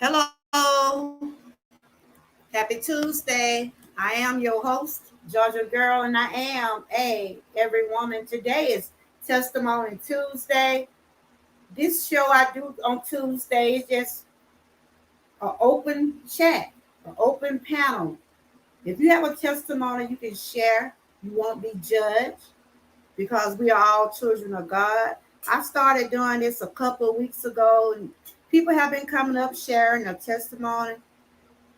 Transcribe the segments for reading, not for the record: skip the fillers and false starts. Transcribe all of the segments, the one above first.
Hello, happy Tuesday. I am your host, Georgia Girl, and I am a Everywoman. Today is Testimony Tuesday. This show I do on Tuesday is just an open chat, an open panel. If you have a testimony you can share, you won't be judged because we are all children of God. I started doing this a couple of weeks ago, and people have been coming up sharing their testimony.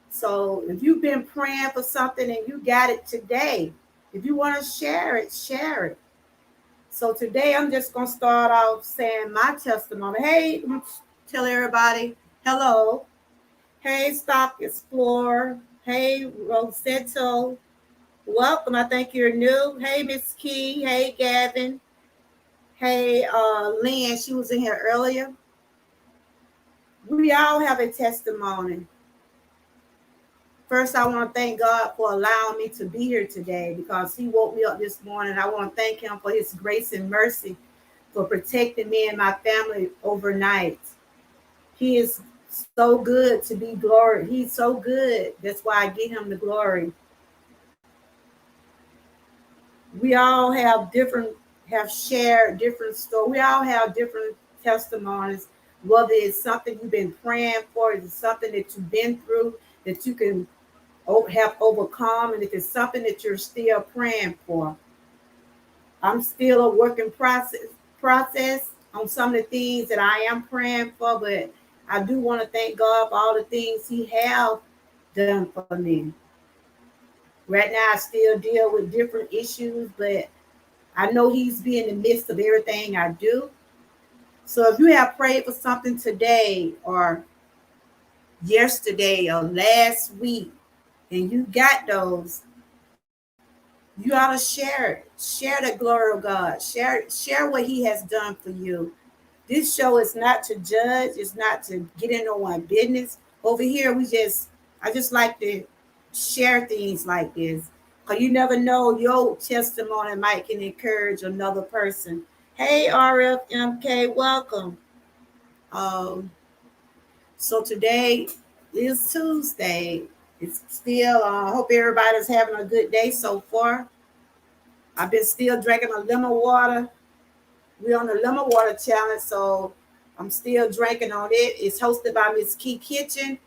So if you've been praying for something and you got it today, if you want to share it, share it. So today I'm just going to start off saying my testimony. Hey, tell everybody hello. Hey, Stock Explorer. Hey, Rosetto. Welcome. I think you're new. Hey, Miss Key. Hey, Gavin. Hey, Lynn. She was in here earlier. We all have a testimony. First, I want to thank God for allowing me to be here today because He woke me up this morning. I want to thank Him for His grace and mercy for protecting me and my family overnight. He is so good to be glory. He's so good. That's why I give Him the glory. We all have shared different stories. We all have different testimonies, whether it's something you've been praying for, it's something that you've been through that you can have overcome, and if it's something that you're still praying for. I'm still a working process on some of the things that I am praying for, but I do want to thank God for all the things He have done for me. Right now I still deal with different issues, but I know He's be in the midst of everything I do. So if you have prayed for something today or yesterday or last week and you got those, you ought to share it. Share the glory of God. Share what He has done for you. This show is not to judge. It's not to get into one business. Over here, I just like to share things like this. Because you never know, your testimony might can encourage another person. Hey, RFMK, welcome. Um, so today is Tuesday. It's still, I hope everybody's having a good day so far. I've been still drinking a lemon water. We're on the lemon water challenge, so I'm still drinking on it. It's hosted by Miss Key Kitchen.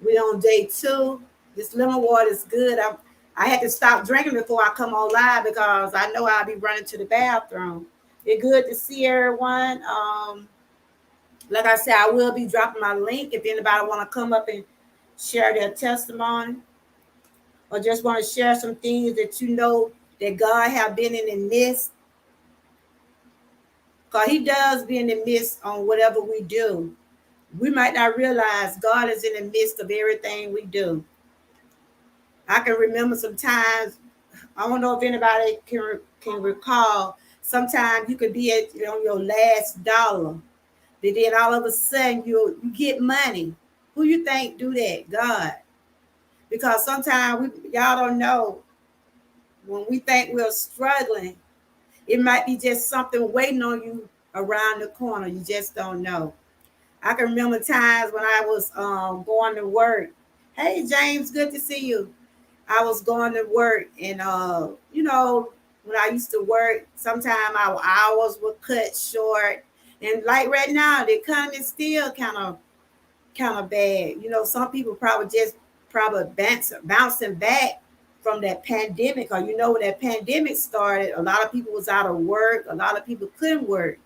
We're on day 2. This lemon water is good. I had to stop drinking before I come on live because I know I'll be running to the bathroom. It's good to see everyone. Like I said, I will be dropping my link if anybody want to come up and share their testimony or just want to share some things that you know that God have been in the midst. Because He does be in the midst on whatever we do. We might not realize God is in the midst of everything we do. I can remember sometimes, I don't know if anybody can recall, sometimes you could be on your last dollar. But then all of a sudden you get money. Who you think do that? God. Because sometimes y'all don't know, when we think we're struggling, it might be just something waiting on you around the corner. You just don't know. I can remember times when I was going to work. Hey, James, good to see you. I was going to work, and when I used to work, sometimes our hours were cut short. And like right now, the economy is still kind of bad. Some people probably bouncing back from that pandemic. Or when that pandemic started, a lot of people was out of work. A lot of people couldn't work.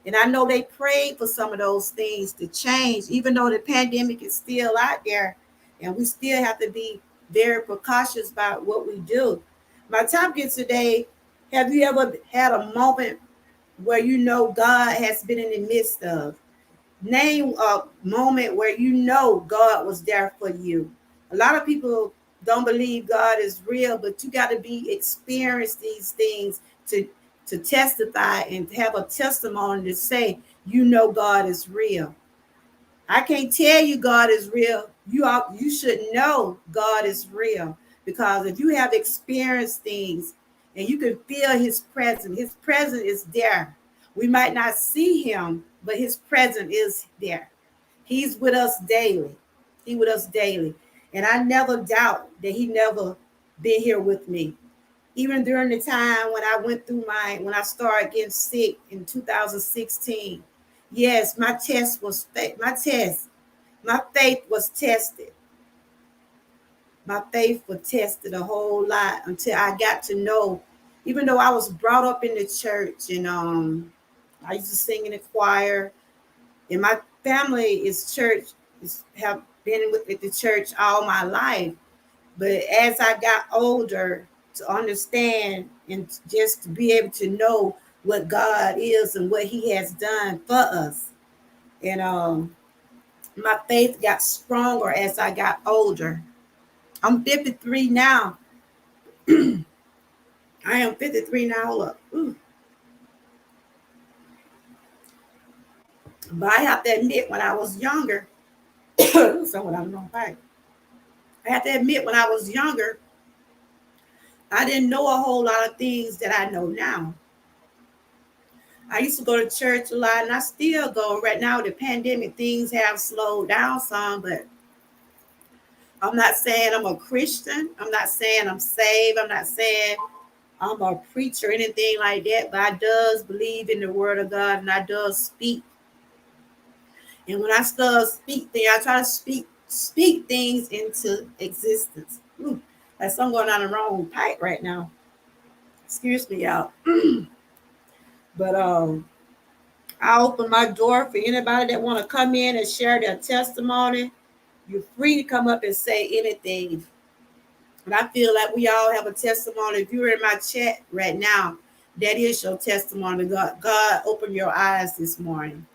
And I know they prayed for some of those things to change, even though the pandemic is still out there, and we still have to be very precautious about what we do. My topic is today: have you ever had a moment where God has been in the midst of? Name a moment where God was there for you. A lot of people don't believe God is real, but you got to be experience these things to testify and have a testimony to say God is real. I can't tell you God is real. You should know God is real, because if you have experienced things and you can feel His presence is there. We might not see Him, but His presence is there. He's with us daily. He with us daily. And I never doubt that he never been here with me. Even during the time when I went through when I started getting sick in 2016. Yes, my faith was tested. My faith was tested a whole lot until I got to know, even though I was brought up in the church and I used to sing in the choir, and my family is church, have been with the church all my life. But as I got older, to understand and just to be able to know what God is and what He has done for us, and my faith got stronger as I got older. I'm 53 now. I am 53 now. Look, but I have to admit, when I was younger, so when I'm wrong, I have to admit, when I was younger, I didn't know a whole lot of things that I know now. I used to go to church a lot, and I still go. Right now, the pandemic, things have slowed down some, but I'm not saying I'm a Christian. I'm not saying I'm saved. I'm not saying I'm a preacher or anything like that, but I does believe in the word of God, and I does speak. And when I start speak things, I try to speak things into existence. Like I'm going down the wrong pipe right now. Excuse me, y'all. But I open my door for anybody that want to come in and share their testimony. You're free to come up and say anything. And I feel like we all have a testimony. If you're in my chat right now, that is your testimony. God opened your eyes this morning.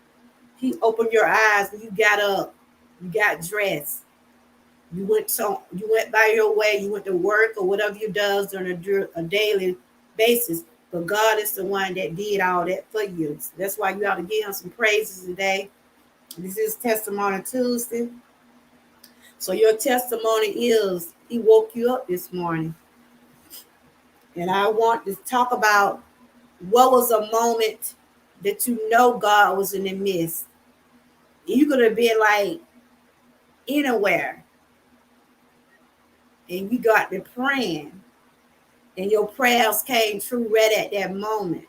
He opened your eyes and you got up, you got dressed, you went by your way, you went to work or whatever you does on a daily basis. But God is the one that did all that for you. So that's why you ought to give him some praises today. This is Testimony Tuesday. So your testimony is he woke you up this morning. And I want to talk about what was a moment that you know God was in the midst. You could have been like anywhere and you got to praying and your prayers came true right at that moment.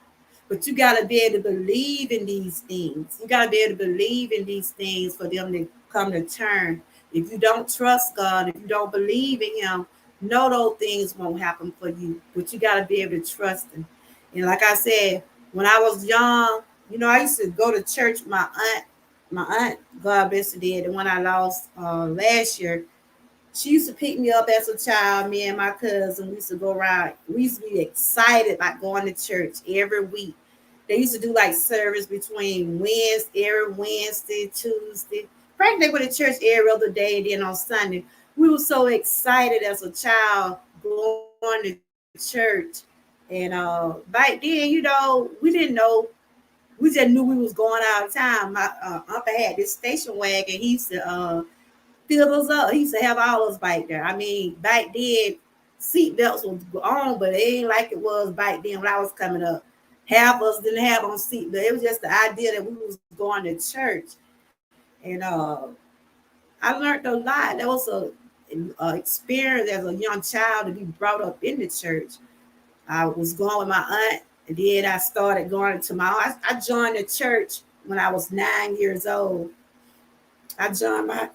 But you got to be able to believe in these things. You got to be able to believe in these things for them to come to turn. If you don't trust God, if you don't believe in him, no, those things won't happen for you. But you got to be able to trust him. And like I said, when I was young, I used to go to church with my aunt. My aunt, God bless her, did. The one I lost last year, she used to pick me up as a child. Me and my cousin, we used to go around. We used to be excited about going to church every week. They used to do like service between every Wednesday, Tuesday. Frankly, they went to church every other day, and then on Sunday. We were so excited as a child going to church. And back then, we didn't know. We just knew we was going out of town. My uncle had this station wagon. He used to fill us up. He used to have all us back there. I mean, back then, seat belts was on, but it ain't like it was back then when I was coming up. Half of us didn't have on seat belts. It was just the idea that we was going to church. And I learned a lot. That was a experience as a young child to be brought up in the church. I was going with my aunt, and then I started going to I joined the church when I was 9 years old. I joined my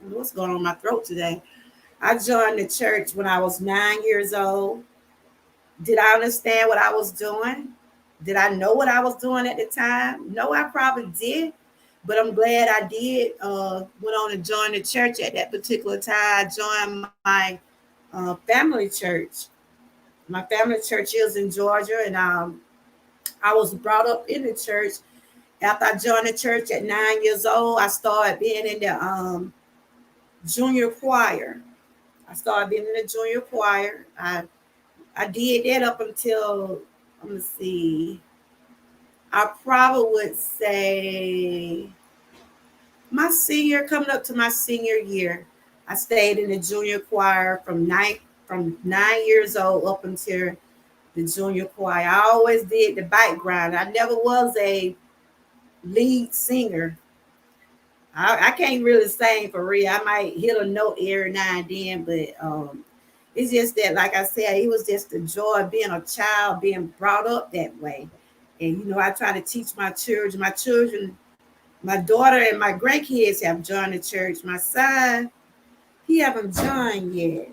what's going on in my throat today? I joined the church when I was 9 years old. Did I understand what I was doing? Did I know what I was doing at the time? No, I probably did, but I'm glad I did. Went on to join the church at that particular time. I joined my family church. My family church is in Georgia, and I was brought up in the church. After I joined the church at 9 years old, I started being in the junior choir. I started being in the junior choir. I did that up until, let me see, I probably would say coming up to my senior year. I stayed in the junior choir from 9 years old up until the junior choir. I always did the background. I never was a lead singer. I can't really sing for real. I might hit a note every now and then, but it's just that, like I said, it was just the joy of being a child, being brought up that way. And I try to teach my children. My daughter and my grandkids have joined the church. My son, he haven't joined yet.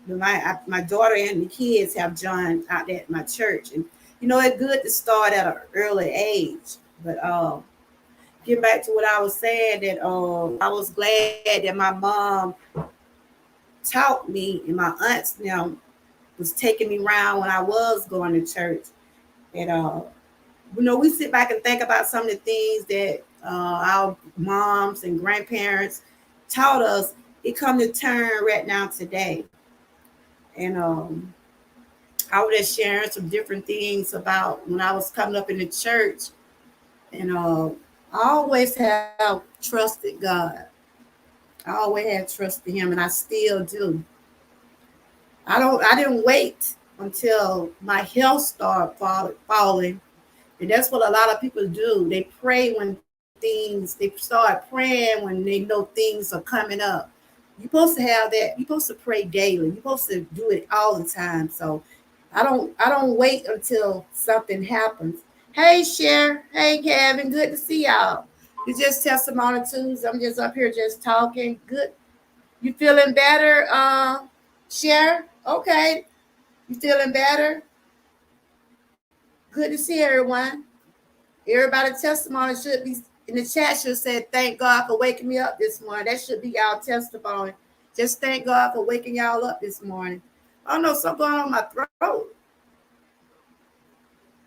But my daughter and the kids have joined out at my church, and it's good to start at an early age. But getting back to what I was saying, that I was glad that my mom taught me, and my aunts now was taking me around when I was going to church. And we sit back and think about some of the things that our moms and grandparents taught us. It come to turn right now today. And I was just sharing some different things about when I was coming up in the church. And I always have trusted God. I always had trust in Him, and I still do. I didn't wait until my health started falling. And that's what a lot of people do. They pray when they start praying when they know things are coming up. You're supposed to have that. You're supposed to pray daily. You're supposed to do it all the time. So I don't wait until something happens. Hey Cher, hey Kevin, good to see y'all. It's just testimony Tuesday. I'm just up here just talking. Good. You feeling better, Cher? Okay. You feeling better? Good to see everyone. Everybody testimony should be in the chat should say, thank God for waking me up this morning. That should be our testimony. Just thank God for waking y'all up this morning. I don't know, something going on my throat.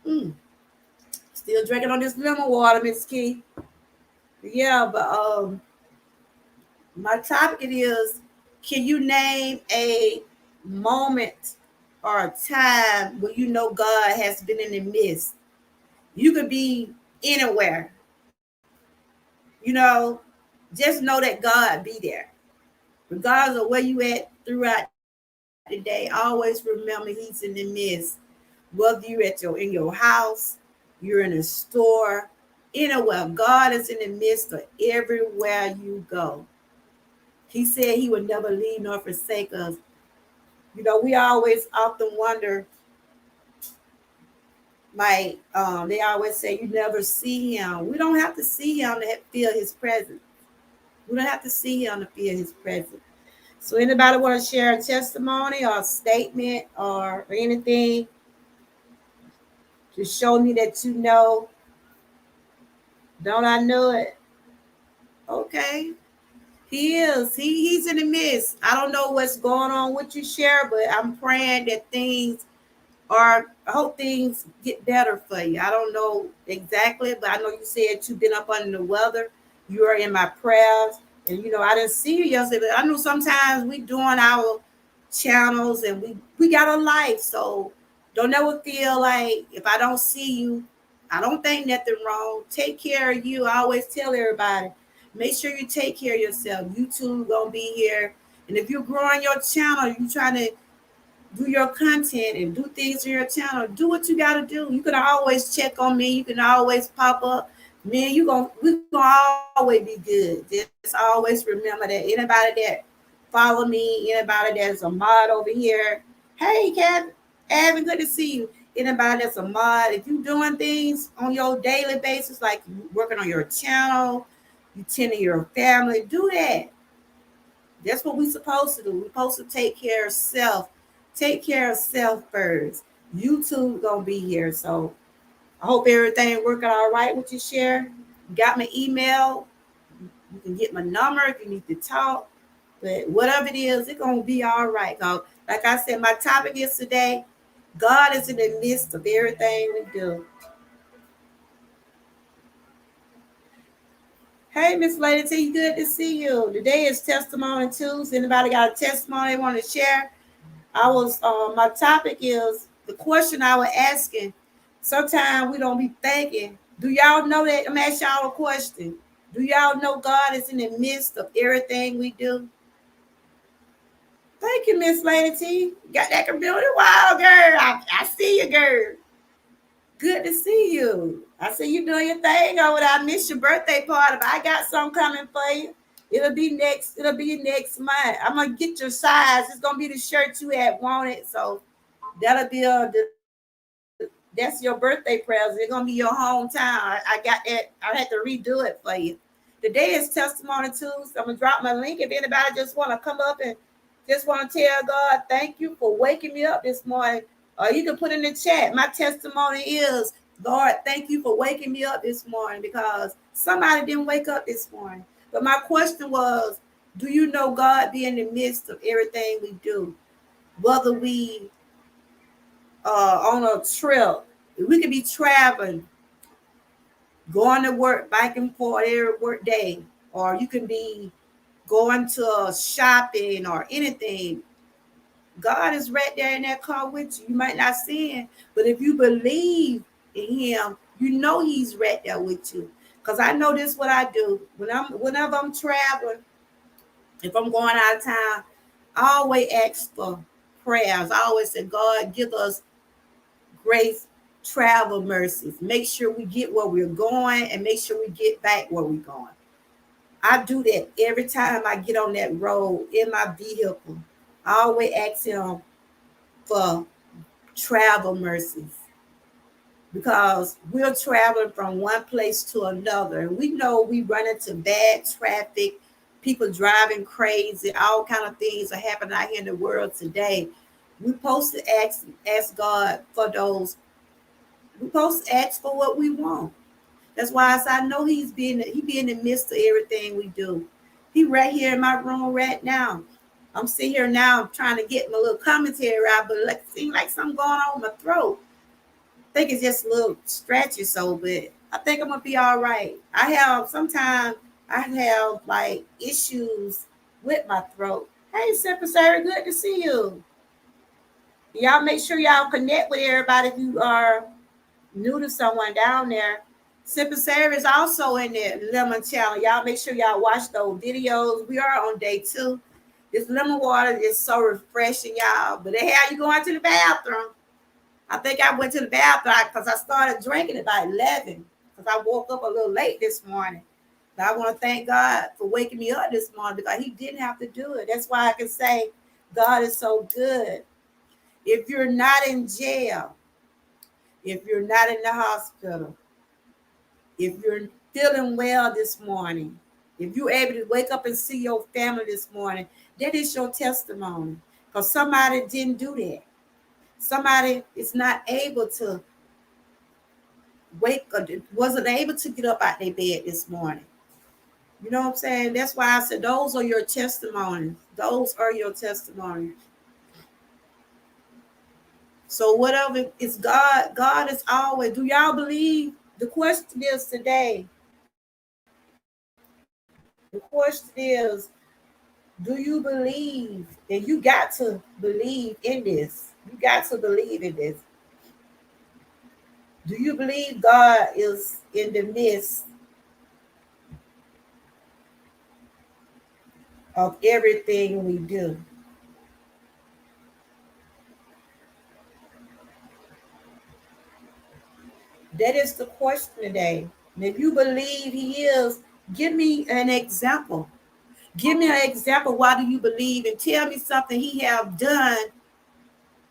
Mm. Still drinking on this lemon water, Miss Key. Yeah, but my topic is, can you name a moment or a time where God has been in the midst? You could be anywhere. You know, just know that God be there. Regardless of where you at throughout the day, always remember He's in the midst. Whether you're in your house, you're in a store, anywhere, God is in the midst of everywhere you go. He said He would never leave nor forsake us. We always often wonder, like they always say, you never see Him. We don't have to see Him to feel His presence. We don't have to see Him to feel His presence. So anybody want to share a testimony or a statement or anything to show me that don't I know it? Okay. He is. He's in the midst. I don't know what's going on with you, Share, but I'm praying that I hope things get better for you. I don't know exactly, but I know you said you've been up under the weather. You are in my prayers. And I didn't see you yesterday, but I know sometimes we doing our channels and we got a life. So don't ever feel like if I don't see you, I don't think nothing wrong. Take care of you. I always tell everybody, make sure you take care of yourself. YouTube gonna be here. And if you're growing your channel, you trying to do your content and do things on your channel, do what you got to do. You can always check on me. You can always pop up. Man, we gonna always be good. Just always remember that anybody that follow me, anybody that's a mod over here. Hey, Kevin, Evan, good to see you. Anybody that's a mod, if you doing things on your daily basis, like working on your channel, you tending your family, do that. That's what we're supposed to do. We're supposed to take care of self. Take care of self first. YouTube gonna be here. So I hope everything working all right with you, Share. You got my email. You can get my number if you need to talk. But whatever it is, it's gonna be all right. Cause like I said, my topic is today, God is in the midst of everything we do. Hey, Miss Lady T, good to see you. Today is Testimony Tuesday. Anybody got a testimony they want to share? My topic is the question I was asking. Sometimes we don't be thinking. Do y'all know that? I'm asking y'all a question. Do y'all know God is in the midst of everything we do? Thank you, Miss Lady T. Got that computer? Wow, girl. I see you, girl. Good to see you. I see you doing your thing over there. I missed your birthday party, but I got something coming for you. It'll be next month. I'm gonna get your size. It's gonna be the shirt you had wanted. So that'll be that's your birthday present. It's gonna be your hometown. I got that. I had to redo it for you. Today is Testimony Tuesday. I'm gonna drop my link if anybody just want to come up and just want to tell God thank you for waking me up this morning. Or you can put in the chat. My testimony is, Lord, thank you for waking me up this morning because somebody didn't wake up this morning. But my question was, do you know God be in the midst of everything we do? Whether we on a trip, we could be traveling, going to work back and forth every work day, or you can be going to shopping or anything. God is right there in that car with you. You might not see him, but if you believe in him, you know he's right there with you. Because I know this what I do. Whenever I'm traveling, if I'm going out of town, I always ask for prayers. I always say, God, give us grace, travel mercies. Make sure we get where we're going and make sure we get back where we're going. I do that every time I get on that road in my vehicle. I always ask him for travel mercies because we're traveling from one place to another. And we know we run into bad traffic, people driving crazy, all kind of things are happening out here in the world today. We're supposed to ask God for those. We're supposed to ask for what we want. That's why I know he be in the midst of everything we do. He right here in my room right now. I'm sitting here now trying to get my little commentary out, but it seems like something going on in my throat. I think it's just a little stretchy, so but I think I'm gonna be all right. Sometimes I have like issues with my throat. Hey, Simple Sarah, good to see you. Y'all make sure y'all connect with everybody if you are new to someone down there. Simple Sarah is also in the lemon channel. Y'all make sure y'all watch those videos. We are on day 2. This lemon water is so refreshing, y'all. But they have you going to the bathroom. I think I went to the bathroom because I started drinking it by 11 because I woke up a little late this morning. But I want to thank God for waking me up this morning because he didn't have to do it. That's why I can say God is so good. If you're not in jail, if you're not in the hospital, if you're feeling well this morning, if you're able to wake up and see your family this morning, that is your testimony. Because somebody didn't do that. Somebody is not able to wake up, wasn't able to get up out their bed this morning. You know what I'm saying? That's why I said those are your testimonies. Those are your testimonies. So whatever is God is always. Do y'all believe? The question is today. The question is, do you believe? And you got to believe in this. You got to believe in this. Do you believe God is in the midst of everything we do? That is the question today. And if you believe he is, give me an example. Give me an example. Why do you believe? And tell me something he have done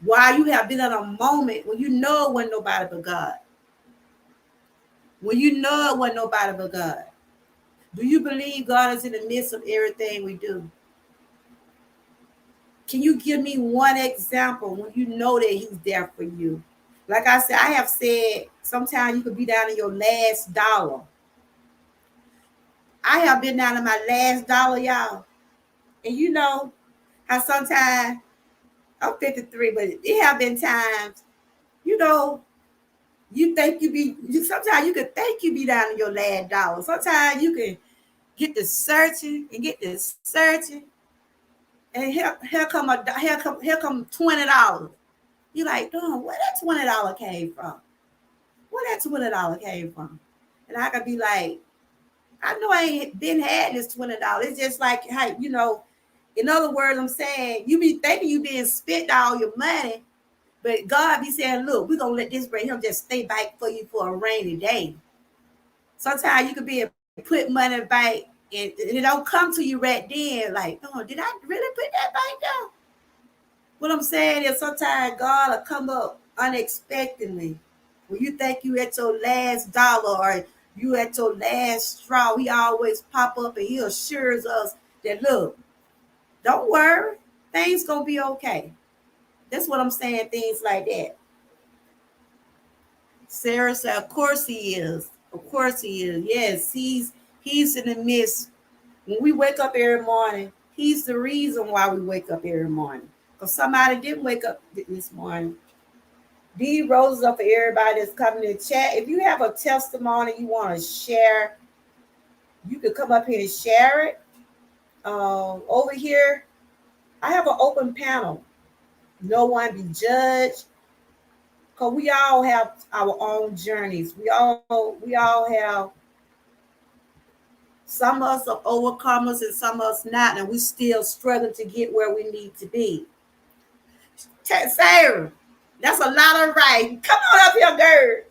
while you have been in a moment when you know it wasn't nobody but God. When you know it wasn't nobody but God. Do you believe God is in the midst of everything we do? Can you give me one example when you know that he's there for you? Like I said, I have said sometimes you could be down to your last dollar. I have been down to my last dollar, y'all. And you know how sometimes I'm 53, but it have been times, you know, you think sometimes you could think you be down to your last dollar. Sometimes you can get to searching and get to searching. And here come $20. You like, damn, where that $20 came from? Where that $20 came from? And I could be like, I know I ain't been had this $20. It's just like, hey, in other words, I'm saying you be thinking you being spent all your money, But God be saying, look, we're gonna let this right here just stay back for you for a rainy day. Sometimes you could be put money back and it don't come to you right then. Like, oh, did I really put that back there? What I'm saying is sometimes God will come up unexpectedly. When you think you at your last dollar or you at your last straw, he always pop up and he assures us that, look, don't worry, things gonna be okay. That's what I'm saying, things like that. Sarah said, of course he is. Of course he is. Yes, he's in the midst. When we wake up every morning, he's the reason why we wake up every morning. Because somebody didn't wake up this morning. D roses up for everybody that's coming in the chat. If you have a testimony you want to share, you can come up here and share it. Over here, I have an open panel. No one be judged. Because we all have our own journeys. We all have, some of us are overcomers and some of us not, and we still struggling to get where we need to be. Sarah, that's a lot of right. Come on up here, girl.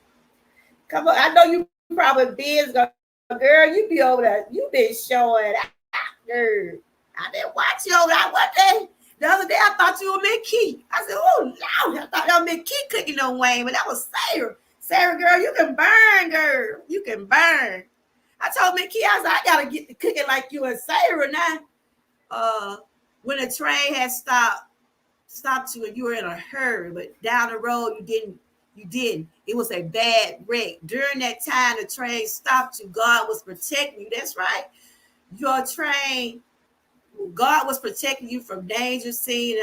Come on. I know you probably busy, girl. You be over there. You been showing out, girl. I didn't watch you over there one day. The other day, I thought you were McKee. I said, oh, Lord, I thought that was McKee cooking on Wayne, but that was Sarah. Sarah, girl, you can burn, girl. You can burn. I told McKee, I said, I got to get to cooking like you and Sarah now. When the train had stopped you and you were in a hurry, but down the road, you didn't. It was a bad wreck. During that time, the train stopped you. God was protecting you. That's right. Your train, God was protecting you from danger seen.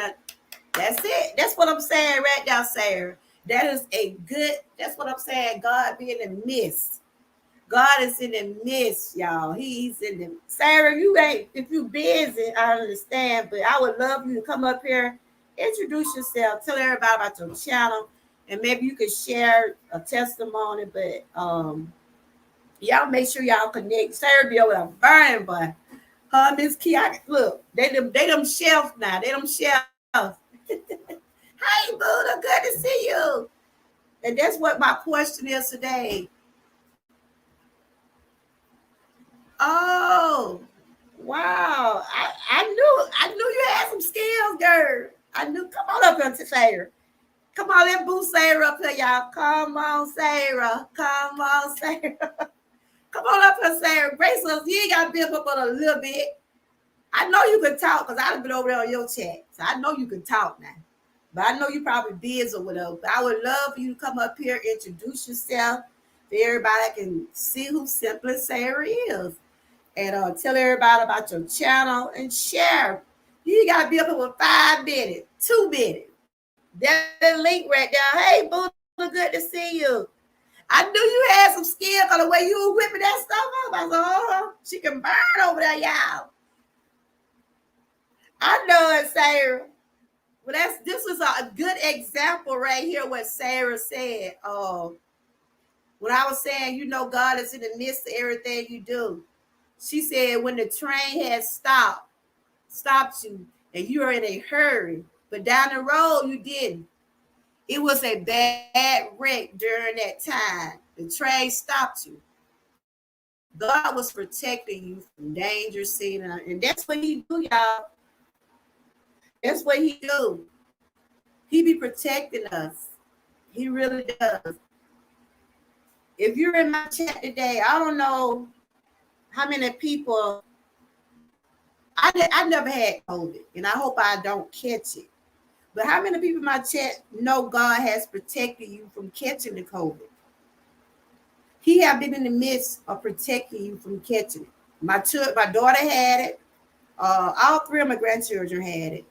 That's it. That's what I'm saying right now, Sarah. That's what I'm saying. God be in the midst. God is in the midst, y'all. He's in the Sarah. If you busy, I understand, but I would love you to come up here, introduce yourself, tell everybody about your channel, and maybe you could share a testimony. But y'all make sure y'all connect. Sarah be over there burning, but Miss Key, look, they them shelf now. They them shelf. Hey, Buddha, good to see you. And that's what my question is today. Oh, wow. I knew you had some skills, girl. I knew. Come on up here to Sarah. Come on, let's boost Sarah up here, y'all. Come on, Sarah. Come on, Sarah. Come on up here, Sarah. Grace us. You ain't got to build up on a little bit. I know you can talk because I've been over there on your chat. So I know you can talk now. But I know you probably busy or whatever. But I would love for you to come up here, introduce yourself, so everybody can see who Simply Sarah is. And tell everybody about your channel and share. You got to be up here with 5 minutes, 2 minutes. That link right there. Hey, Boo, good to see you. I knew you had some skill on the way you were whipping that stuff up. I was like, oh, she can burn over there, y'all. I know it, Sarah. Well, this was a good example right here. What Sarah said. When I was saying, God is in the midst of everything you do. She said, when the train had stopped you, and you were in a hurry, but down the road you didn't. It was a bad wreck during that time. The train stopped you. God was protecting you from danger, seen, and that's what he do, y'all. That's what he do. He be protecting us. He really does. If you're in my chat today, I don't know how many people. I never had COVID, and I hope I don't catch it. But how many people in my chat know God has protected you from catching the COVID? He have been in the midst of protecting you from catching it. My daughter had it. All 3 of my grandchildren had it.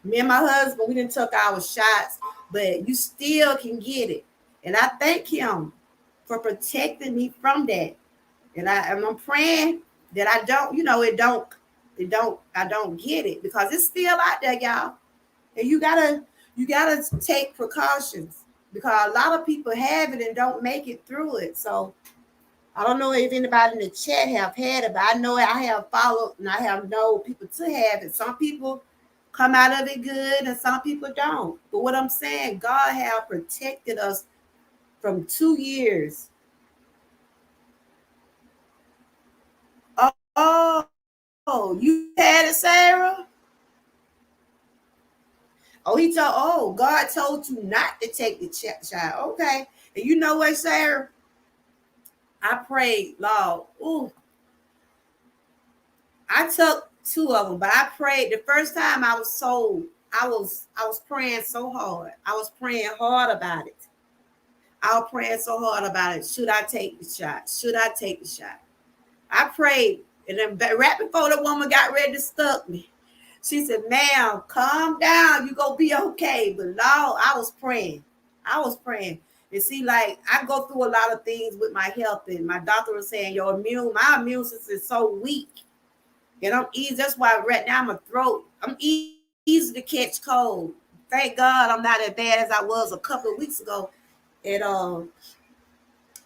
Me and my husband, we didn't took our shots, but you still can get it. And I thank him for protecting me from that. And I'm praying that I don't, I don't get it, because it's still out there, y'all. And you gotta take precautions, because a lot of people have it and don't make it through it. So I don't know if anybody in the chat have had it, but I know I have followed and I have known people to have it. Some people come out of it good, and some people don't. But what I'm saying, God have protected us from 2 years. Oh, you had it, Sarah? Oh, God told you not to take the child. Okay. And you know what, Sarah? I prayed, Lord. Ooh, I took two of them, but I prayed the first time I was praying so hard. I was praying hard about it. I was praying so hard about it. Should I take the shot? Should I take the shot? I prayed, and then right before the woman got ready to stuck me, she said, "Ma'am, calm down. You gonna be okay." But no, I was praying. I was praying. And see, like I go through a lot of things with my health, and my doctor was saying my immune system is so weak, and I'm easy. That's why right now I'm easy to catch cold. Thank God I'm not as bad as I was a couple of weeks ago. And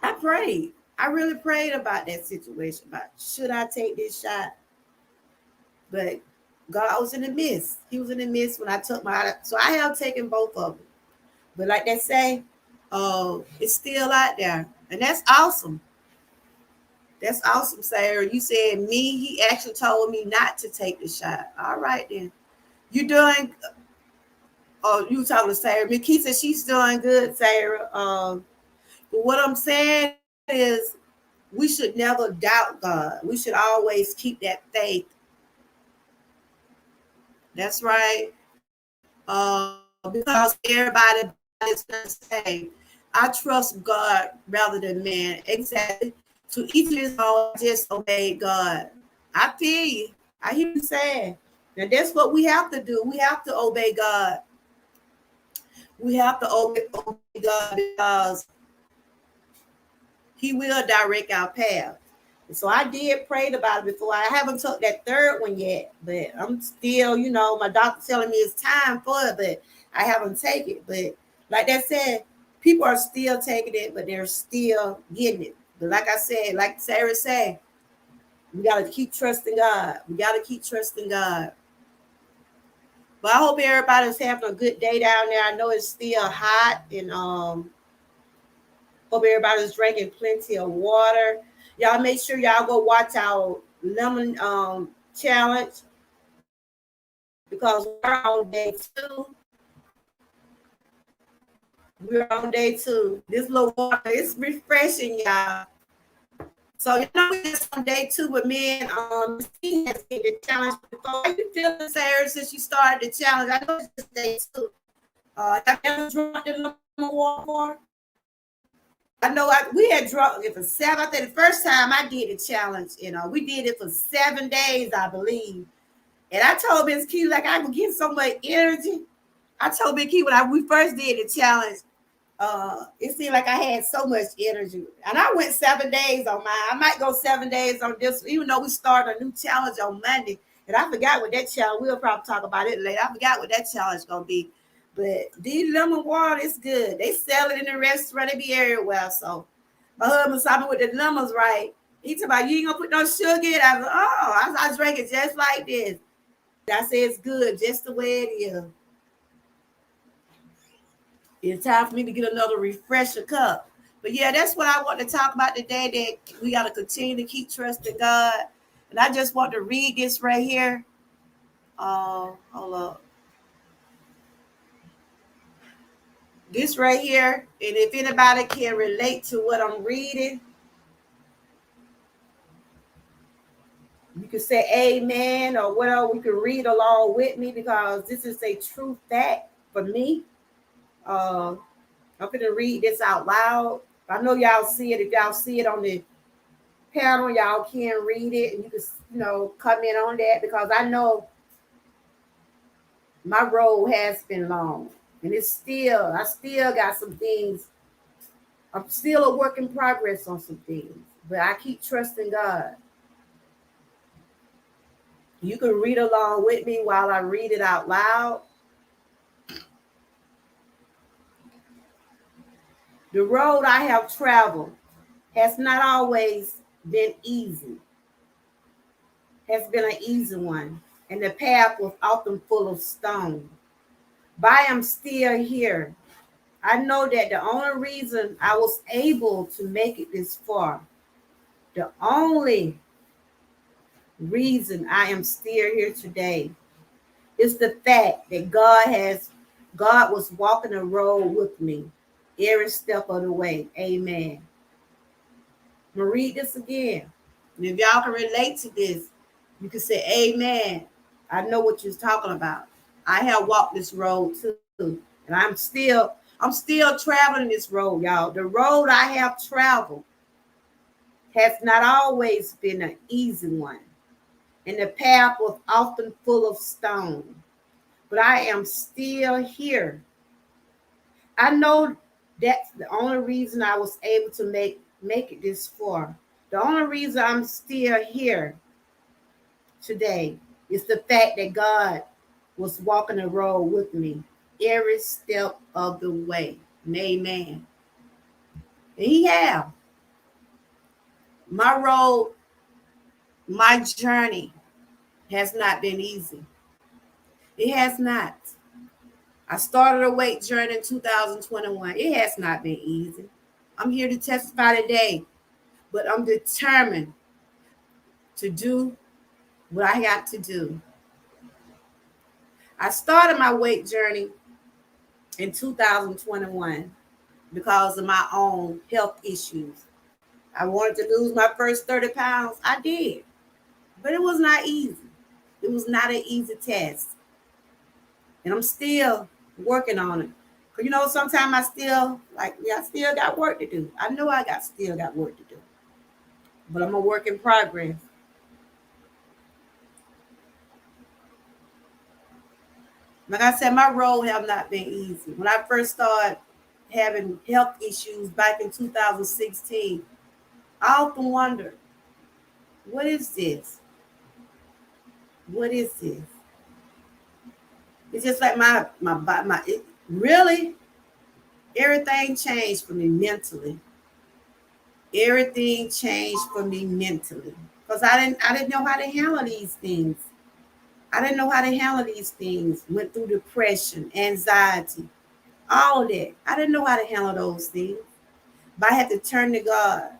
I prayed. I really prayed about that situation. About should I take this shot? But God was in the midst. He was in the midst when I took so I have taken both of them. But like they say, it's still out there. And that's awesome. That's awesome, Sarah. You said me, he actually told me not to take the shot. All right then. You doing you talking to Sarah. Mickey said she's doing good, Sarah. But what I'm saying is we should never doubt God. We should always keep that faith. That's right. Because everybody is going to say, I trust God rather than man. Exactly. To each his own, just obey God. I feel you. I hear you saying. And that's what we have to do. We have to obey God. We have to obey God because he will direct our path. And so I did pray about it before. I haven't took that third one yet, but I'm still, my doctor telling me it's time for it, but I haven't taken it. But like that said, people are still taking it, but they're still getting it. But like I said, like Sarah said, we got to keep trusting God. We got to keep trusting God. But I hope everybody's having a good day down there. I know it's still hot, and hope everybody's drinking plenty of water. Y'all make sure y'all go watch our lemon challenge because we're on day 2. We're on day 2. This little water is refreshing, y'all. So we're just on day 2 with me and Christine has been the challenge before. How you feeling, Sarah, since you started the challenge? I know it's just day 2. Have you ever drunk the lemon water? I know we had drunk it for 7. I think the first time I did the challenge, we did it for 7 days, I believe. And I told Miss Key, like, I would get so much energy. I told Miss Key when we first did the challenge, it seemed like I had so much energy. And I went 7 days on mine. I might go 7 days on this, even though we started a new challenge on Monday. And I forgot what that challenge, we'll probably talk about it later. I forgot what that challenge is going to be. But these lemon water is good. They sell it in the restaurant. They be everywhere. So my husband saw me with the lemons, right? He told me, you ain't gonna put no sugar in it. I was I drank it just like this. I said it's good, just the way it is. It's time for me to get another refresher cup. But yeah, that's what I want to talk about today. That we got to continue to keep trusting God. And I just want to read this right here. Hold up. This right here, and if anybody can relate to what I'm reading, you can say amen or whatever. We can read along with me because this is a true fact for me. I'm going to read this out loud. I know y'all see it. If y'all see it on the panel, y'all can read it and you can, comment on that because I know my road has been long and I still got some things. I'm still a work in progress on some things, but I keep trusting God. You can read along with me while I read it out loud. The road I have traveled has not always been easy. Has been an easy one. and the path was often full of stone. But I am still here. I know that the only reason I was able to make it this far, the only reason I am still here today is the fact that God was walking the road with me every step of the way. Amen. I'm gonna read this again. And if y'all can relate to this, you can say, Amen. I know what you're talking about. I have walked this road too. And I'm still traveling this road, y'all. The road I have traveled has not always been an easy one. And the path was often full of stone. But I am still here. I know that's the only reason I was able to make it this far. The only reason I'm still here today is the fact that God was walking the road with me every step of the way. And amen. And He have. My road, my journey has not been easy. It has not. I started a weight journey in 2021. It has not been easy. I'm here to testify today, but I'm determined to do what I got to do. I started my weight journey in 2021 because of my own health issues. I wanted to lose my first 30 pounds. I did, but it was not easy. It was not an easy task. And I'm still working on it. Cause sometimes I still got work to do. I know still got work to do, but I'm a work in progress. Like I said, my road have not been easy. When I first started having health issues back in 2016, I often wondered, what is this? What is this? It's just like really everything changed for me mentally. Everything changed for me mentally because I didn't know how to handle these things. I didn't know how to handle these things. Went through depression, anxiety, all of that. I didn't know how to handle those things. But I had to turn to God.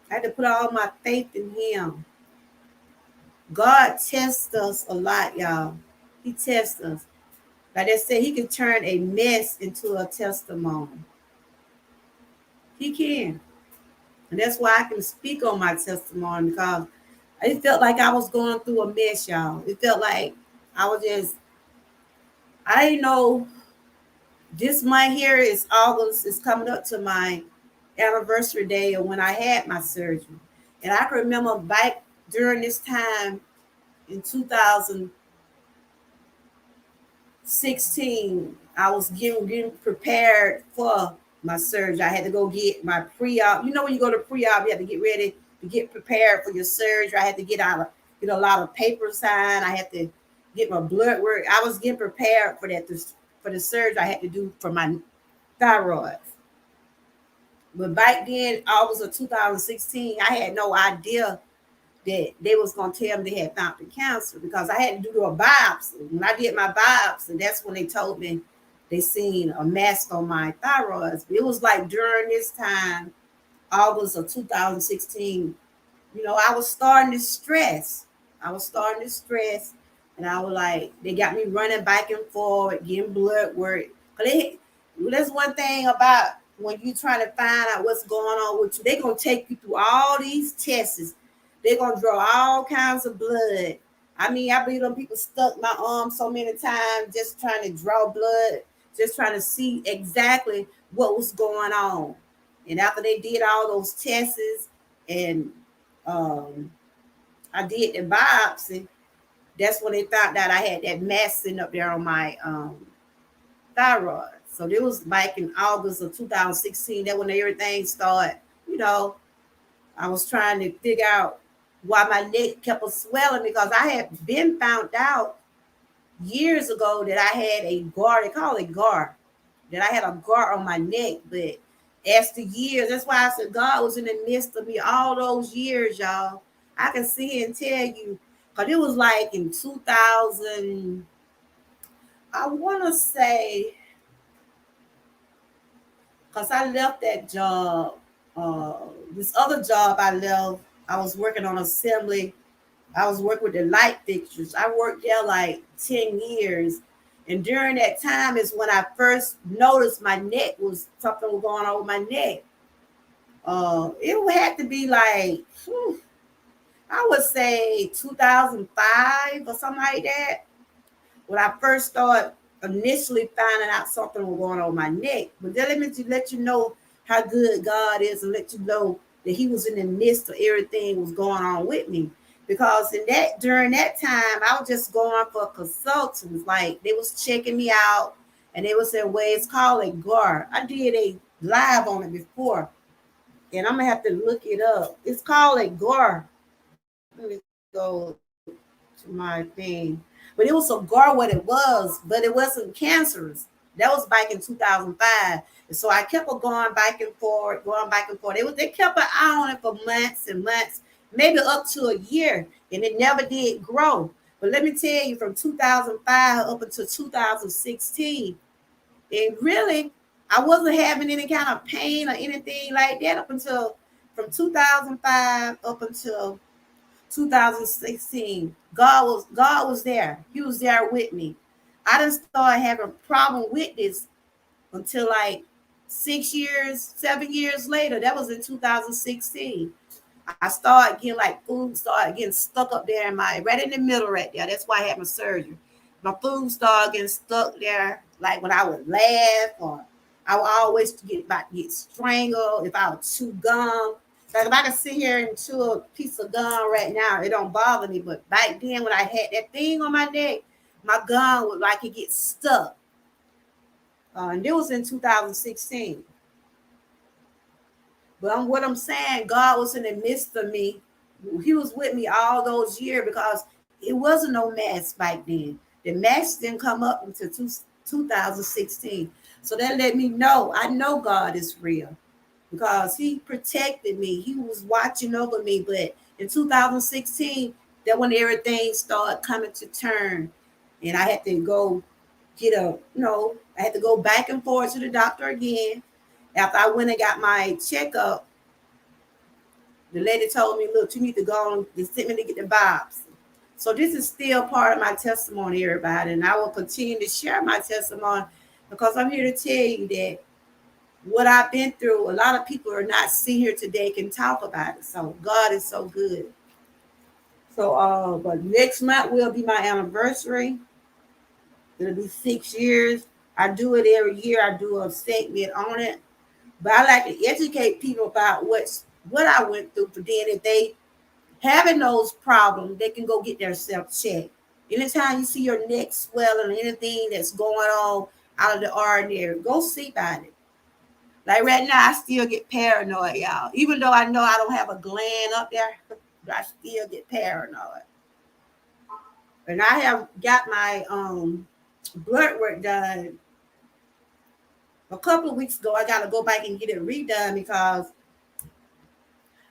I had to put all my faith in Him. God tests us a lot, y'all. He tests us. Like I said, He can turn a mess into a testimony. He can. And that's why I can speak on my testimony because it felt like I was going through a mess, y'all. It felt like I didn't know this month here is August, is coming up to my anniversary day of when I had my surgery. And I can remember back during this time in 2016, I was getting prepared for my surgery. I had to go get my pre-op. When you go to pre-op, you have to get ready to get prepared for your surgery. I had to get a lot of paper signed. I had to get my blood work. I was getting prepared for that, for the surgery I had to do for my thyroid. But back then, August of 2016, I had no idea that they was going to tell me they had found the cancer because I had to do a biopsy. When I did my biopsy, that's when they told me they seen a mass on my thyroid. It was like during this time, August of 2016, I was starting to stress. And I was like, they got me running back and forth, getting blood work. That's one thing about when you trying to find out what's going on with you. They're going to take you through all these tests. They're going to draw all kinds of blood. I believe them people stuck my arm so many times just trying to draw blood, just trying to see exactly what was going on. And after they did all those tests and I did the biopsy, that's when they found out I had that mass sitting up there on my thyroid. So it was back in August of 2016. That when everything started, I was trying to figure out why my neck kept on swelling because I had been found out years ago that I had a gar. They call it gar. That I had a gar on my neck. But as the years, that's why I said God was in the midst of me all those years, y'all. I can see and tell you Cause it was like in 2000, I want to say, cause I left that job. This other job I left, I was working on assembly. I was working with the light fixtures. I worked there like 10 years. And during that time is when I first noticed my neck was something was going on with my neck. It had to be like, I would say 2005 or something like that. When I first started initially finding out something was going on with my neck. But then let me let you know how good God is and let you know that He was in the midst of everything was going on with me. Because in that during that time, I was just going for consultants. Like they was checking me out and they was saying, well, it's called a GAR. I did a live on it before, and I'm gonna have to look it up. It's called a GAR. Let me go to my thing. But it was so gar what it was, but it wasn't cancerous. That was back in 2005. And so I kept on going back and forth, going back and forth. They kept an eye on it for months and months, maybe up to a year, and it never did grow. But let me tell you, from 2005 up until 2016, it really, I wasn't having any kind of pain or anything like that up until from 2005 up until 2016. God was there. He was there with me. I didn't start having a problem with this until like 6 years, 7 years later. That was in 2016. I started getting like food started getting stuck up there in my right in the middle right there. That's why I had my surgery. My food started getting stuck there, like when I would laugh or I would always get about to get strangled if I would chew gum. Like if I could sit here and chew a piece of gum right now, it don't bother me. But back then when I had that thing on my neck, my gum would like it get stuck. And it was in 2016. But what I'm saying, God was in the midst of me. He was with me all those years because it wasn't no mask back then. The mask didn't come up until 2016. So that let me know, I know God is real because He protected me. He was watching over me. But in 2016, that when everything started coming to turn, and I had to go I had to go back and forth to the doctor again. After I went and got my checkup, the lady told me, look, you need to go on and send me to get the biopsy. So this is still part of my testimony, everybody. And I will continue to share my testimony because I'm here to tell you that what I've been through, a lot of people are not sitting here today can talk about it. So God is so good. So but next month will be my anniversary. It'll be 6 years. I do it every year. I do a segment on it. But I like to educate people about what I went through. For then, if they having those problems, they can go get their self checked. Anytime you see your neck swelling or anything that's going on out of the ordinary, go see about it. Like right now, I still get paranoid, y'all. Even though I know I don't have a gland up there, but I still get paranoid. And I have got my blood work done a couple of weeks ago. I got to go back and get it redone because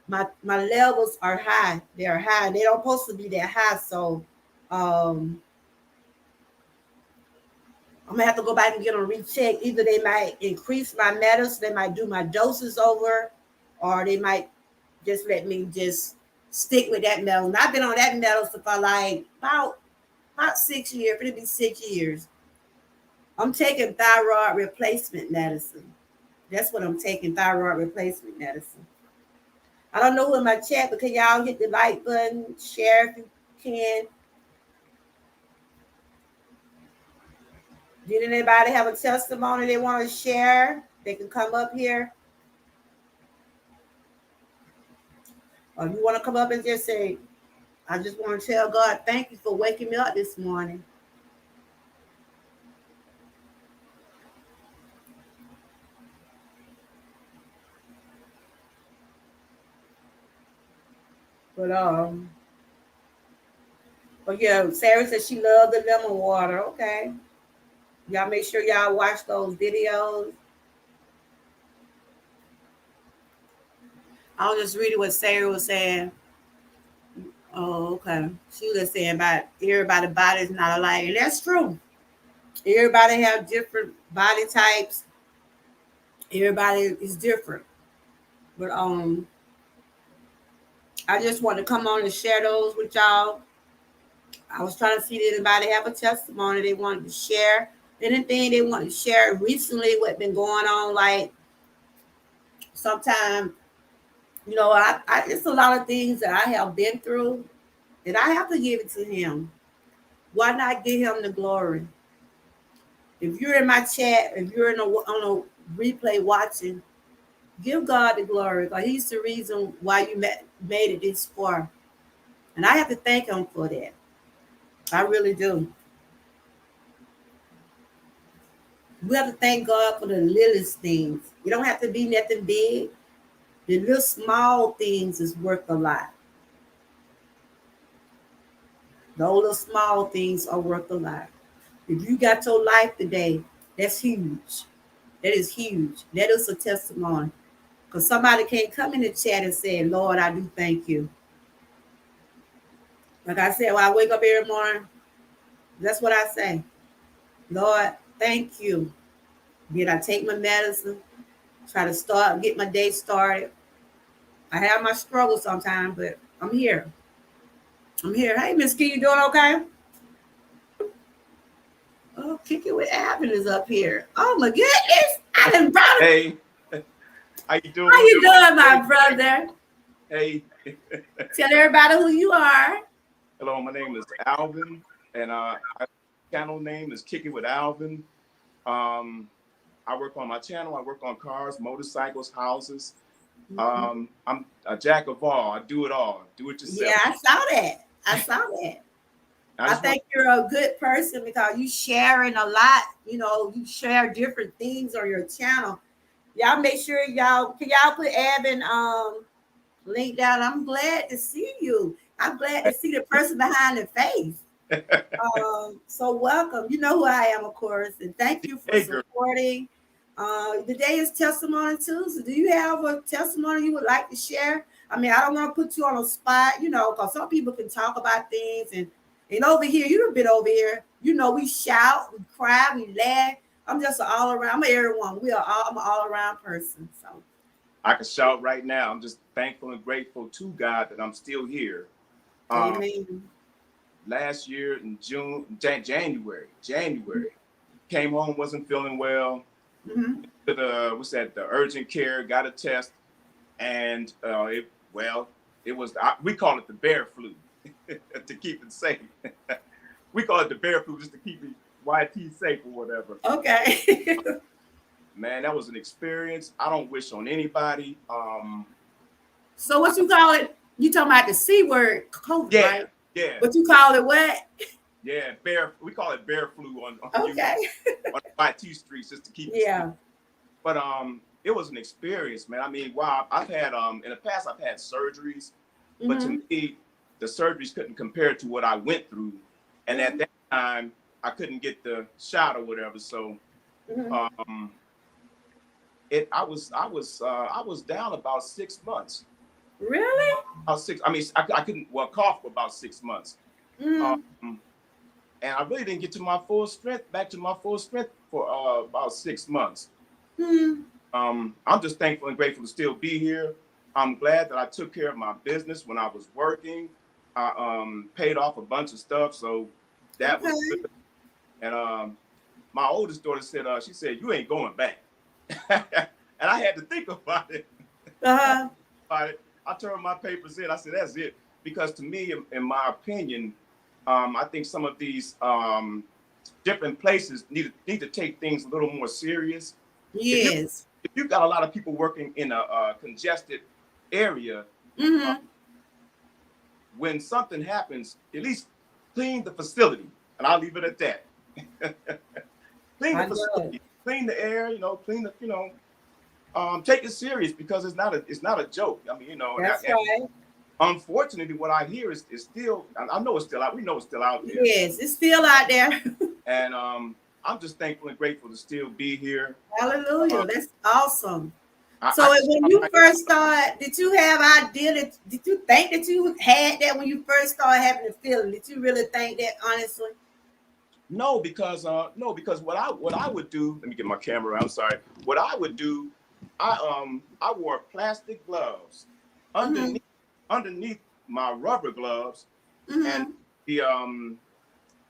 my levels are high. They're high. They don't supposed to be that high. So um I'm gonna have to go back and get them rechecked. Either they might increase my medicine, they might do my doses over, or they might just let me just stick with that medicine. I've been on that medicine for like about 6 years. It'll be 6 years. I'm taking thyroid replacement medicine. That's what I'm taking, thyroid replacement medicine. I don't know who in my chat, but can y'all hit the like button, share if you can. Did anybody have a testimony they want to share? They can come up here. Or you want to come up and just say, I just want to tell God, thank you for waking me up this morning. But but yeah, Sarah said she loved the lemon water. Okay. Y'all make sure y'all watch those videos. I'll just read what Sarah was saying. Oh, okay. She was saying about everybody's body is not alike, and that's true. Everybody have different body types. Everybody is different. But I just want to come on and share those with y'all. I was trying to see if anybody have a testimony they wanted to share. Anything they want to share recently, what been going on, like sometimes, I it's a lot of things that I have been through and I have to give it to him. Why not give him the glory? If you're in my chat, if you're on a replay watching, give God the glory because he's the reason why you made it this far. And I have to thank him for that. I really do. We have to thank God for the littlest things. You don't have to be nothing big. The little small things is worth a lot. Those little small things are worth a lot. If you got your life today, that's huge. That is huge. That is a testimony. Because somebody can't come in the chat and say, Lord, I do thank you. Like I said, when I wake up every morning, that's what I say. Lord, thank you. Then I take my medicine, try to get my day started. I have my struggles sometimes, but I'm here. I'm here. Hey, Miss Key, you doing okay? Oh, Kick It with Alvin is up here. Oh my goodness. I done brought him. Hey, how you doing? How you doing, my brother? Hey. Tell everybody who you are. Hello, my name is Alvin, and my channel name is Kick It with Alvin. I work on my channel. I work on cars, motorcycles, houses. I'm a jack of all. I do it all. Do it yourself. Yeah, I saw that. I think you're a good person because you sharing a lot. You share different things on your channel. Y'all make sure y'all put Abin link down. I'm glad to see you. I'm glad to see the person behind the face. So welcome. You know who I am, of course, and thank you for supporting. Today is Testimony Tuesday. Do you have a testimony you would like to share? I mean, I don't want to put you on a spot, because some people can talk about things and over here, you've been over here. We shout, we cry, we laugh. I'm just an all around. I'm everyone. I'm an all around person. So I can shout right now. I'm just thankful and grateful to God that I'm still here. Amen. Last year in January, came home, wasn't feeling well. Mm-hmm. To the urgent care, got a test, and it was we call it the bear flu to keep it safe. We call it the bear flu just to keep it YT safe or whatever. Okay. Man, that was an experience I don't wish on anybody. So what you call it? You talking about the C word, COVID, right? Yeah. But you call it what? Yeah, we call it bear flu on okay. On YT streets just to keep it safe. But it was an experience, man. I mean, wow, I've had in the past I've had surgeries, but to me, the surgeries couldn't compare to what I went through. And at that time, I couldn't get the shot or whatever. So I was down about 6 months. Really? About 6. I mean, I couldn't cough for about 6 months. And I really didn't get to my full strength, for about 6 months. I'm just thankful and grateful to still be here. I'm glad that I took care of my business when I was working. I paid off a bunch of stuff, so that was good. And my oldest daughter said, she said, "You ain't going back." And I had to think about it. I turned my papers in. I said, "That's it," because to me, in my opinion, I think some of these different places need to take things a little more serious. Yes. If you've got a lot of people working in a congested area, when something happens, at least clean the facility, and I'll leave it at that. Clean the facility, clean the air, clean the, take it serious because it's not a joke. I mean, that's right. Unfortunately, what I hear is still, I know it's still out. We know it's still out there. Yes, it's still out there. And I'm just thankful and grateful to still be here. Hallelujah. That's awesome. So when you first started, did you have idea that, did you think that you had that when you first started having the feeling? Did you really think that, honestly? No, because what I would do, let me get my camera. I'm sorry. What I would do, I wore plastic gloves Mm-hmm. underneath my rubber gloves, and Mm-hmm.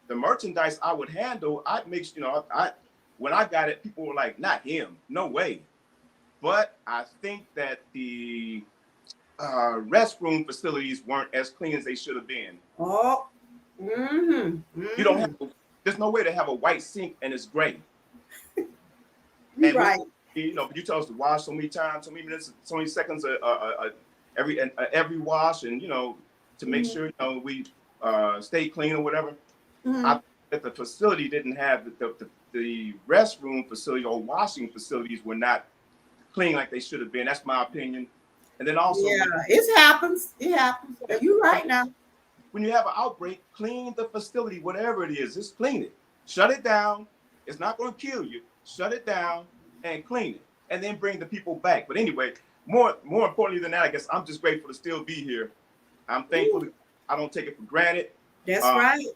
the merchandise I would handle, I'd make I when I got it, people were like, not him, no way. But I think that the restroom facilities weren't as clean as they should have been. Oh. Mm-hmm. You don't have Mm-hmm. there's no way to have a white sink and it's gray. You're And right. but you tell us to wash so many times, so many minutes, so many seconds, every wash, and to make Mm-hmm. sure we stay clean or whatever. I Mm-hmm. think that the facility didn't have the restroom facility or washing facilities were not clean like they should have been. That's my opinion. And then also Yeah, it happens. It happens. You're right now. when you have an outbreak, clean the facility, whatever it is, just clean it. Shut it down. It's not going to kill you. Shut it down and clean it, and then bring the people back. But anyway, more importantly than that, I guess I'm just grateful to still be here. I'm thankful. Ooh, I don't take it for granted. that's Uh, right.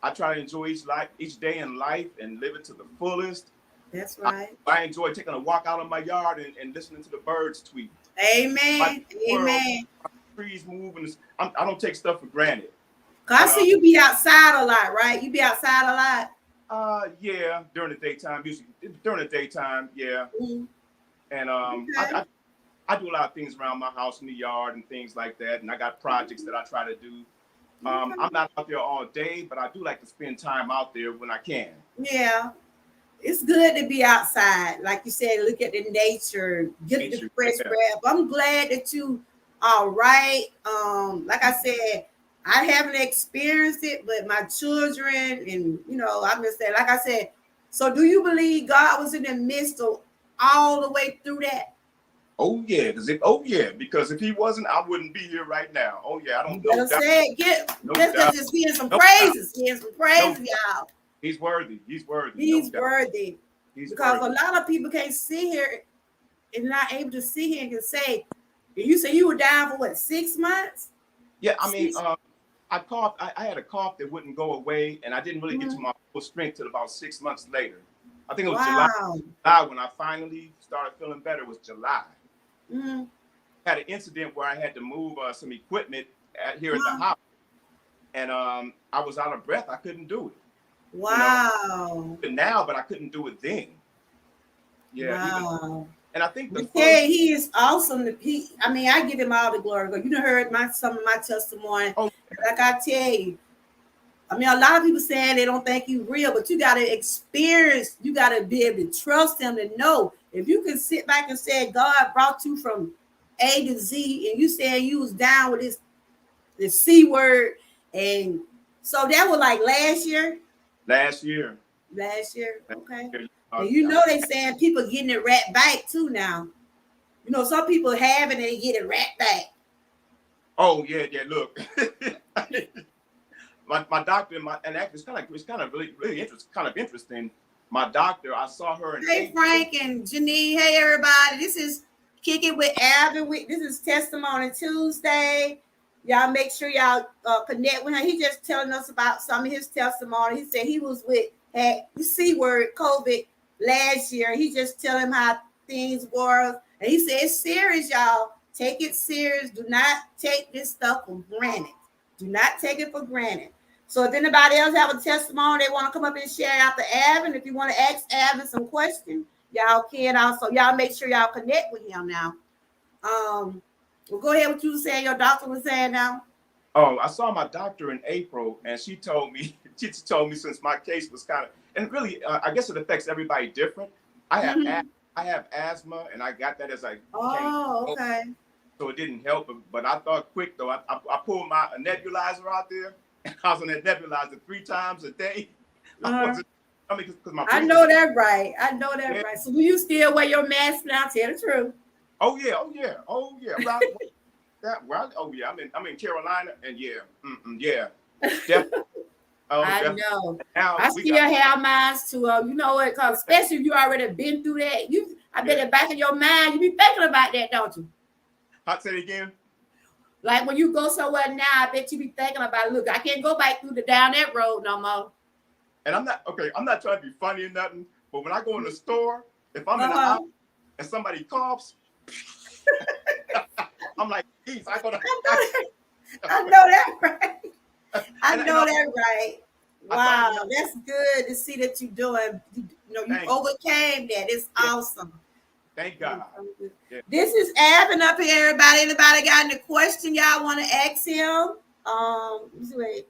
I try to enjoy each day in life, and live it to the fullest. That's I, right. I enjoy taking a walk out on my yard and listening to the birds tweet. My Amen. world, Amen. trees move, and I don't take stuff for granted. 'Cause I And see you be outside a lot, right? You be outside a lot. yeah, during the daytime, usually during the daytime, yeah. Mm, And okay. I do a lot of things around my house in the yard and things like that. And I got projects that I try to do. I'm Okay. not out there all day, but I do like to spend time out there when I can. Yeah. It's good to be outside. Like you said, look at the nature, get the Nature, fresh yeah. breath. I'm glad that you are right. Like I said, I haven't experienced it, but my children and I'm just saying, like I said, so do you believe God was in the midst of all the way through that? Oh yeah, because if he wasn't, I wouldn't be here right now. Oh yeah, I You don't no better doubt, say it. Get no let's doubt, just hear some no doubt, praises. Hear some no praises, doubt. y'all. He's worthy. He's worthy, no He's doubt. worthy. He's Because a worthy. lot of people can't sit here and not able to sit here and can say, you say you were down for what, 6 months? Yeah, I mean, Six. I coughed. I had a cough that wouldn't go away, and I didn't really get to Mhm. my full strength till about 6 months later. I think it was July. Wow. July when I finally started feeling better. It was July. Mm-hmm. I had an incident where I had to move some equipment here at the Wow. house, and I was out of breath. I couldn't do it. You know, Wow. now, but I couldn't do it then. Yeah, even Wow. and I think the Let me tell first. you, he is awesome. I mean, I give him all the glory. You done heard some of my testimony. Oh, Like I tell you, I mean, a lot of people saying they don't think you real, but you got to experience. You got to be able to trust him to know. If you can sit back and say God brought you from A to Z, and you saying you was down with this the C word, and so that was like last year. last year. Last year, Last okay. year, And they saying people getting it right back too now. Some people have it and they get it right back. oh yeah, yeah. Look, my doctor and actually it's kind of really interesting. My doctor, I saw her in Hey April. Frank and Janine. Hey everybody. This is Kicking with Abby. This is Testimony Tuesday. Y'all make sure y'all connect with him. He just telling us about some of his testimony. He said he was with had the C word COVID last year. He just telling how things were. And he said it's serious, y'all. Take it serious. Do not take this stuff for granted. Do not take it for granted. So if anybody else have a testimony they want to come up and share after Avin, if you want to ask Avin some questions, y'all can also. Y'all make sure y'all connect with him now. Well, go ahead. What you were saying, your doctor was saying now. Oh, I saw my doctor in April, and she told me since my case was kind of and really, I guess it affects everybody different. I have Mm-hmm. I have asthma, and I got that as I became Oh, old, okay. so it didn't help. But I thought quick though. I pulled my nebulizer out there, and I was on that nebulizer 3 times a day. I Uh-huh. wasn't. I mean, because my I breathing was know that right. I know that yeah. right. So do you still wear your mask now? Tell the truth. Oh yeah, oh yeah, oh yeah. Oh yeah. I'm in Carolina, and yeah, yeah, definitely. Oh, I definitely. know. Now I we still got have mine to you know what? Cause especially if you already been through that, I bet the back of your mind, you be thinking about that, don't you? I'll say it again. Like when you go somewhere now, I bet you be thinking about, look, I can't go back down that road no more. And I'm not trying to be funny or nothing, but when I go in the store, if I'm in the house and somebody coughs, I'm like, geez, I know that right. I know that right. Wow, that's good to see that you're doing. You overcame that. It's awesome. Thank God. Yeah. This is Avin up here, everybody. Anybody got any question y'all want to ask him? Wait.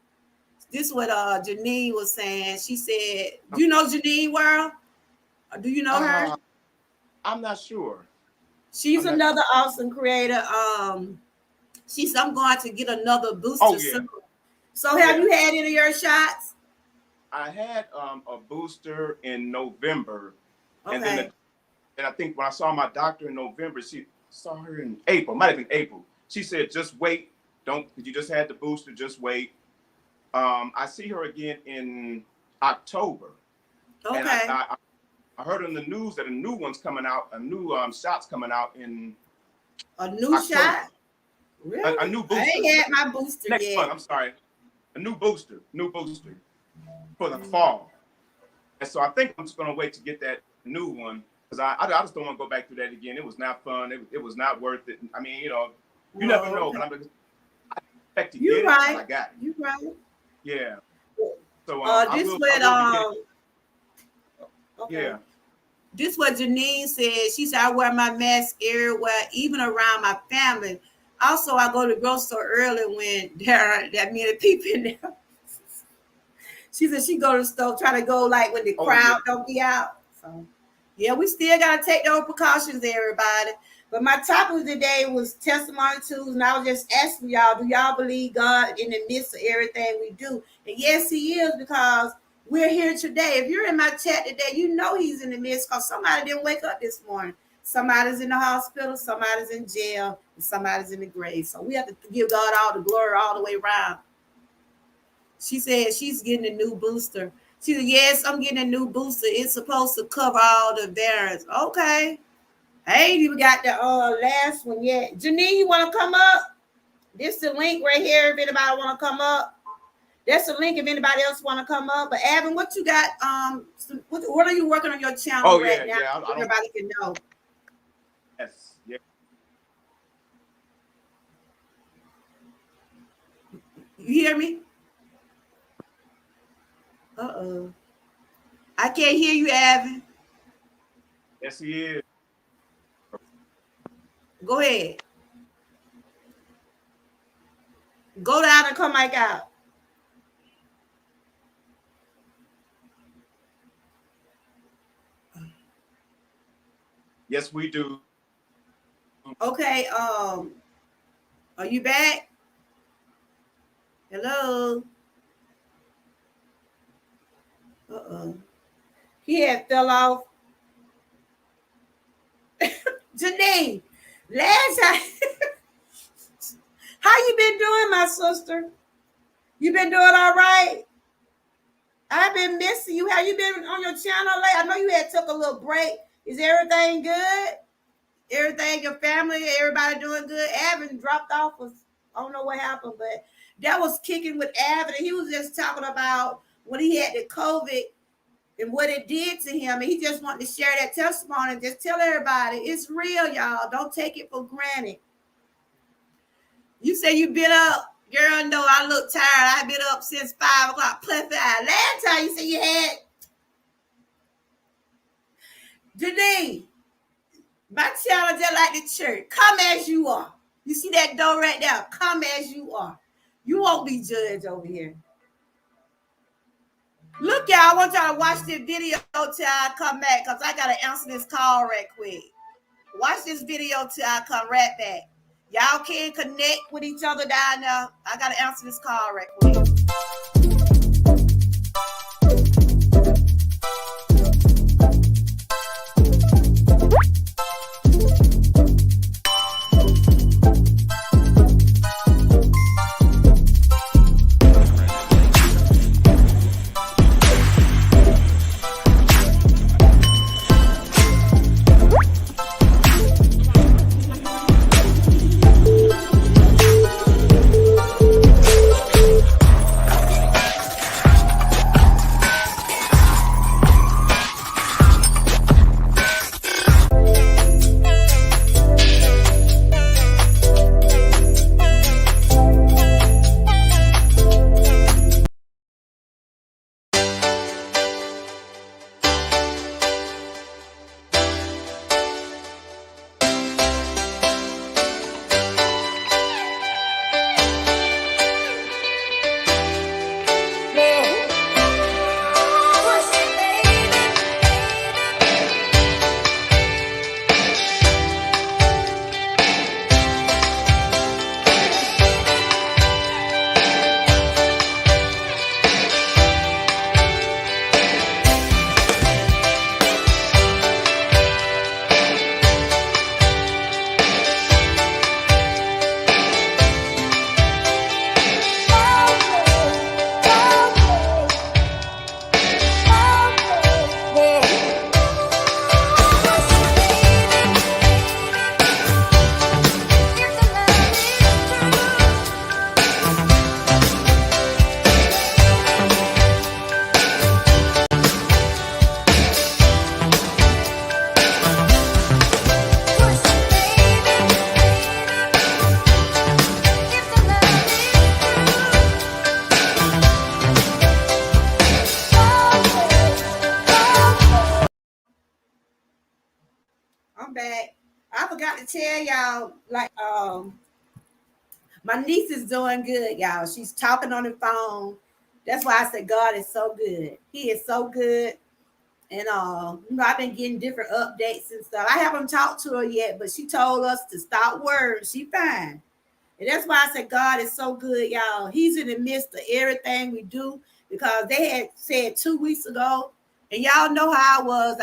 This is what Janine was saying. She said, do you know Janine World? Or do you know her? I'm not sure. She's another awesome creator. She said, I'm going to get another booster soon. So have you had any of your shots? I had a booster in November. Okay. And I think when I saw my doctor in November, she saw her in April, might have been April. She said, just wait. You just had the booster, just wait. I see her again in October. Okay. And I heard on the news that a new one's coming out, a new shot's coming out in a new October. Shot? Really? A new booster. I ain't had my booster next yet. month, I'm sorry. A new booster for the fall. And so I think I'm just going to wait to get that new one because I just don't want to go back through that again. It was not fun. It was not worth it. I mean, you never know. But I expect to get it. I got it. You're right. Yeah. So this what Janine said. She said, I wear my mask everywhere, even around my family. Also, I go to the grocery store early when there are that many people in there. She said she go to the store, try to go like when the crowd don't be out. So, yeah, we still got to take those precautions, everybody. But my topic today was testimony Tuesday, and I was just asking y'all, do y'all believe God in the midst of everything we do? And yes, he is, because we're here today. If you're in my chat today, you know he's in the midst because somebody didn't wake up this morning. Somebody's in the hospital, somebody's in jail, and somebody's in the grave. So we have to give God all the glory all the way around. She said she's getting a new booster. She said, yes, I'm getting a new booster. It's supposed to cover all the variants. Okay. I ain't even got the last one yet. Janine, you want to come up? This is the link right here if anybody want to come up. That's the link if anybody else want to come up. But Avin, what you got? What are you working on your channel right now? Yeah, everybody can know. Yes. Yeah. You hear me? Uh-oh. I can't hear you, Avin. Yes, he is. Go ahead. Go down and come back out. Yes, we do. Okay, are you back? Hello? Uh-oh. He had fell off. Janine, last time. How you been doing, my sister? You been doing all right? I've been missing you. Have you been on your channel lately? I know you had took a little break. Is everything good? Everything, your family, everybody doing good? Avin dropped off. I don't know what happened, but that was kicking with Avin. He was just talking about when he had the COVID and what it did to him. And he just wanted to share that testimony and just tell everybody it's real, y'all. Don't take it for granted. You say you've been up. Girl, no, I look tired. I've been up since 5 o'clock. +5. Last time you said you had. Janine, my channel just like the church. Come as you are. You see that door right there? Come as you are. You won't be judged over here. Look, y'all, I want y'all to watch this video till I come back because I got to answer this call right quick. Watch this video till I come right back. Y'all can connect with each other down there. I got to answer this call right quick. I'm back. I forgot to tell y'all, like, my niece is doing good, y'all. She's talking on the phone. That's why I said God is so good. He is so good. And I've been getting different updates and stuff. I haven't talked to her yet, but she told us to stop worrying. She fine. And that's why I said God is so good, y'all. He's in the midst of everything we do because they had said 2 weeks ago, and y'all know how I was.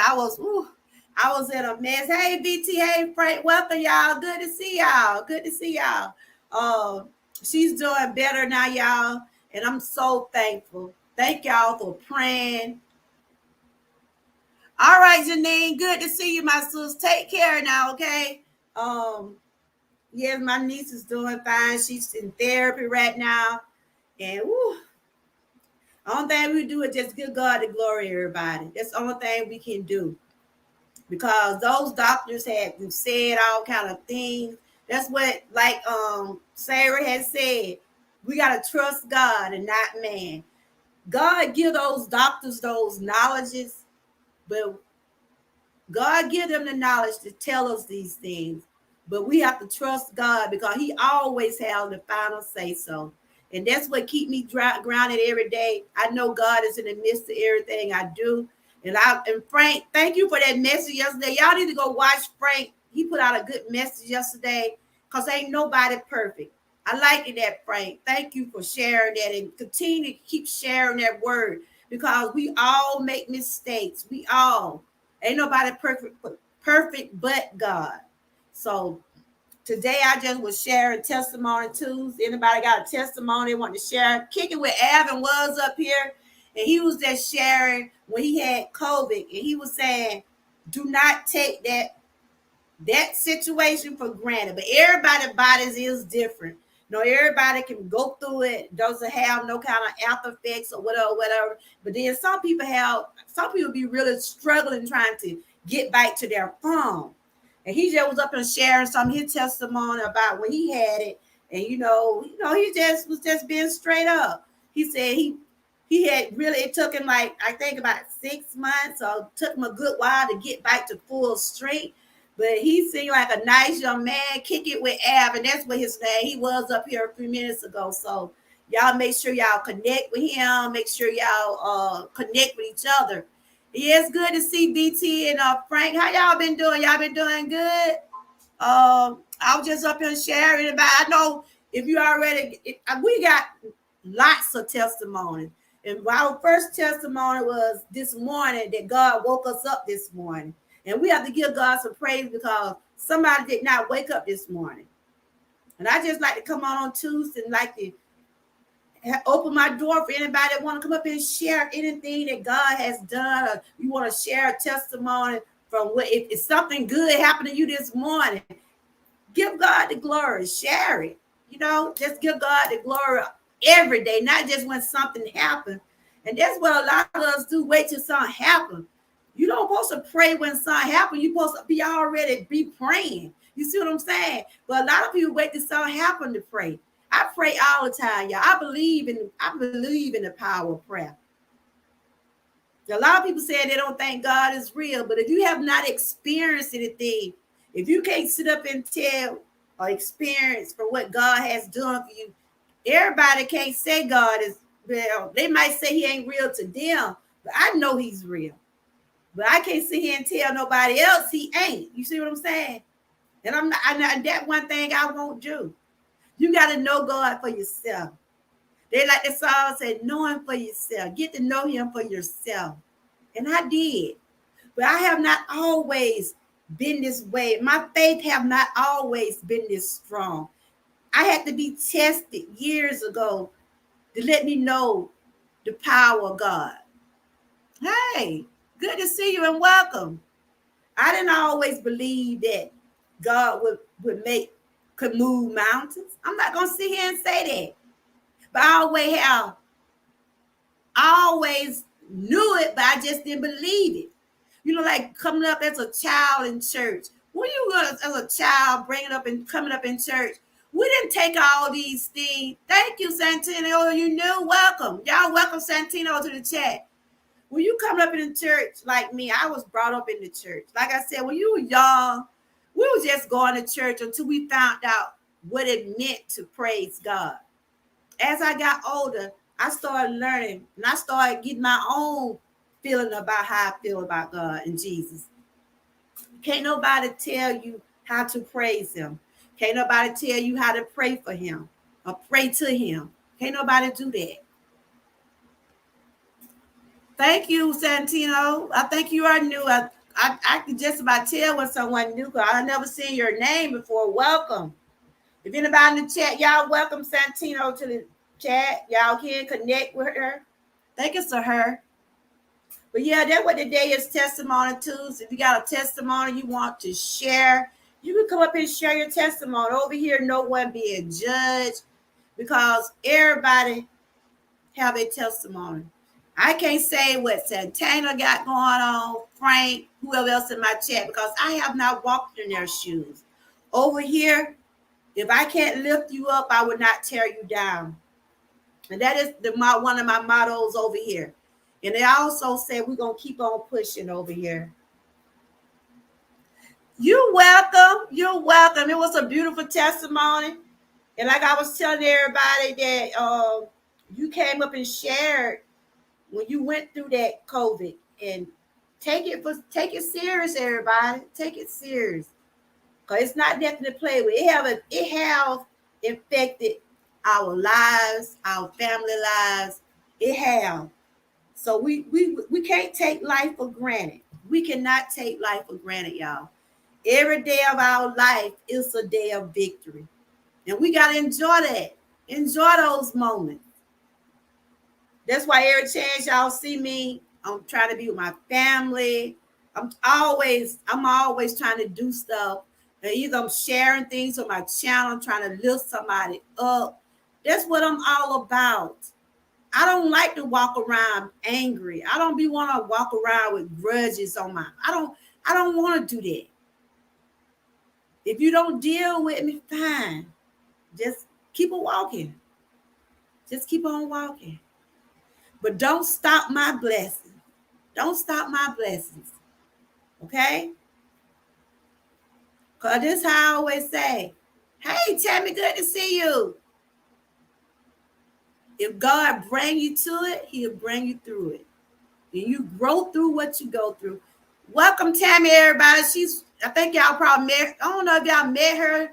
I was in a mess. Hey, BTA Frank, welcome, y'all. Good to see y'all. Good to see y'all. She's doing better now, y'all, and I'm so thankful. Thank y'all for praying. All right, Janine, good to see you, my sis. Take care now, okay? Um, yes, my niece is doing fine. She's in therapy right now. And woo, only thing we do is just give God the glory, everybody. That's the only thing we can do. Because those doctors had said all kind of things. That's what, like Sarah has said, we gotta trust God and not man. God give those doctors those knowledges, but God give them the knowledge to tell us these things, but we have to trust God because He always has the final say so. And that's what keep me grounded every day. I know God is in the midst of everything I do. And Frank, thank you for that message yesterday. Y'all need to go watch Frank. He put out a good message yesterday because ain't nobody perfect. I like it that Frank. Thank you for sharing that and continue to keep sharing that word because we all make mistakes. We all. Ain't nobody perfect but God. So today I just was sharing testimony Tuesday. Anybody got a testimony they want to share? Kicking with Avin was up here, and he was just sharing when he had COVID, and he was saying, "Do not take that situation for granted." But everybody's bodies is different. No, everybody can go through it, doesn't have no kind of after effects or whatever, whatever. But then some people be really struggling trying to get back to their phone. And he just was up and sharing some of his testimony about when he had it. And he just was just being straight up. He said he had really, it took him like I think about 6 months, or took him a good while to get back to full strength. But he seemed like a nice young man. Kick it with Ab, and that's what his name. He was up here a few minutes ago. So y'all make sure y'all connect with him. Make sure y'all connect with each other. Yeah, it's good to see BT and Frank. How y'all been doing? Y'all been doing good? I was just up here sharing about. I know if you already, we got lots of testimony. And our first testimony was this morning that God woke us up this morning. And we have to give God some praise because somebody did not wake up this morning. And I just like to come on Tuesday and like to open my door for anybody that want to come up and share anything that God has done, or you want to share a testimony from what if something good happened to you this morning. Give God the glory, share it. Just give God the glory every day, not just when something happens. And that's what a lot of us do. Wait till something happens. You don't supposed to pray when something happens. You're supposed to be praying. You see what I'm saying? But a lot of people wait till something happen to pray. I pray all the time, y'all. I believe in the power of prayer. A lot of people say they don't think God is real, but if you have not experienced anything, if you can't sit up and tell or experience for what God has done for you, everybody can't say God is real. They might say He ain't real to them, but I know He's real. But I can't sit here and tell nobody else He ain't. You see what I'm saying? And I'm not. That one thing I won't do. You got to know God for yourself. They like the song said, know Him for yourself. Get to know Him for yourself. And I did. But I have not always been this way. My faith have not always been this strong. I had to be tested years ago to let me know the power of God. Hey, good to see you and welcome. I didn't always believe that God could move mountains. I'm not gonna sit here and say that. But I always knew it, but I just didn't believe it. Like coming up as a child in church. When you were as a child, bringing up and coming up in church, we didn't take all these things. Thank you, Santino. You knew. Welcome. Y'all welcome Santino to the chat. When you come up in the church like me, I was brought up in the church. Like I said, when you were young, we were just going to church until we found out what it meant to praise God. As I got older, I started learning and I started getting my own feeling about how I feel about God and Jesus. Can't nobody tell you how to praise him. Can't nobody tell you how to pray for him or pray to him. Can't nobody do that. Thank you, Santino. I think you are new. I can just about tell when someone new because I never seen your name before. Welcome. If anybody in the chat, y'all welcome Santino to the chat. Y'all can connect with her. I think it's a her. But yeah, that's what the day is, Testimony Tuesday. If you got a testimony you want to share, you can come up and share your testimony. Over here, no one being judged because everybody have a testimony. I can't say what Santana got going on, Frank, whoever else in my chat, because I have not walked in their shoes. Over here, if I can't lift you up, I would not tear you down. And that is one of my mottos over here. And they also say we're going to keep on pushing over here. You're welcome. You're welcome. It was a beautiful testimony. And like I was telling everybody that you came up and shared when you went through that COVID, and take it serious, everybody. Take it serious. Because it's not nothing to play with. It have infected our lives, our family lives. It have. So we can't take life for granted. We cannot take life for granted, y'all. Every day of our life is a day of victory. And we got to enjoy that. Enjoy those moments. That's why every chance y'all see me, I'm trying to be with my family. I'm always trying to do stuff. And either I'm sharing things on my channel, I'm trying to lift somebody up. That's what I'm all about. I don't like to walk around angry. I don't be want to walk around with grudges on my. I don't want to do that. If you don't deal with me, fine. Just keep on walking. Just keep on walking. But don't stop my blessing. Don't stop my blessings. Okay? Because this is how I always say, hey, Tammy, good to see you. If God bring you to it, he'll bring you through it. And you grow through what you go through. Welcome, Tammy, everybody. I think y'all probably met, I don't know if y'all met her,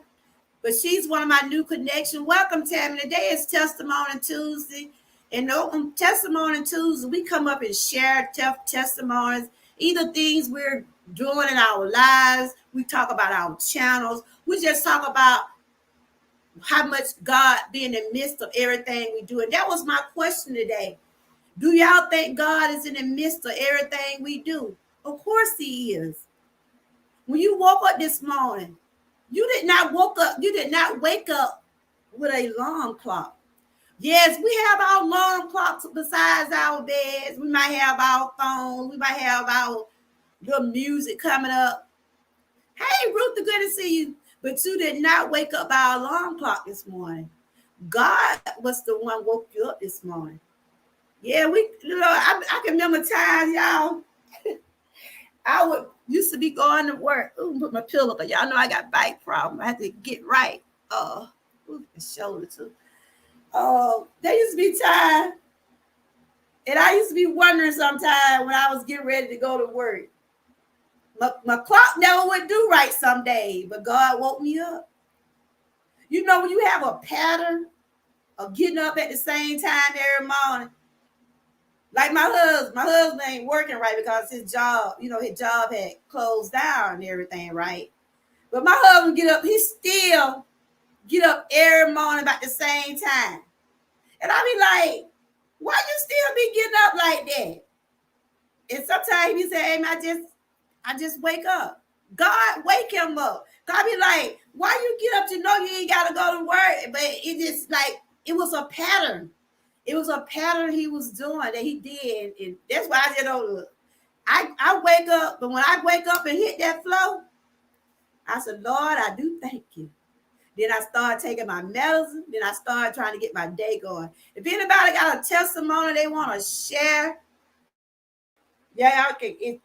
but she's one of my new connections. Welcome, Tammy. Today is Testimony Tuesday. And on Testimony Tuesday, we come up and share testimonies, either things we're doing in our lives. We talk about our channels. We just talk about how much God be in the midst of everything we do. And that was my question today. Do y'all think God is in the midst of everything we do? Of course he is. When you woke up this morning, you did not wake up with an alarm clock. Yes, we have our alarm clocks besides our beds. We might have our phones. We might have our little music coming up. Hey, Ruth, good to see you. But you did not wake up by alarm clock this morning. God was the one woke you up this morning. Yeah, I can remember times, y'all. I would used to be going to work. Ooh, put my pillow, but y'all know I got back problem. I had to get right. The shoulder too. There used to be time, and I used to be wondering sometimes when I was getting ready to go to work. My clock never would do right some days, but God woke me up. You know, when you have a pattern of getting up at the same time every morning, like my husband ain't working right because his job had closed down and everything, right? But my husband he still get up every morning about the same time. And I be like, why you still be getting up like that? And sometimes he say, hey, man, I just wake up. God wake him up. God be like, why you get up to know you ain't got to go to work? But it just like, it was a pattern. It was a pattern he was doing that he did. And that's why I just don't look. I wake up, but when I wake up and hit that flow, I said, Lord, I do thank you. Then I started taking my medicine. Then I started trying to get my day going. If anybody got a testimony they want to share, Yeah, okay. If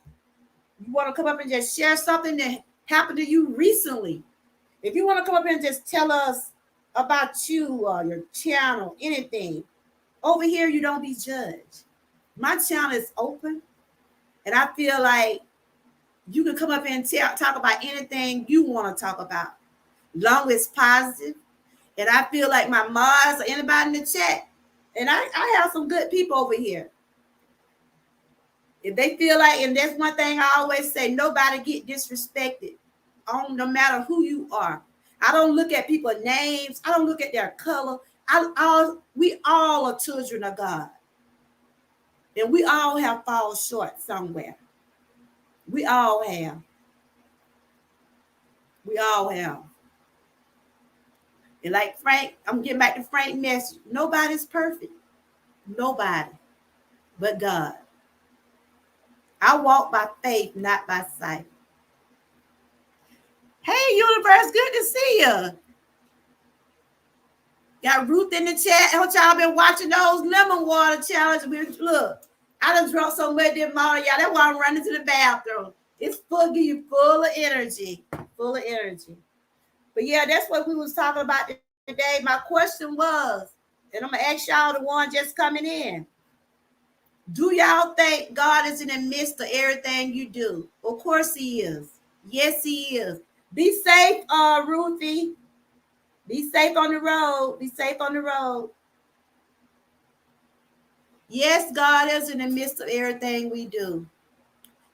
you want to come up and just share something that happened to you recently, if you want to come up and just tell us about you or your channel, anything, over here you don't be judged. My channel is open, and I feel like you can come up and talk about anything you want to talk about, long as positive. And I feel like my mods or anybody in the chat, and I have some good people over here. If they feel like, and that's one thing I always say, nobody get disrespected on no matter who you are. I don't look at people's names. I don't look at their color. We all are children of God. And we all have fallen short somewhere. We all have. We all have. And like Frank, I'm getting back to Frank's message. Nobody's perfect. Nobody but God. I walk by faith, not by sight. Hey, universe, good to see you. Got Ruth in the chat. How y'all been watching those lemon water challenge? Look, I done drunk so much this morning, y'all. That's why I'm running to the bathroom. It's full, give you full of energy. Full of energy. But yeah, that's what we was talking about today. My question was, and I'm going to ask y'all the one just coming in. Do y'all think God is in the midst of everything you do? Of course he is. Yes, he is. Be safe, Ruthie. Be safe on the road. Be safe on the road. Yes, God is in the midst of everything we do.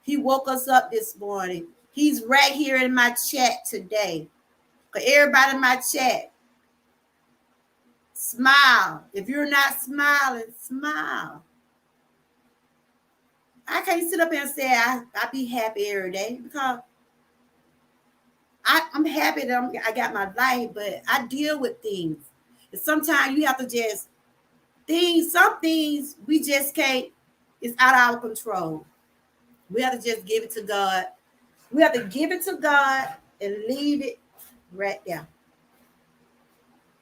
He woke us up this morning. He's right here in my chat today. For everybody in my chat, smile. If you're not smiling, smile. I can't sit up here and say I be happy every day because I'm happy that I got my life, but I deal with things. And sometimes you have to just some things we just can't, it's out of our control. We have to just give it to God. We have to give it to God and leave it right there.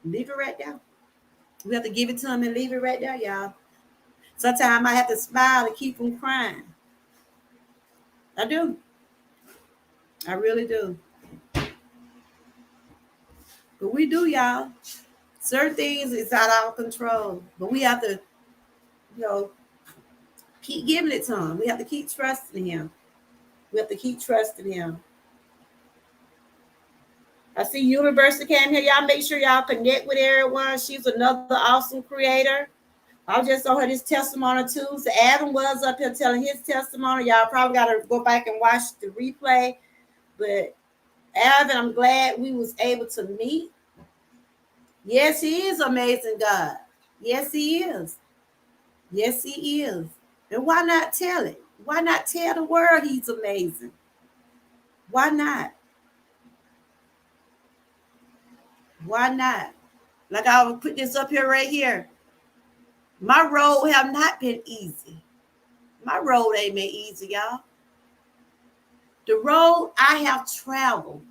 Leave it right there. We have to give it to him and leave it right there, y'all. Sometimes I have to smile and keep from crying. I do. I really do. But we do, y'all. Certain things is out of our control. But we have to, keep giving it to him. We have to keep trusting him. We have to keep trusting him. I see University came here. Y'all make sure y'all connect with everyone. She's another awesome creator. I just saw her this testimony too. So Adam was up here telling his testimony. Y'all probably got to go back and watch the replay. But Adam, I'm glad we was able to meet. Yes, he is amazing God. Yes, he is. Yes, he is. And why not tell it? Why not tell the world he's amazing? Why not? Why not? Like I will put this up here right here. My road have not been easy. My road ain't been easy, y'all. The road I have traveled,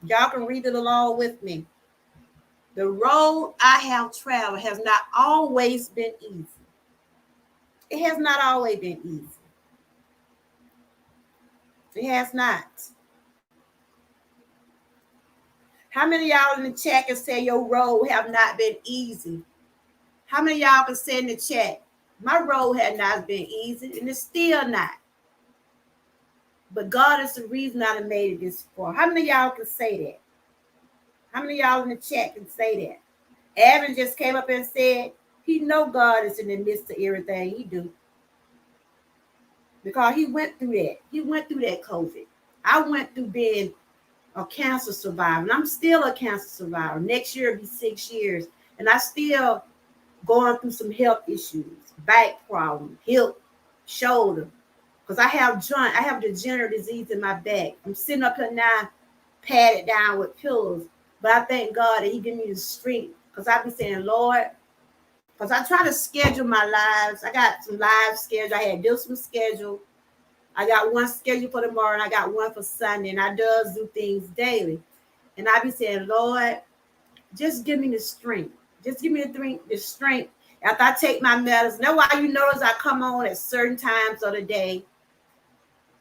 y'all can read it along with me. The road I have traveled has not always been easy. It has not always been easy. It has not. How many of y'all in the chat can say your road have not been easy? How many of y'all can say in the chat, my road had not been easy, and it's still not. But God is the reason I made it this far. How many of y'all can say that? How many of y'all in the chat can say that? Evan just came up and said, he know God is in the midst of everything he do. Because he went through that. He went through that COVID. I went through being a cancer survivor. And I'm still a cancer survivor. Next year it'll be 6 years. And I still going through some health issues, back problems, hip, shoulder. Because I have degenerative disease in my back. I'm sitting up here now, padded down with pillows. But I thank God that he gave me the strength. Because I be saying, Lord, because I try to schedule my lives. I got some live schedule. I had this one scheduled. I got one scheduled for tomorrow, and I got one for Sunday. And I does do things daily. And I be saying, Lord, just give me the strength. Just give me the strength after I take my medicine. That's why you notice I come on at certain times of the day.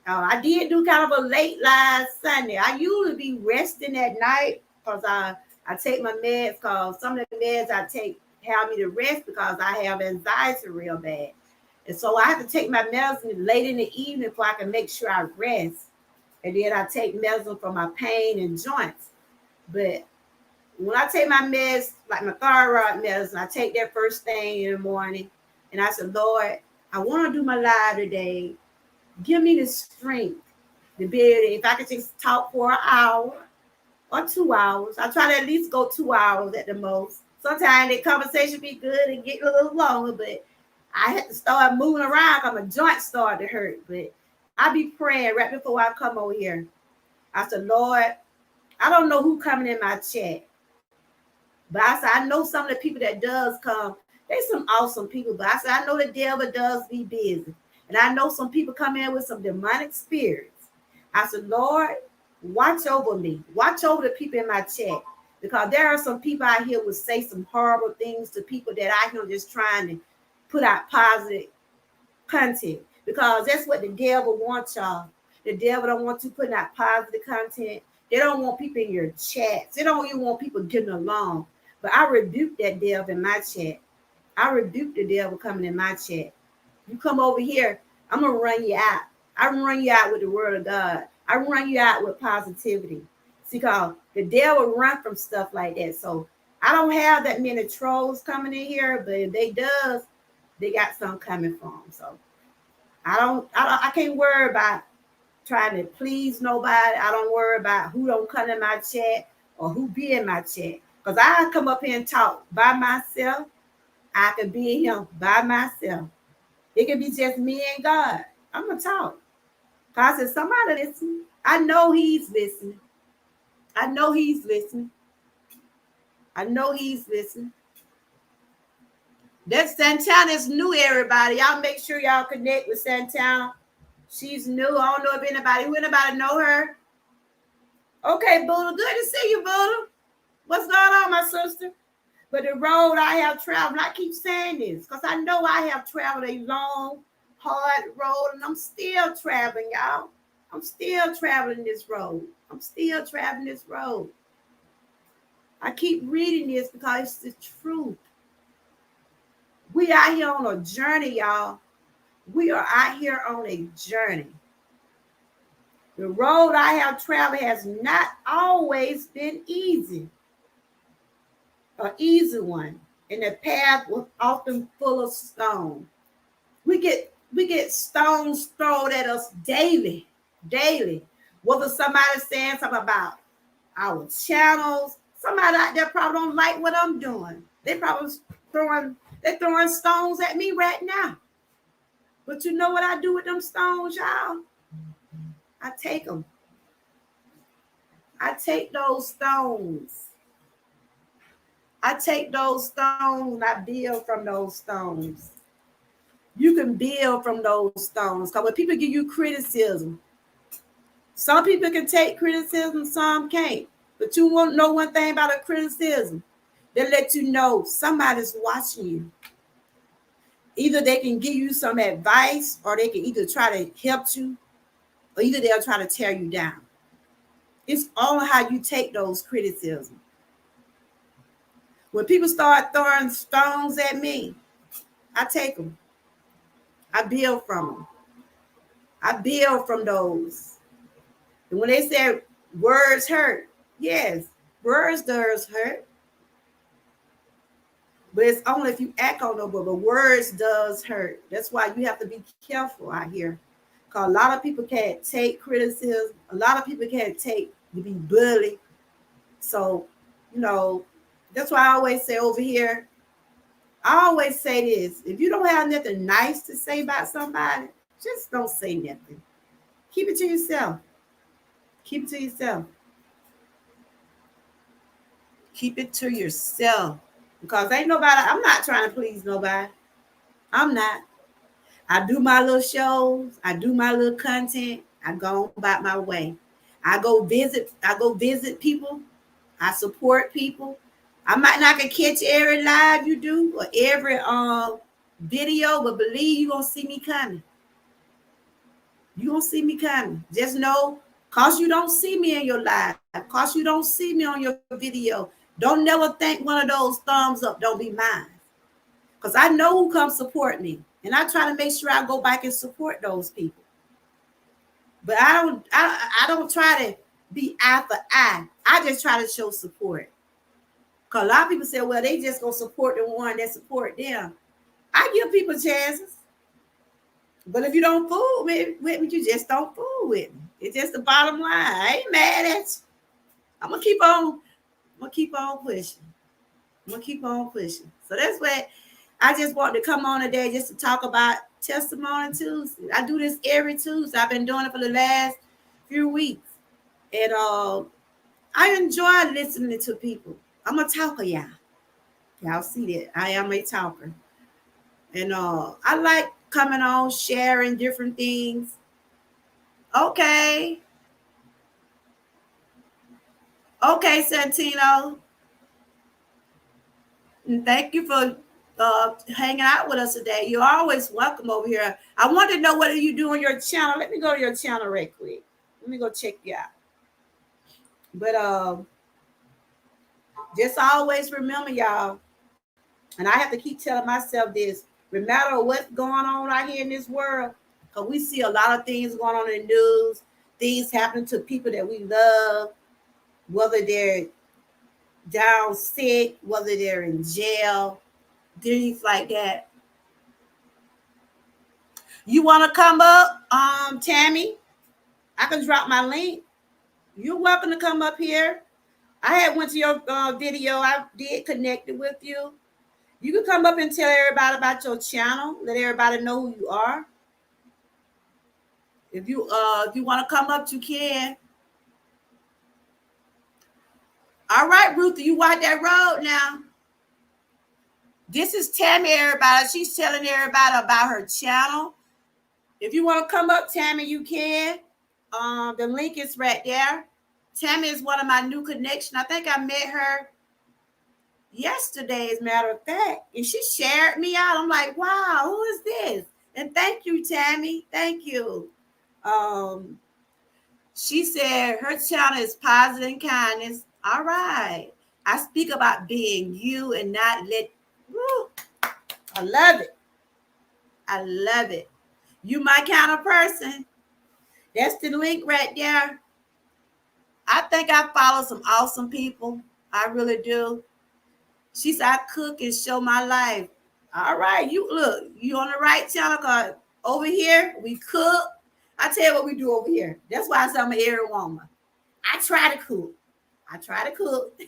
I did do kind of a late live Sunday. I usually be resting at night because I take my meds because some of the meds I take have me to rest because I have anxiety real bad. And so I have to take my medicine late in the evening so I can make sure I rest. And then I take medicine for my pain and joints. But when I take my meds, like my thyroid medicine, I take that first thing in the morning. And I said, Lord, I want to do my live today. Give me the strength to be able to, if I could just talk for an hour or 2 hours. I try to at least go 2 hours at the most. Sometimes the conversation be good and get a little longer, but I had to start moving around because my joints started to hurt. But I be praying right before I come over here. I said, Lord, I don't know who coming in my chat. But I said, I know some of the people that does come, they some awesome people. But I said, I know the devil does be busy. And I know some people come in with some demonic spirits. I said, Lord, watch over me. Watch over the people in my chat. Because there are some people out here would say some horrible things to people that I hear just trying to put out positive content. Because that's what the devil wants, y'all. The devil don't want you putting out positive content. They don't want people in your chats. They don't even want people getting along. But I rebuke that devil in my chat. I rebuke the devil coming in my chat. You come over here, I'm going to run you out. I run you out with the word of God. I run you out with positivity. See, because the devil run from stuff like that. So I don't have that many trolls coming in here, but if they does, they got some coming from them. So I can't worry about trying to please nobody. I don't worry about who don't come in my chat or who be in my chat. Because I come up here and talk by myself. I can be in here by myself. It can be just me and God. I'm going to talk. God said, somebody listen. I know he's listening. I know he's listening. I know he's listening. That Santana is new, everybody. Y'all make sure y'all connect with Santana. She's new. I don't know if anybody know her. Okay, Buddha. Good to see you, Buddha. What's going on, my sister? But the road I have traveled, I keep saying this because I know I have traveled a long, hard road, and I'm still traveling, y'all. I'm still traveling this road. I'm still traveling this road. I keep reading this because it's the truth. We out here on a journey, y'all. We are out here on a journey. The road I have traveled has not always been easy. An easy one. And the path was often full of stone. We get stones thrown at us daily. Whether somebody's saying something about our channels, somebody out there probably don't like what I'm doing. They probably throwing stones at me right now. But you know what I do with them stones, y'all? I take them. I take those stones. I take those stones and I build from those stones. You can build from those stones. Because when people give you criticism, some people can take criticism, some can't. But you won't know one thing about a criticism. They let you know somebody's watching you. Either they can give you some advice or they can either try to help you or either they'll try to tear you down. It's all how you take those criticisms. When people start throwing stones at me, I take them. I build from them. I build from those. And when they say words hurt, yes, words does hurt. But it's only if you act on them, but words does hurt. That's why you have to be careful out here. Because a lot of people can't take criticism. A lot of people can't take to be bullied. So, that's why I always say over here, I always say this. If you don't have nothing nice to say about somebody, just don't say nothing. Keep it to yourself. Keep it to yourself. Keep it to yourself. Because ain't nobody, I'm not trying to please nobody. I'm not. I do my little shows. I do my little content. I go about my way. I go visit people. I support people. I might not can catch every live you do or every video, but believe you're gonna see me coming. You gonna see me coming. Just know, cause you don't see me in your live, cause you don't see me on your video, don't never think one of those thumbs up don't be mine. Cause I know who comes support me. And I try to make sure I go back and support those people. But I don't try to be eye for eye. I just try to show support. Cause a lot of people say, well, they just gonna support the one that support them. I give people chances. But if you don't fool with me, you just don't fool with me. It's just the bottom line. I ain't mad at you. I'm gonna keep on. I'm gonna keep on pushing. I'm gonna keep on pushing. So that's what I just want to come on today just to talk about Testimony Tuesday. I do this every Tuesday. I've been doing it for the last few weeks, and I enjoy listening to people. I'm a talker, y'all. Y'all see that? I am a talker, and I like coming on, sharing different things. Okay, okay, Santino. And thank you for hanging out with us today. You're always welcome over here. I want to know what you do on your channel. Let me go to your channel right quick. Let me go check you out. But just always remember, y'all, and I have to keep telling myself this, no matter what's going on out here in this world, because we see a lot of things going on in the news, things happening to people that we love, whether they're down sick, whether they're in jail, things like that. You want to come up, Tammy? I can drop my link. You're welcome to come up here. I had went to your video. I did connected with you. You can come up and tell everybody about your channel. Let everybody know who you are. If you want to come up, you can. All right, Ruthie, you walk that road now. This is Tammy, everybody. She's telling everybody about her channel. If you want to come up, Tammy, you can. The link is right there. Tammy is one of my new connections. I think I met her yesterday, as a matter of fact. And she shared me out. I'm like, wow, who is this? And thank you, Tammy. Thank you. She said her channel is Positive and Kindness. All right. I speak about being you and not let. Woo, I love it. I love it. You my kind of person. That's the link right there. I think I follow some awesome people. I really do. She said I cook and show my life. All right, you look, you on the right channel, cause over here we cook. I tell you what we do over here. That's why I say I'm an Everywoman. I try to cook. I try to cook.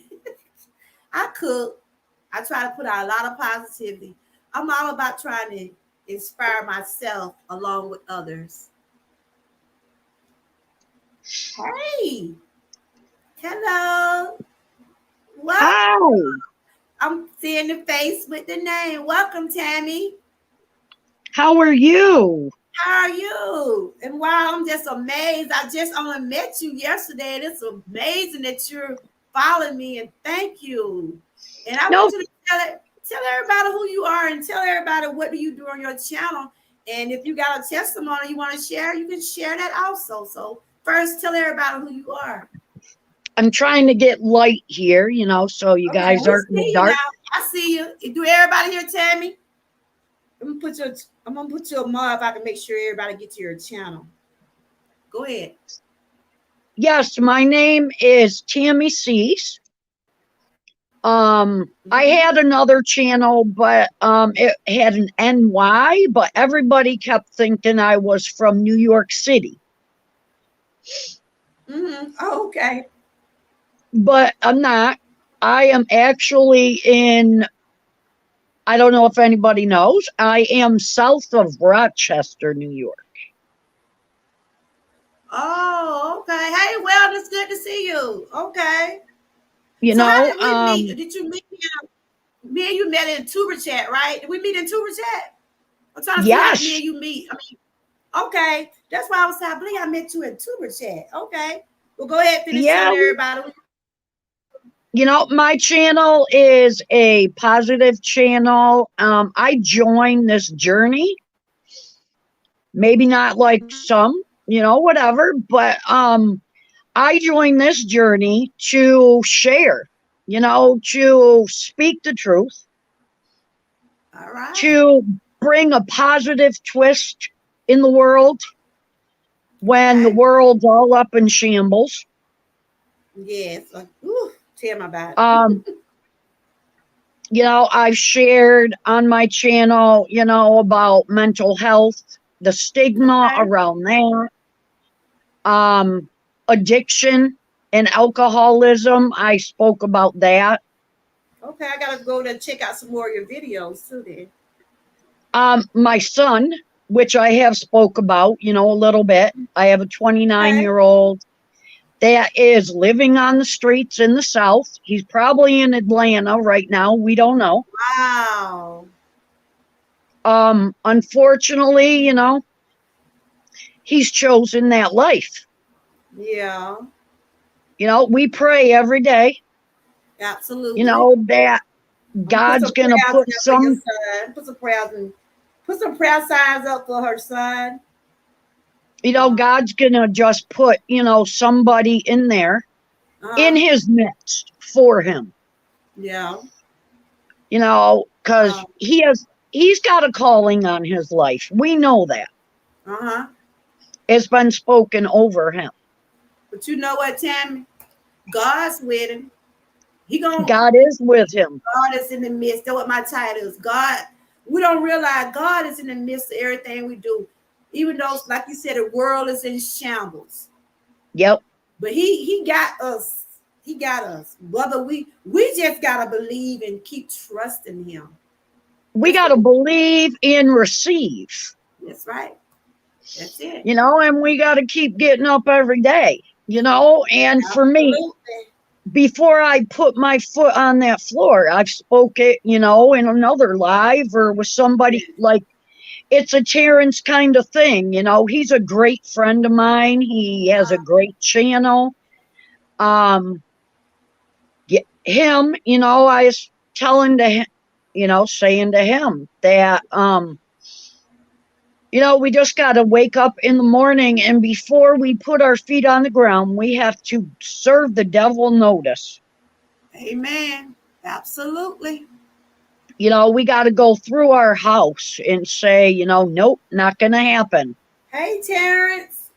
I cook. I try to put out a lot of positivity. I'm all about trying to inspire myself along with others. Hey, hello. Well, Hi. I'm seeing the face with the name. Welcome, Tammy. How are you? How are you? And wow, I'm just amazed. I just only met you yesterday, and it's amazing that you're following me. And thank you. And I No, want you to tell everybody who you are and tell everybody what do you do on your channel. And if you got a testimony you want to share, you can share that also. So first, tell everybody who you are. I'm trying to get light here, so you Okay, guys we aren't in the see you dark. now. I see you. Do everybody here, Tammy? I'm gonna put your mod if I can make sure everybody get to your channel. Go ahead. Yes, my name is Tammy Cease. I had another channel, but it had an NY, but everybody kept thinking I was from New York City. Oh, okay. But I'm not. I am actually I don't know if anybody knows, I am south of Rochester, New York. Oh, okay. Hey, well, it's good to see you. Okay. You So how know, did we meet? Did you meet me and you met in Tuber Chat, right? Did we meet in Tuber Chat? I'm trying to see how did me yes, and you meet. I mean, okay. That's why I was saying, I believe I met you in Tuber Chat. Okay. Well, go ahead, finish yeah. telling everybody. My channel is a positive channel. I joined this journey, maybe not like some. whatever. But I joined this journey to share, to speak the truth, All right. to bring a positive twist in the world when the Okay. world's all up in shambles. Yes. Tell me about it. Um, I've shared on my channel, about mental health, the stigma Okay. around that, addiction and alcoholism. I spoke about that. Okay. I gotta go there and check out some more of your videos too. Then. My son, which I have spoke about, a little bit. I have a 29-year-old Okay. year old that is living on the streets in the South. He's probably in Atlanta right now. We don't know. Wow. Unfortunately, he's chosen that life. Yeah. We pray every day, Absolutely. that I'm gonna put God's some going to prayers in put there for your some, son. Put some prayer signs up for her son. Uh, God's going to just put, somebody in there in uh his midst for him, yeah. because Uh he's got a calling on his life. We know that. huh. It's been spoken over him. But you know what, Tammy? God's with him. He gonna God is with him. God is in the midst. That's what my title is. God, we don't realize God is in the midst of everything we do. Even though, like you said, the world is in shambles. Yep. But he got us. He got us. Brother, we just gotta believe and keep trusting him. We That's got what to believe and receive, that's right. That's it. and we got to keep getting up every day, and for me, Absolutely. before I put my foot on that floor, I've spoke it, in another live or with somebody Yeah. like it's a Terrence kind of thing, he's a great friend of mine. He has a great channel. Um, him, I was telling to him, saying to him that, we just got to wake up in the morning, and before we put our feet on the ground, we have to serve the devil notice. Amen. Absolutely. We got to go through our house and say, nope, not going to happen. Hey, Terrence.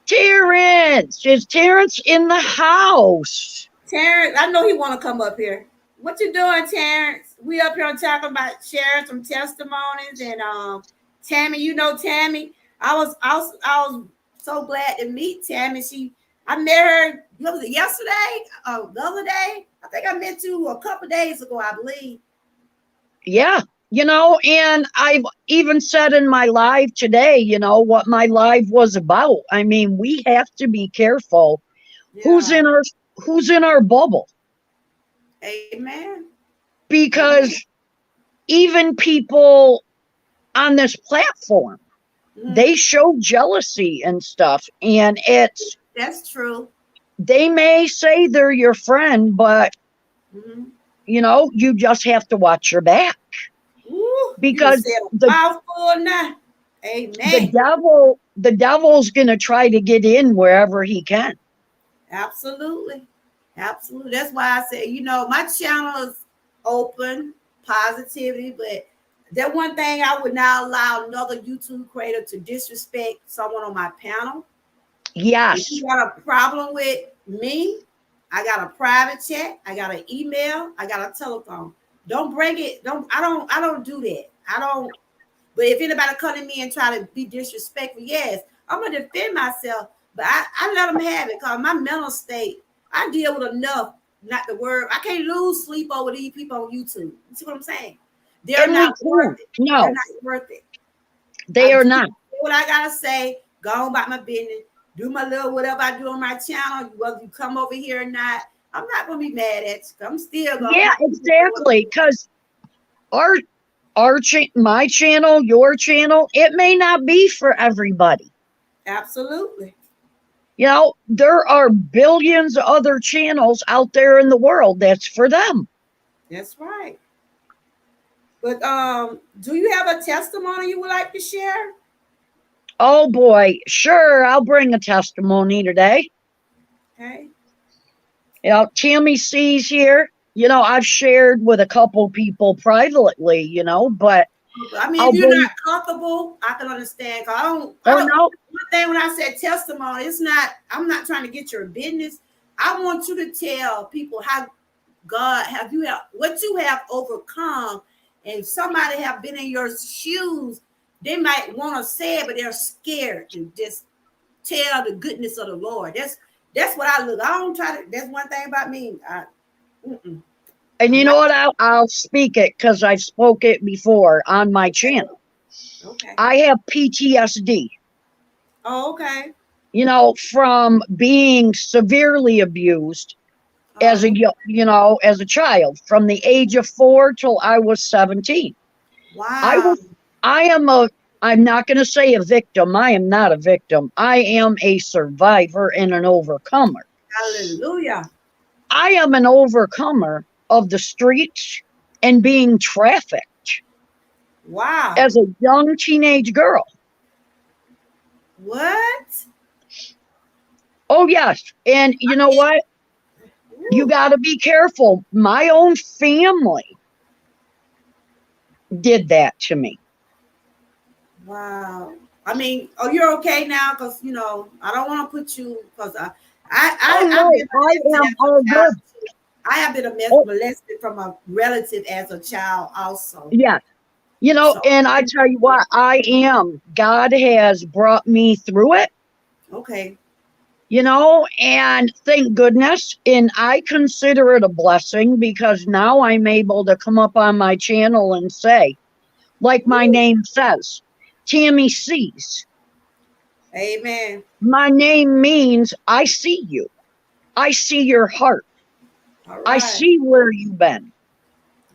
Terrence, is Terrence in the house? Terrence, I know he want to come up here. What you doing, Terrence? We up here talking about sharing some testimonies and Tammy, you know Tammy. I was so glad to meet Tammy. I met her what was it yesterday? The other day. I think I met you a couple days ago, I believe. Yeah. And I've even said in my live today, what my live was about. I mean, we have to be careful who's Yeah. in our bubble, Amen. Amen. because even people on this platform, Mm-hmm. they show jealousy and stuff, and it's That's true. they may say they're your friend, but Mm-hmm. you just have to watch your back, Ooh, you just because said a the mouthful now. the Amen. devil's going to try to get in wherever he can. Absolutely. Absolutely. That's why I say, my channel is open, positivity, but that one thing I would not allow another YouTube creator to disrespect someone on my panel. If Yes. you got a problem with me, I got a private chat, I got an email, I got a telephone. Don't break it. I don't do that. I don't. But if anybody come to me and try to be disrespectful, yes, I'm gonna defend myself. But I let them have it because my mental state, I deal with enough not to worry. I can't lose sleep over these people on YouTube. You see what I'm saying? They're And we not worth can't. it. They're No, not worth it. they I are do not. what I gotta say, go on about my business, do my little whatever I do on my channel, whether you come over here or not. I'm not gonna be mad at you. I'm still gonna Yeah, continue to do what I'm exactly. doing. Because my channel, your channel, it may not be for everybody. Absolutely. There are billions of other channels out there in the world that's for them. That's right. But do you have a testimony you would like to share? Oh boy, sure, I'll bring a testimony today. Okay. Tammy C's here. I've shared with a couple people privately, but I mean, if I'll you're bring. not comfortable, I can understand. 'Cause I Oh don't. no, One thing when I said testimony, it's not. I'm not trying to get your business. I want you to tell people how God have you have what you have overcome, and if somebody have been in your shoes, they might want to say it, but they're scared to just tell the goodness of the Lord. That's what I look. I don't try to. That's one thing about me. Mm-mm, and I'm you know not what? I'll speak it because I've spoke it before on my okay. channel. Okay. I have PTSD. Oh, okay. From being severely abused as a Oh, as a child from the age of 4 till I was 17. I wow. was I am a I'm not going to say a victim. I am not a victim. I am a survivor and an overcomer. Hallelujah. I am an overcomer of the streets and being trafficked Wow. as a young teenage girl. What? Oh yes, and you know what? You Woo. got to be careful. My own family did that to me. Wow. I mean, oh, you're okay now because I don't want to put you because Oh I've no, been I molested am as all a child good. too. I have been Oh molested from a relative as a child also. yeah, So and I tell you what, I am. God has brought me through it, okay. and thank goodness. And I consider it a blessing because now I'm able to come up on my channel and say, like my Woo. name says, Tammy sees. Amen. My name means I see you. I see your heart. All I right. see where you've been.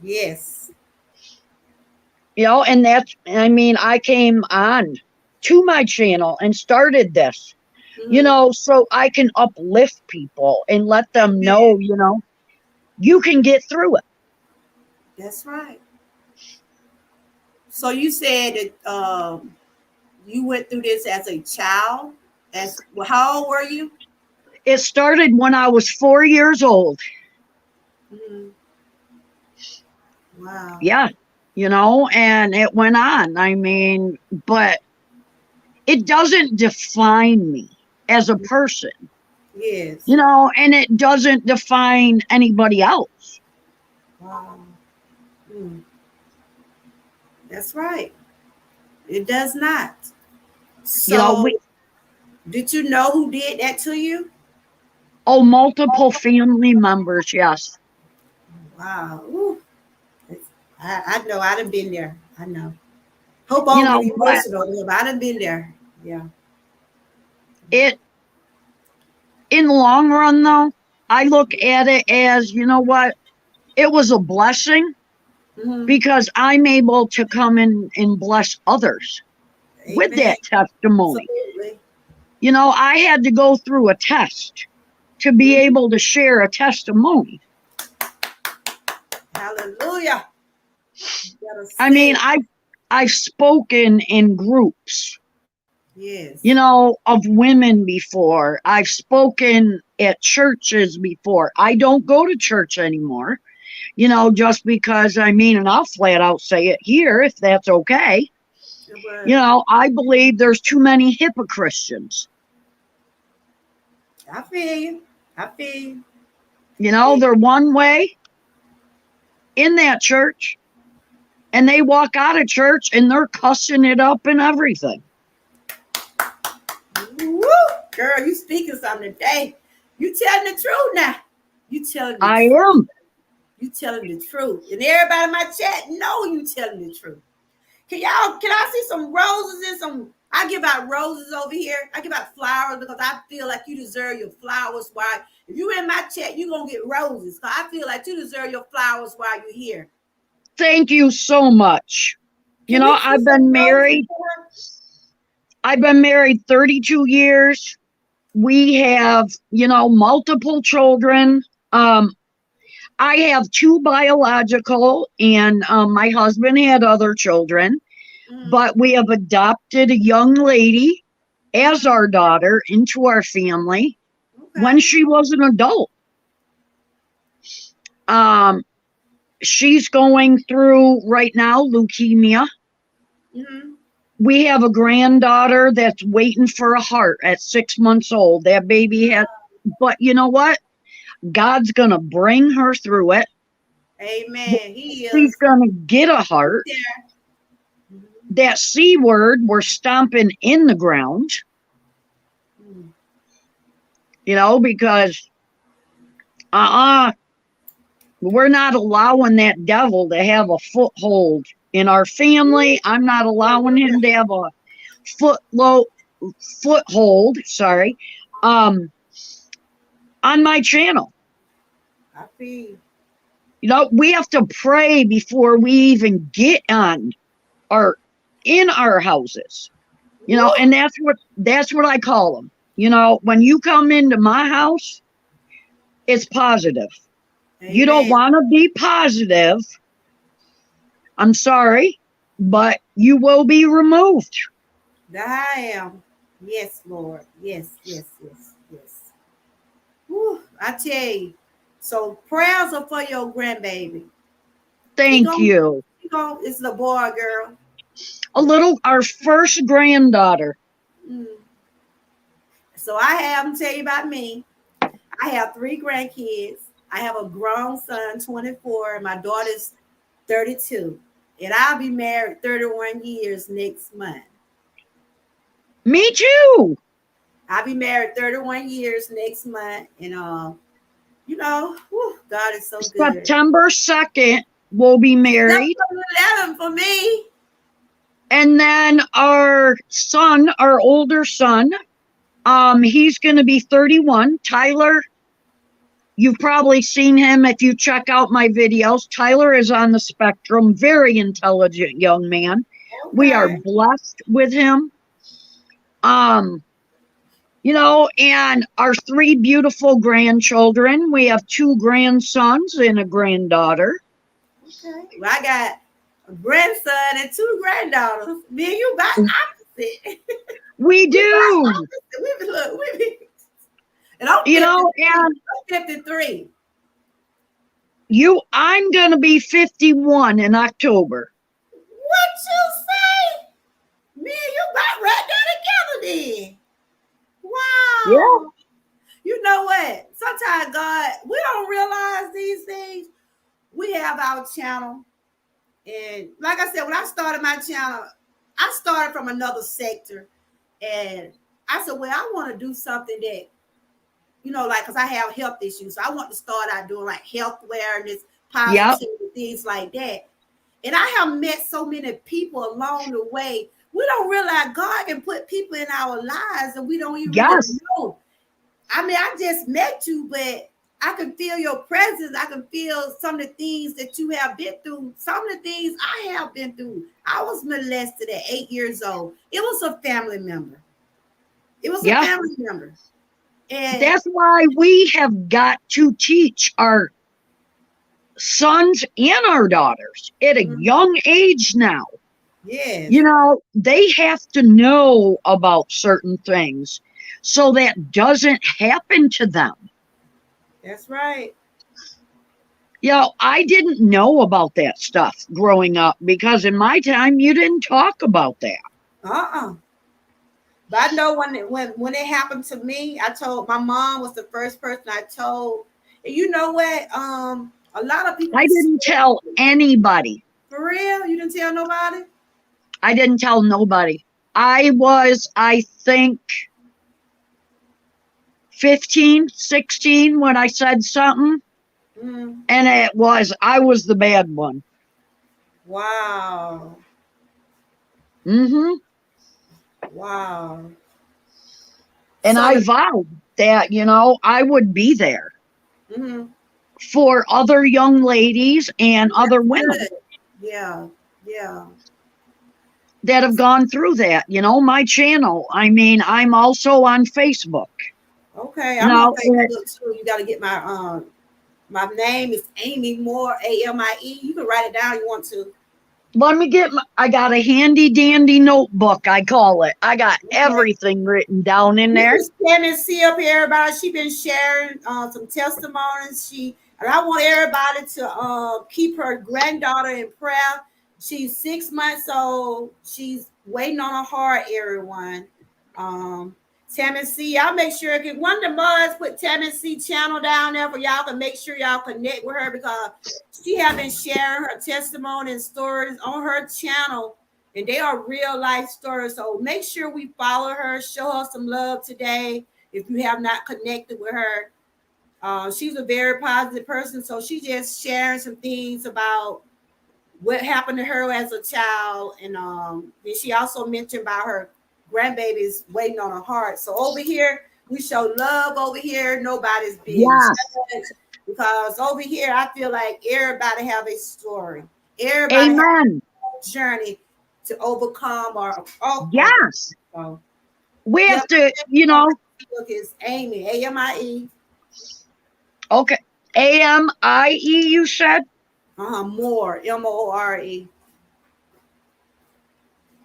Yes. And I came on to my channel and started this, Hmm. so I can uplift people and let them Amen. know, you can get through it. That's right. So you said that you went through this as a child. As well, how old were you? It started when I was 4 years old. Mhm. Wow. Yeah. And it went on. But it doesn't define me as a person, Yes. and it doesn't define anybody else. Wow. Mm, that's right. It does not. We, So, did you know who did that to you? multiple family members, yes. Wow. Ooh. I know. I done been there. I know. Hope I You don't get know, but emotional, but I done been there. Yeah. it, in the long run, though, I look at it as, you know what? It was a blessing Hmm. because I'm able to come in and bless others with Amen. that testimony. Absolutely. I had to go through a test to be Mhm. able to share a testimony. Hallelujah. You gotta I mean, say I've spoken in groups, yes. of women before. I've spoken at churches before. I don't go to church anymore, just because and I'll flat out say it here if that's okay. Good word. I believe there's too many hypocrites. I feel you. I feel you. Yeah. They're one way in that church and they walk out of church and they're cussing it up and everything. Woo! Girl, you speaking something today. You telling the truth now. You telling the I truth. am. You telling the truth. And everybody in my chat know you telling the truth. Can I see some roses and some I give out roses over here. I give out flowers because I feel like you deserve your flowers. Why? If you in my chat, you gonna get roses. Cause I feel like you deserve your flowers while you're here. Thank you so much. Can we see I've some been roses married. for her? I've been married 32 years. We have, multiple children. Um, I have two biological, and my husband had other children. Mm. but we have adopted a young lady as our daughter into our family when Okay. she was an adult. Um, she's going through right now leukemia. Mm-hmm. We have a granddaughter that's waiting for a heart at 6 months old. That baby has, but you know what? God's gonna bring her through it. Amen. He She's is. gonna get a heart. There. Mhm. That C word we're stomping in the ground, Mm. because uh we're not allowing that devil to have a foothold in our family. I'm not allowing him to have a footlow foothold, sorry, um, on my channel. I feel. We have to pray before we even get on our in our houses. Woo. And that's what I call them. When you come into my house, it's positive. You don't Amen. want to be positive. I'm sorry, but you will be removed. That I am. Yes, Lord. Yes, yes, yes, yes. Woo. I tell you. So prayers are for your grandbaby. He Thank gon' you. he gon' it's the boy or girl. Our first granddaughter. Mm. So I have, I'm tell you about me. I have three grandkids. I have a grown son, 24, and my daughter's 32. And I'll be married 31 years next month. Me too. I'll be married 31 years next month. And whew, God is so good. September 2nd, we'll be married. September 11 for me. And then our son, our older son, he's going to be 31. Tyler, you've probably seen him if you check out my videos. Tyler is on the spectrum, very intelligent young man. We are Okay. blessed with him. Um, and our three beautiful grandchildren. We have two grandsons and a granddaughter. Okay. Well, I got a grandson and two granddaughters. Me and you about opposite. We We about do. opposite. And I'm And 53. I'm going to be 51 in October. What you say? Me and you about right there together then. Yeah. Wow. You know what? Sometimes God, we don't realize these things. We have our channel. And like I said, when I started my channel, I started from another sector. And I said, well, I want to do something that, like, because I have health issues. So I want to start out doing like health awareness, Yep. positivity, things like that. And I have met so many people along the way. We don't realize God can put people in our lives and we don't even really Yes. know. I mean, I just met you, but I can feel your presence. I can feel some of the things that you have been through. Some of the things I have been through. I was molested at 8 years old. It was a family member. It was a Yeah. family member. And That's why we have got to teach our sons and our daughters at a young age now. yes, They have to know about certain things so that doesn't happen to them. that's right. I didn't know about that stuff growing up because in my time, you didn't talk about that. Uh-uh. But I know when it happened to me, I told my mom was the first person I told. And you know what? A lot of people I be didn't scared. tell anybody. For real. You didn't tell nobody? I didn't tell nobody. I think, 15, 16 when I said something. Mm. And I was the bad one. Wow. Hmm. Wow. And So I the vowed that, I would be there mm-hmm. for other young ladies and other That's women good. Yeah. Yeah. that have gone through that. My channel, I'm also on Facebook. Okay. You I'm on know, it, Facebook too. You gotta get my name is Amy Moore, AMIE. You can write it down if you want to. Let me get I got a handy dandy notebook, I call it. I got Okay. everything written down in This there. is Shannon C up here, everybody. She been sharing some testimonies. And I want everybody to keep her granddaughter in prayer. She's 6 months old. She's waiting on a heart, everyone. Um, Tammy C, y'all make sure get one of the mods put Tammy C channel down there for y'all to make sure y'all connect with her because she have been sharing her testimony and stories on her channel and they are real life stories. So make sure we follow her, show her some love today. If you have not connected with her, she's a very positive person. So she's just sharing some things about what happened to her as a child, and then she also mentioned about her grandbabies waiting on her heart. So over here, we show love. Over here, nobody's being Yes. judged because over here, I feel like everybody have a story. Everybody has Amen. journey to overcome or overcome. Yes. So, We yeah, have to, look, it's Amy, AMIE, okay. AMIE, you said? More, MORE.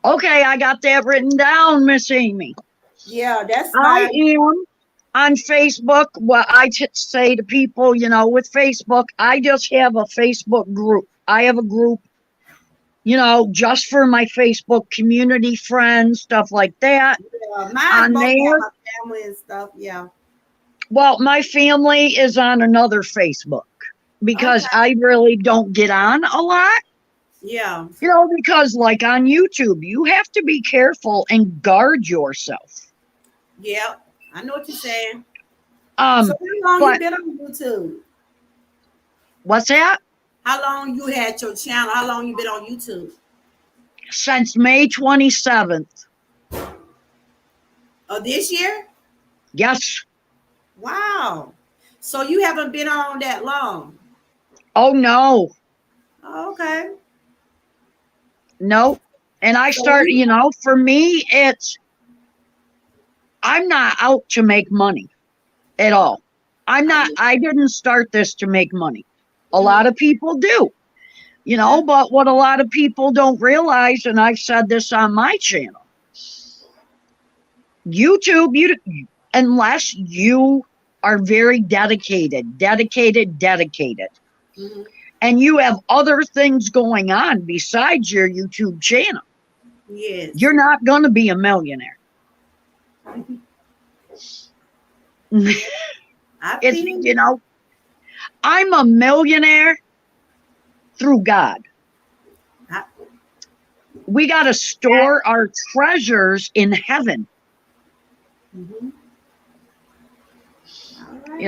Okay, I got that written down, Miss Amy. Yeah, that's I my, am on Facebook. What I say to people, with Facebook, I just have a Facebook group. I have a group, just for my Facebook community friends, stuff like that. mine On mostly have there, my family and stuff. Yeah. well, my family is on another Facebook Okay. because I really don't get on a lot. Yeah. Because like on YouTube, you have to be careful and guard yourself. Yeah. I know what you're saying. So Um, how long you but been on YouTube? what's that? How long you had your channel? How long you been on YouTube? Since May 27th. Oh, this year? Yes. Wow. So you haven't been on that long. Oh no. Oh, okay. No. And I So start, you for me, I'm not out to make money at all. I get I didn't start this to make money. A lot mm-hmm. of people do, Okay. but what a lot of people don't realize, and I've said this on my channel, YouTube, unless you are very dedicated, Mm-hmm. and you have other things going on besides your YouTube channel, Yes. you're not going to be a millionaire. Yeah. I It's, feel I'm a millionaire through God. I, We got to store our treasures in heaven. mm-hmm.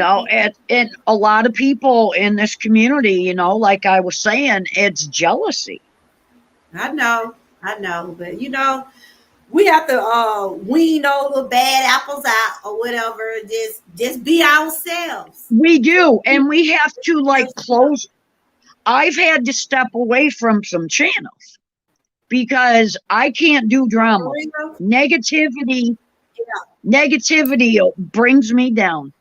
All right. And a lot of people in this community, like I was saying, it's jealousy. I know. I know. But we have to wean those little bad apples out or whatever. Just be ourselves. We do. And we have to like Just, close. I've had to step away from some channels because I can't do for drama. real. Negativity, Yeah, negativity brings me down.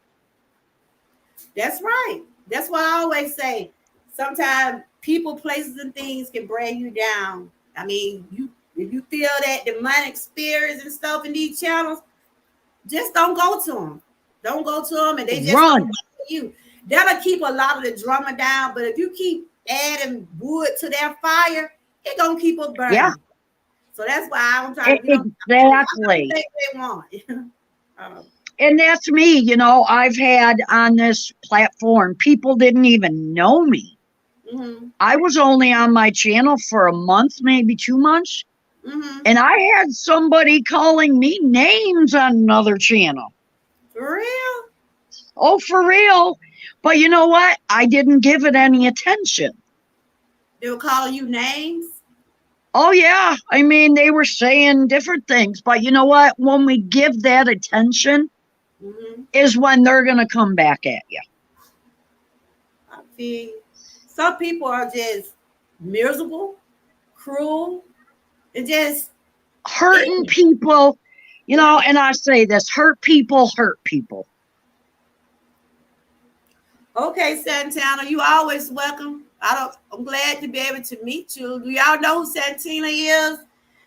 that's right. That's what I always say. Sometimes people, places, and things can bring you down. I mean, you if you feel that demonic spirits and stuff in these channels, just don't go to them. Don't go to them, and they just don't Run. bother you. That'll keep a lot of the drama down. But if you keep adding wood to that fire, it gonna keep it Yeah, burning. So that's why I don't try to get on. I mean, let them exactly. think they want. um, And that's me. I've had on this platform, people didn't even know me. mm-hmm, I was only on my channel for a month, maybe 2 months. mm-hmm. And I had somebody calling me names on another channel. For real? Oh, for real. But you know what? I didn't give it any attention. They'll call you names. Oh, yeah. I mean, they were saying different things. But you know what? When we give that attention, Mm-hmm. is when they're going to come back at you. I feel some people are just miserable, cruel, and just Hurting ignorant. people, Yeah. and I say this, hurt people hurt people. Okay, Santana, you always welcome. I'm glad to be able to meet you. Do y'all know who Santina is?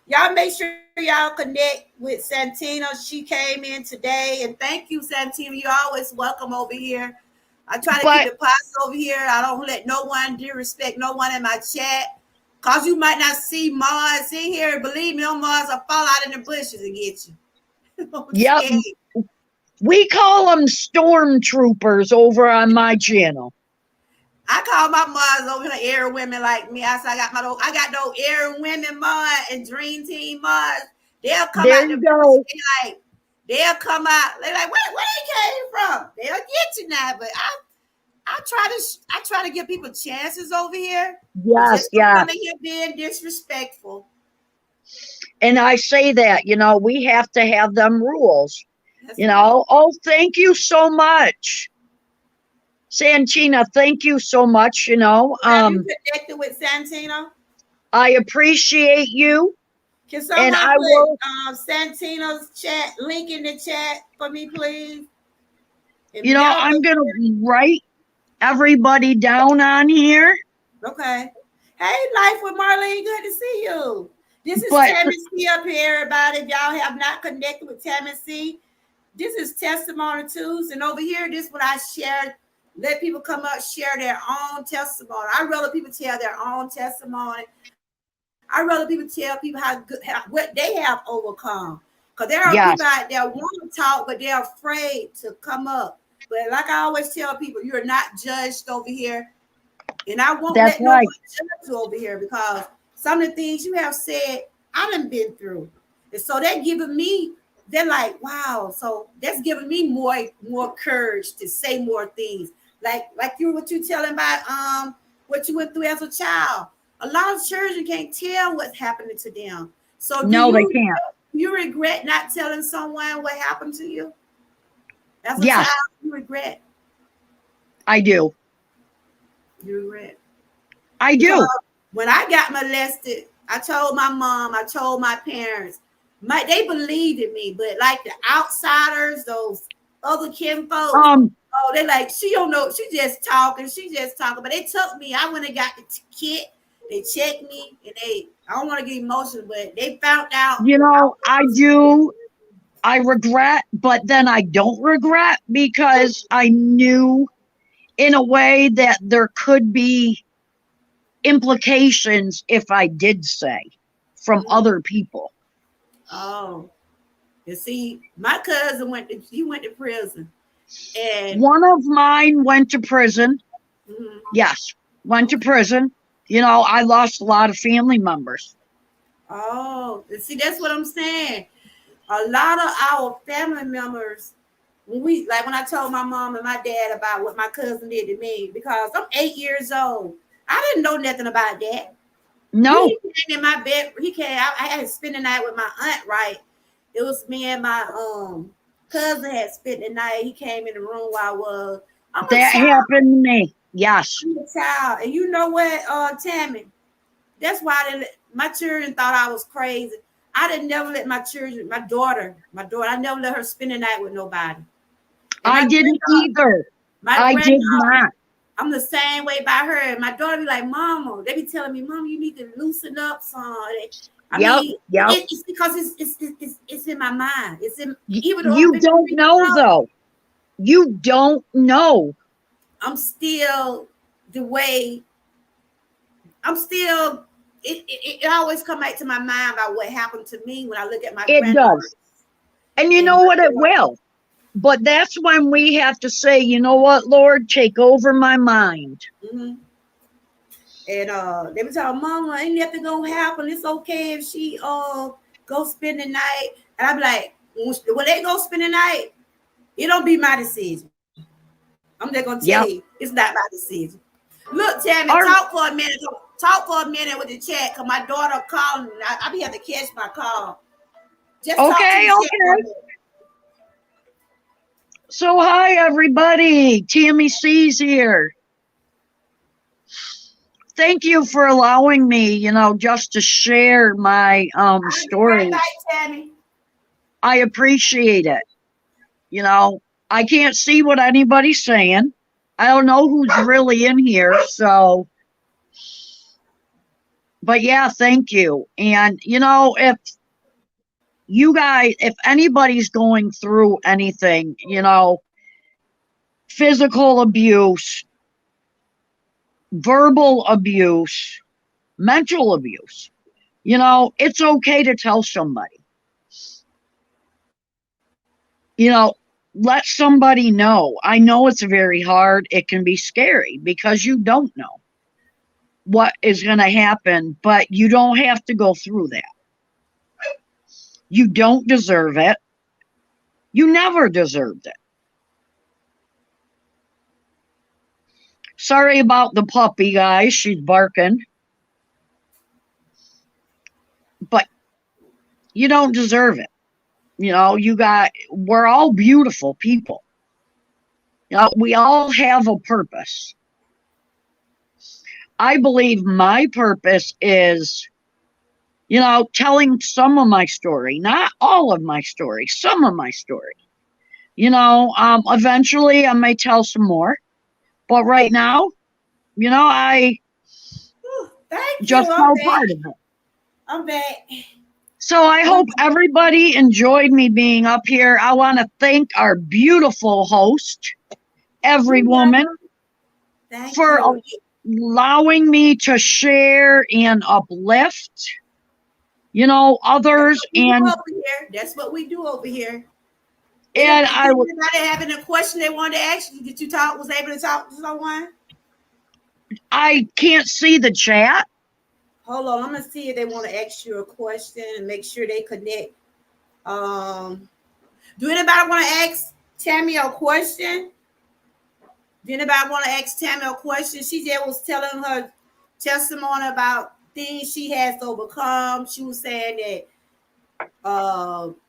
Y'all make sure y'all connect with Santina. She came in today, and thank you, Santina. You're always welcome over here. I try to keep But it positive over here. I don't let no one disrespect no one in my chat. Cause you might not see Mars in here. Believe me, no Mars will fall out in the bushes and get you. I'm yep, scared. we call them stormtroopers over on my channel. I call my mods over here air women like me. I said I got those air women mod and dream team mods. They'll come There out the you bush go. and they'll come out. They're like, where they came from? They'll get you now. But I try to give people chances over here. I Yes, just don't yes. come in here being disrespectful. And I say that, we have to have them rules. That's right. Oh, thank you so much. Santina, thank you so much. Have you connected with Santino? I appreciate you, Can and someone I will, put Santino's chat link in the chat for me, please? If y'all I'm going to write everybody down on here, okay. Hey, Life with Marlene, good to see you. This is but Tammy C up here, everybody. If y'all have not connected with Tammy C, this is Testimony Tuesday. And over here, this is what I share. Let people come up, share their own testimony. I rather people tell their own testimony. I rather people tell people what they have overcome. Because there are people out yes, there want to talk, but they're afraid to come up. But like I always tell people, you're not judged over here. And I won't that's let no one right. judge you over here because some of the things you have said, I done been through. And so they're giving me, they're like, wow. So that's giving me more courage to say more things. Like what you telling about what you went through as a child. A lot of children can't tell what's happening to them. So do No, they you can't. you regret not telling someone what happened to you as a child? Yes, You regret. I do. You regret. I Because do. when I got molested, I told my mom, I told my parents, they believed in me, but like the outsiders, those other kin folks, Um, oh, they like, she don't know, she just talking. But they took me, I went and got the kit, they checked me, and I don't want to get emotional, but they found out I I was, do. I regret, but then I don't regret because I knew in a way that there could be implications if I did say from mhm. other people. Oh, you see, my cousin he went to prison, and One of mine went to prison. mhm, Yes, went to okay. prison. I lost a lot of family members. Oh, see, that's what I'm saying. A lot of our family members, when I told my mom and my dad about what my cousin did to me, because I'm 8 years old, I didn't know nothing about that. No, He came in my bed. He came. I had to spend the night with my aunt. Right, it was me and my cousin had spent the night. He came in the room while I was. I'm a that child. happened to me. Yes, I'm a child, and you know what, Tammy? That's why my children thought I was crazy. I didn't never let my children, my daughter, I never let her spend the night with nobody. And I didn't either. my I did granddaughter, not. I'm the same way by her. And my daughter be like, Mama, they be telling me, Mama, you need to loosen up, son. I Yep, mean, yep. it's because it's in my mind. It's in even though I'm You don't 53 years know old, though. You don't know. I'm still the way I'm still. It always come back to my mind about what happened to me when I look at my It granddaughter does. And you and know my what? It daughter. will. But that's when we have to say, you know what, Lord, take over my mind. Mm-hmm. And they were telling Mama, ain't nothing gonna happen. It's okay if she go spend the night. And I be like, when they go spend the night, it don't be my decision. I'm just gonna tell Yep. you, it's not my decision. Look, Tammy, Our, talk for a minute. Talk for a minute with the chat, cause my daughter calling. I be have to catch my call. Just talk to the okay, chat for a okay. minute. So, hi, everybody. Tammy C's here. Thank you for allowing me, just to share my I'll be right back, stories. Tammy. I appreciate it. You know, I can't see what anybody's saying. I don't know who's really in here. So, But yeah, thank you. And if you guys, if anybody's going through anything, physical abuse, verbal abuse, mental abuse, it's okay to tell somebody. Let somebody know. I know it's very hard. It can be scary because you don't know what is going to happen, but you don't have to go through that. You don't deserve it. You never deserved it. Sorry about the puppy, guys. She's barking. But you don't deserve it. We're all beautiful people. We all have a purpose. I believe my purpose is, telling some of my story, not all of my story, some of my story. Eventually I may tell some more, but right now, I Thank you. just tell part of it. I'm back. So I hope everybody enjoyed me being up here. I want to thank our beautiful host, Everywoman, for allowing me to share and uplift, others. And that's what we do over here. And did anybody having a question they wanted to ask you? Did you was able to talk to someone? I can't see the chat. Hold on, I'm gonna see if they want to ask you a question and make sure they connect. Do anybody want to ask Tammy a question? Do anybody want to ask Tammy a question? She just was telling her testimony about things she has overcome. She was saying that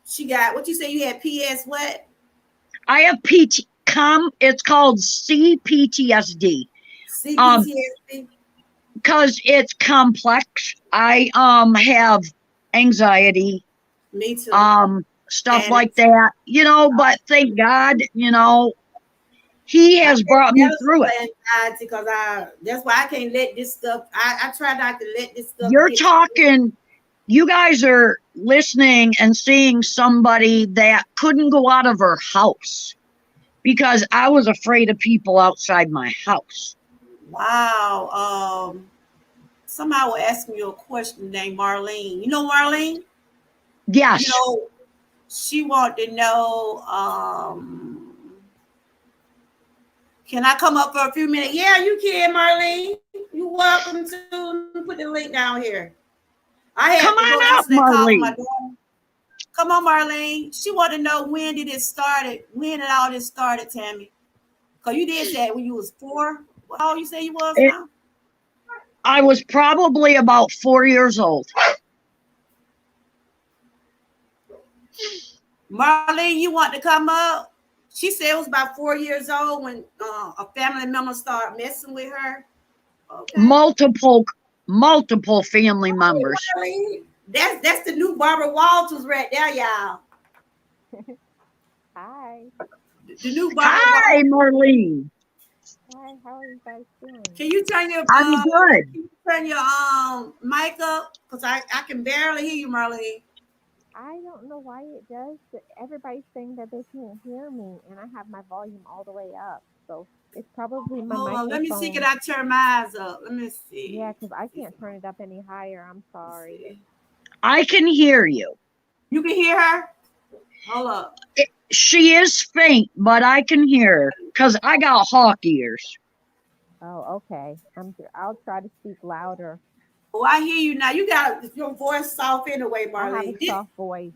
she got, what you say, you had PS what? I have it's called CPTSD. CPTSD. Because it's complex. I have anxiety. Me too. Stuff like that. But thank God, He has brought me through it. Because that's why I can't let this stuff. I try not to let this stuff. You're talking. You guys are listening and seeing somebody that couldn't go out of her house because I was afraid of people outside my house. Wow. Somebody will ask me a question named Marlene. You know Marlene? Yes. She wanted to know, can I come up for a few minutes? Yeah, you can, Marlene. You're welcome to put the link down here. I had to go answer that call from my daughter. Come on, Marlene. She wanted to know when did it started? When did all this started, Tammy? Because you did say when you was 4. How old you say you was now? I was probably about 4 years old. Marlene, you want to come up? She said it was about 4 years old when a family member started messing with her. Okay. Multiple family members. Marlene, that's the new Barbara Walters right there, y'all. Hi. The new Barbara Walters. Marlene. Hi, how are you guys doing? Can you turn your I'm good. Can you turn your mic up? Because I can barely hear you, Marlene. I don't know why it does, but everybody's saying that they can't hear me, and I have my volume all the way up. So it's probably my microphone. Let me see. Can I turn my eyes up? Let me see. Yeah, because I can't turn it up any higher. I'm sorry. I can hear you. You can hear her? Hold up. She is faint, but I can hear her because I got hawk ears. Oh, okay. I'll try to speak louder. Oh, I hear you now. You got your voice soft anyway, Marlene. I have a soft voice.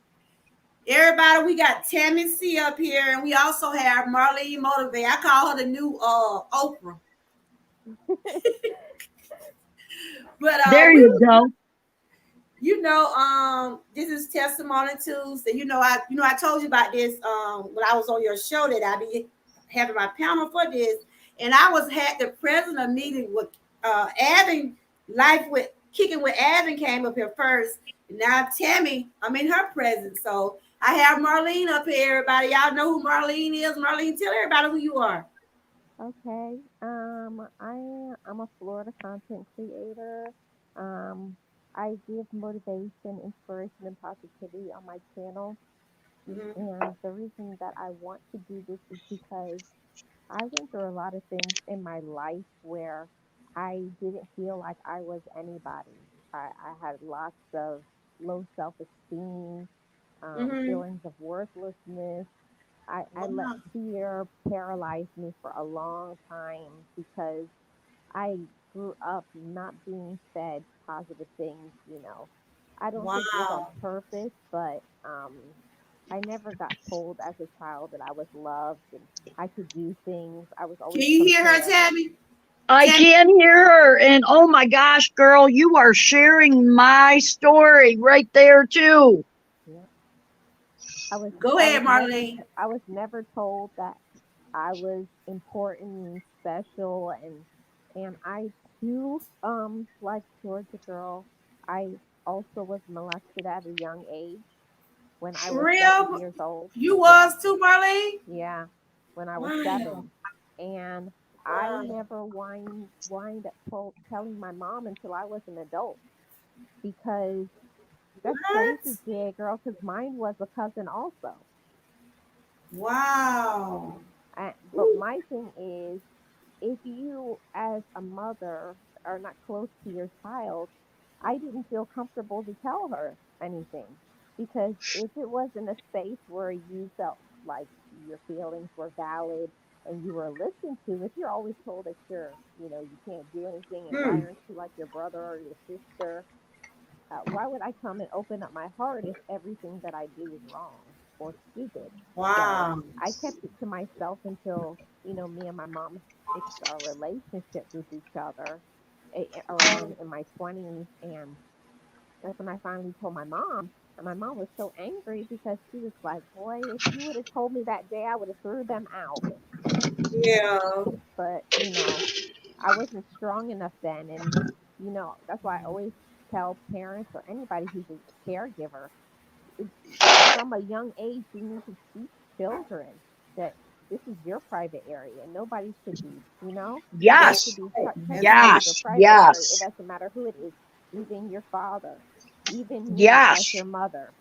Everybody, we got Tammy C up here, and we also have Marlene Motivate. I call her the new Oprah. But there you go. This is Testimony Tuesday. I told you about this when I was on your show that I be having my panel for this, and I had the president of meeting with Avon Life with Kicking with Avon came up here first. And now Tammy, I'm in her presence, so I have Marlene up here. Everybody, y'all know who Marlene is. Marlene, tell everybody who you are. Okay. I'm a Florida content creator. Um, I give motivation, inspiration, and positivity on my channel. Hmm. And the reason that I want to do this is because I went through a lot of things in my life where I didn't feel like I was anybody. I had lots of low self esteem, Hmm. feelings of worthlessness. I let Wow. fear paralyze me for a long time because I grew up not being fed positive things, you know. I don't think it was on Wow. purpose, but I never got told as a child that I was loved and I could do things. I was Can always you hear her, compared. Tammy? I Tammy. can hear her, and oh my gosh, girl, you are sharing my story right there too. Yeah. I was Go I ahead, was never Marlene. I was never told that I was important and special, and I too like Georgia girl. I also was molested at a young age when I was 7 Real? years old. You Yeah, was too, Marlene? yeah, when I was Wow. 7, and I Wow. never wind up telling my mom until I was an adult because that's What? crazy, GA girl. Because mine was a cousin also. Wow. But Ooh. my thing is, if you as a mother are not close to your child, I didn't feel comfortable to tell her anything because if it was in a space where you felt like your feelings were valid and you were listened to, if you're always told that you can't do anything and why Hmm. aren't you like your brother or your sister, why would I come and open up my heart if everything that I do is wrong or stupid? So Wow. I kept it to myself until, me and my mom fixed our relationship with each other around in my 20s. And that's when I finally told my mom. And my mom was so angry because she was like, boy, if you would have told me that day, I would have threw them out. Yeah. But, I wasn't strong enough then. And, that's why I always tell parents or anybody who's a caregiver, it, from a young age, you need to teach children that this is your private area. Nobody should be, they should Yes, be That's touching true. your yes, private area. It yes, doesn't matter who it is, even your father, even me as yes. your mother.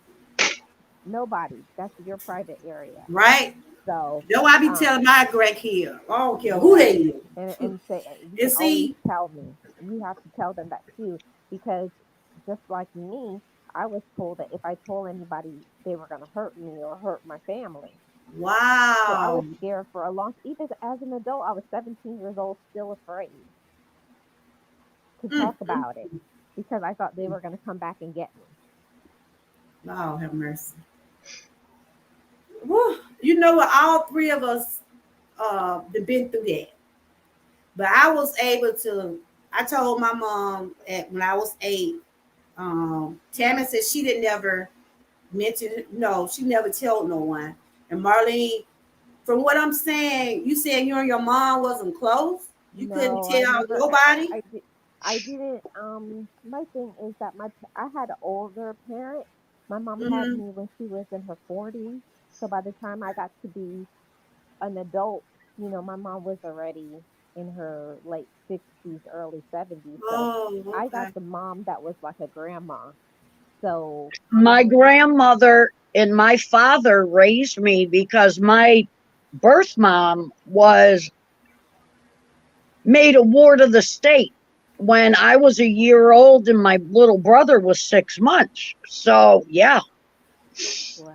Nobody. That's your private area. Right? So, That's why I be um, telling my Greg here. I don't care who yeah, they is. and say you And can always see, tell me. You have to tell them that too, because just like me, I was told that if I told anybody, they were gonna hurt me or hurt my family. So I wow. was scared for a long. Even as an adult, I was 17 years old, still afraid to Mm, talk mm. about it because I thought they were gonna come back and get me. Lord have mercy. Woo. You know what? All three of us been through that. But I was able to. I told my mom when I was 8. Tammy said she didn't never mention. No, she never told no one. And Marlene, from what I'm saying, you said you and your mom wasn't close. You couldn't No, I tell never. nobody. I didn't. My thing is that I had an older parent. My mom had Mm-hmm. me when she was in her 40s. So by the time I got to be an adult, my mom was already in her late 60s, early 70s. So Oh, I got okay. the mom that was like a grandma. So, My grandmother and my father raised me because my birth mom was made a ward of the state when I was a year old and my little brother was 6 months. So, yeah,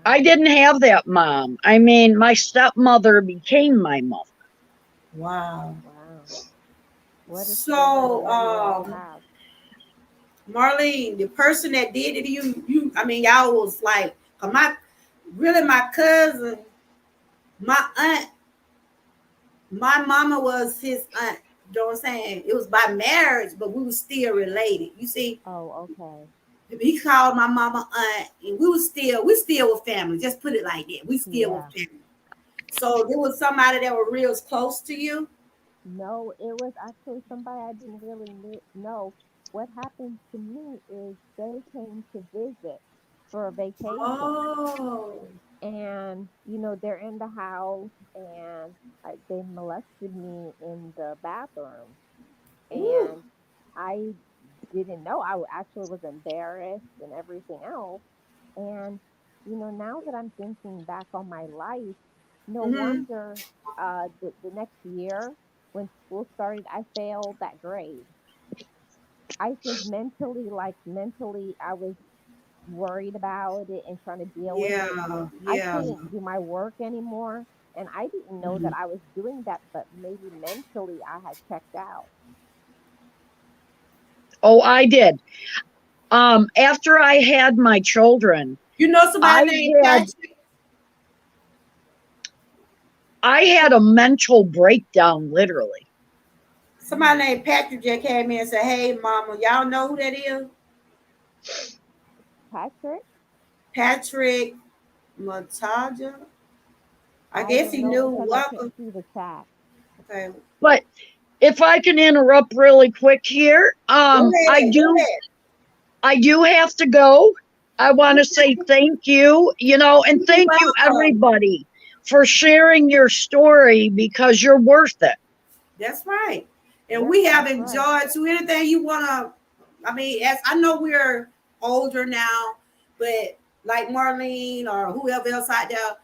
I wow, didn't have that mom. I mean, my stepmother became my mother. Wow. wow. What a story So, that you all have. Marlene, the person that did it to you, I mean, y'all was like, 'cause really, my cousin, my aunt, my mama was his aunt. You know what I'm saying? It was by marriage, but we were still related. You see, Oh, okay. he called my mama aunt, and we still were family. Just put it like that. We still were Yeah. family. So there was somebody that were real close to you. No, it was actually somebody I didn't really know. What happened to me is they came to visit for a vacation. Oh. And they're in the house, and they molested me in the bathroom, Ooh. and I didn't know. Actually was embarrassed and everything else. And now that I'm thinking back on my life, no Mm-hmm. wonder the next year when school started, I failed that grade. I think mentally, I was worried about it and trying to deal with it. Yeah, I yeah. couldn't do my work anymore. And I didn't know Mhm. that I was doing that, but maybe mentally I had checked out. Oh, I did. After I had my children, You know I somebody named had Patrick? I had a mental breakdown, literally. Somebody named Patrick just came in and said, "Hey, Mama, y'all know who that is? Patrick, Patrick Mataja. I I guess don't he know knew. because I can't Welcome. see the chat. Okay, But if I can interrupt really quick here, go ahead. Go ahead. I do have to go. I want to say Okay. thank you, and You're thank you welcome. everybody for sharing your story because you're worth it. That's right. And Yep, we have that's right. enjoyed. So anything you wanna, I mean, as I know we're older now, but like Marlene or whoever else out there,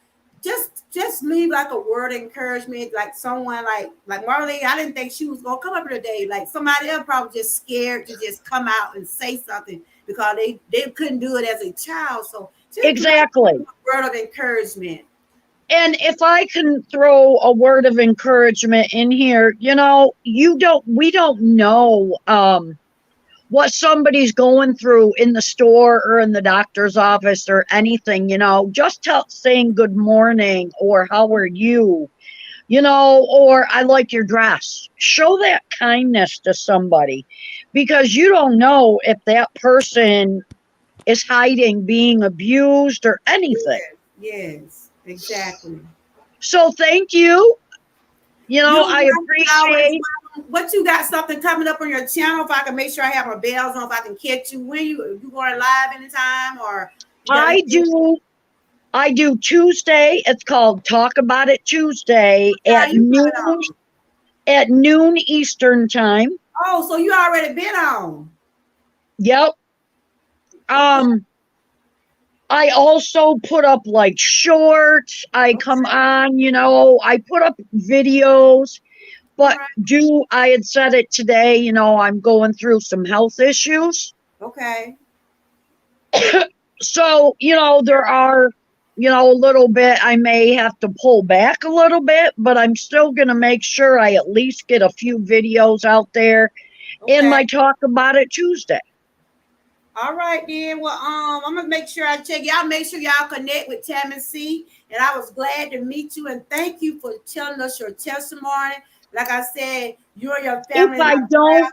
just leave like a word of encouragement, like someone like Marlene. I didn't think she was gonna come up here today. Like somebody else probably just scared to just come out and say something because they couldn't do it as a child. So just like Exactly. a word of encouragement. And if I can throw a word of encouragement in here, we don't know what somebody's going through in the store or in the doctor's office or anything, just saying good morning or how are you, or I like your dress. Show that kindness to somebody because you don't know if that person is hiding being abused or anything. Yes, yes, exactly. So thank you. You're I always appreciate. welcome. What you got something coming up on your channel? If I can make sure I have my bells on, if I can catch you when you going live anytime, or you got I anything? do. I do Tuesday. It's called Talk About It Tuesday How you coming on? at noon Eastern time. Oh, so you already been on? Yep. Okay, Um, I also put up like shorts. I come okay, on, I put up videos, all but right, I had said it today, I'm going through some health issues. okay, So, there are, a little bit, I may have to pull back a little bit, but I'm still going to make sure I at least get a few videos out there in okay. my Talk About It Tuesday. All right then. Well, I'm gonna make sure I check y'all. Make sure y'all connect with Tammy C. And I was glad to meet you and thank you for telling us your testimony. Like I said, you and your If family in I our don't, prayer.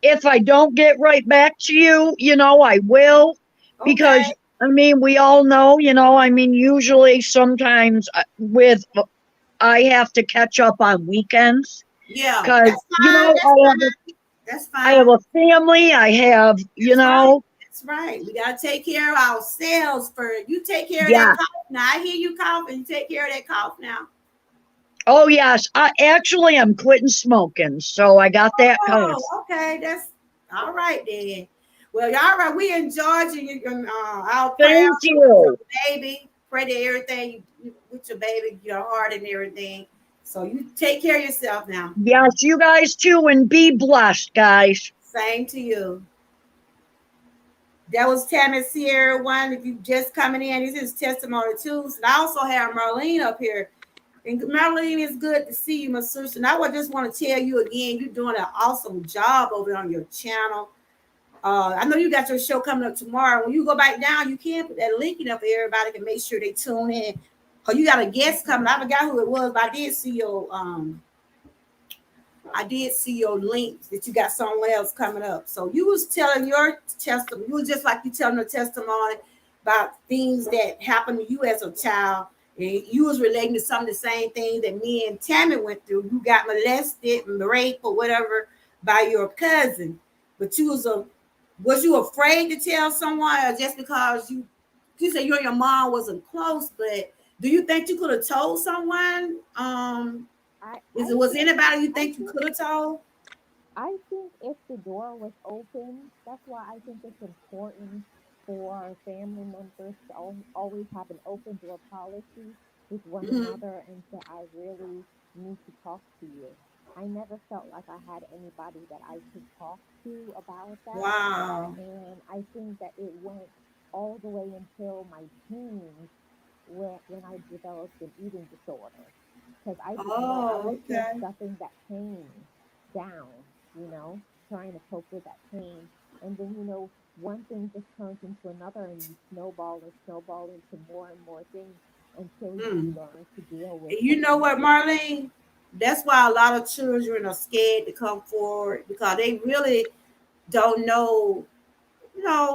if I don't get right back to you, I will, because Okay. I mean, we all know, usually sometimes I have to catch up on weekends Yeah, because, that's fine. That's fine. That's I have fine. a family, I have, That's right. That's right. We gotta take care of ourselves first. You take care of that yeah. cough. Now I hear you coughing. You take care of that cough now. Oh, yes. I'm quitting smoking, so I got that Oh, cough. okay. That's all right then. Well, y'all right. We enjoyed you. Our prayer Thank with your you. baby. Pray to everything with your baby, your heart and everything. So you take care of yourself now. Yes, you guys too, and be blessed, guys. Same to you. That was Tammy Sierra one. If you just coming in, this is testimony too. And I also have Marlene up here. And Marlene, it's good to see you, my sister. And I would just want to tell you again, you're doing an awesome job over on your channel. I know you got your show coming up tomorrow. When you go back down, you can put that link in up there. Everybody can make sure they tune in. Oh, you got a guest coming. I forgot who it was, but I did see your links that you got someone else coming up. So you was telling your testimony. You was just like you telling a testimony about things that happened to you as a child. And you was relating to some of the same things that me and Tammy went through. You got molested and raped or whatever by your cousin. But was you afraid to tell someone or just because you said you and your mom wasn't close, but do you think you could have told someone? I Is I it was think anybody you I think you think could have told? I think if the door was open, that's why I think it's important for family members to always have an open door policy with one Mm-hmm. another and say, I really need to talk to you. I never felt like I had anybody that I could talk to about that. Wow. And I think that it went all the way until my teens when I developed an eating disorder. Because I didn't know, I was Oh, still okay. stuffing that pain down, you know, trying to cope with that pain. And then, one thing just turns into another, and you snowball into more and more things until you Mm. learn to deal with And you know them. what, Marlene? That's why a lot of children are scared to come forward because they really don't know,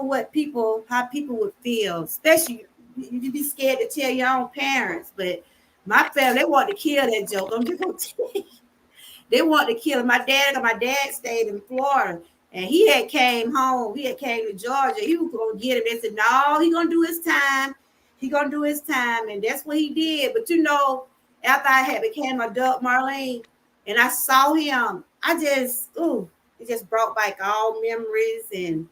what people, how people would feel. Especially you be scared to tell your own parents. But my family, they want to kill that joke. I'm just gonna tell you. They wanted to kill him. My dad stayed in Florida, and he had came home. He had came to Georgia. He was gonna get him. They said, "No, he gonna do his time. He gonna do his time," and that's what he did. But after I had became adult, Marlene, and I saw him, it just brought back all memories, and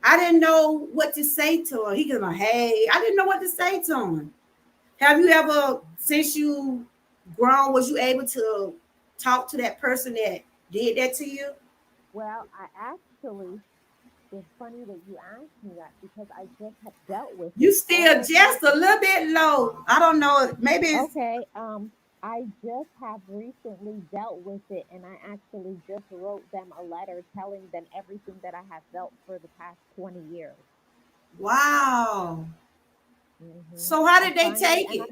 I didn't know what to say to him. He goes, "Hey," I didn't know what to say to him. Have you ever, since you grown, was you able to talk to that person that did that to you? Well, I actually, it's funny that you asked me that because I just have dealt with You it still all the just a little bit low. I don't know. Maybe it's Okay, I just have recently dealt with it, and I actually just wrote them a letter telling them everything that I have felt for the past 20 years. wow. So how I did they finally, take and it?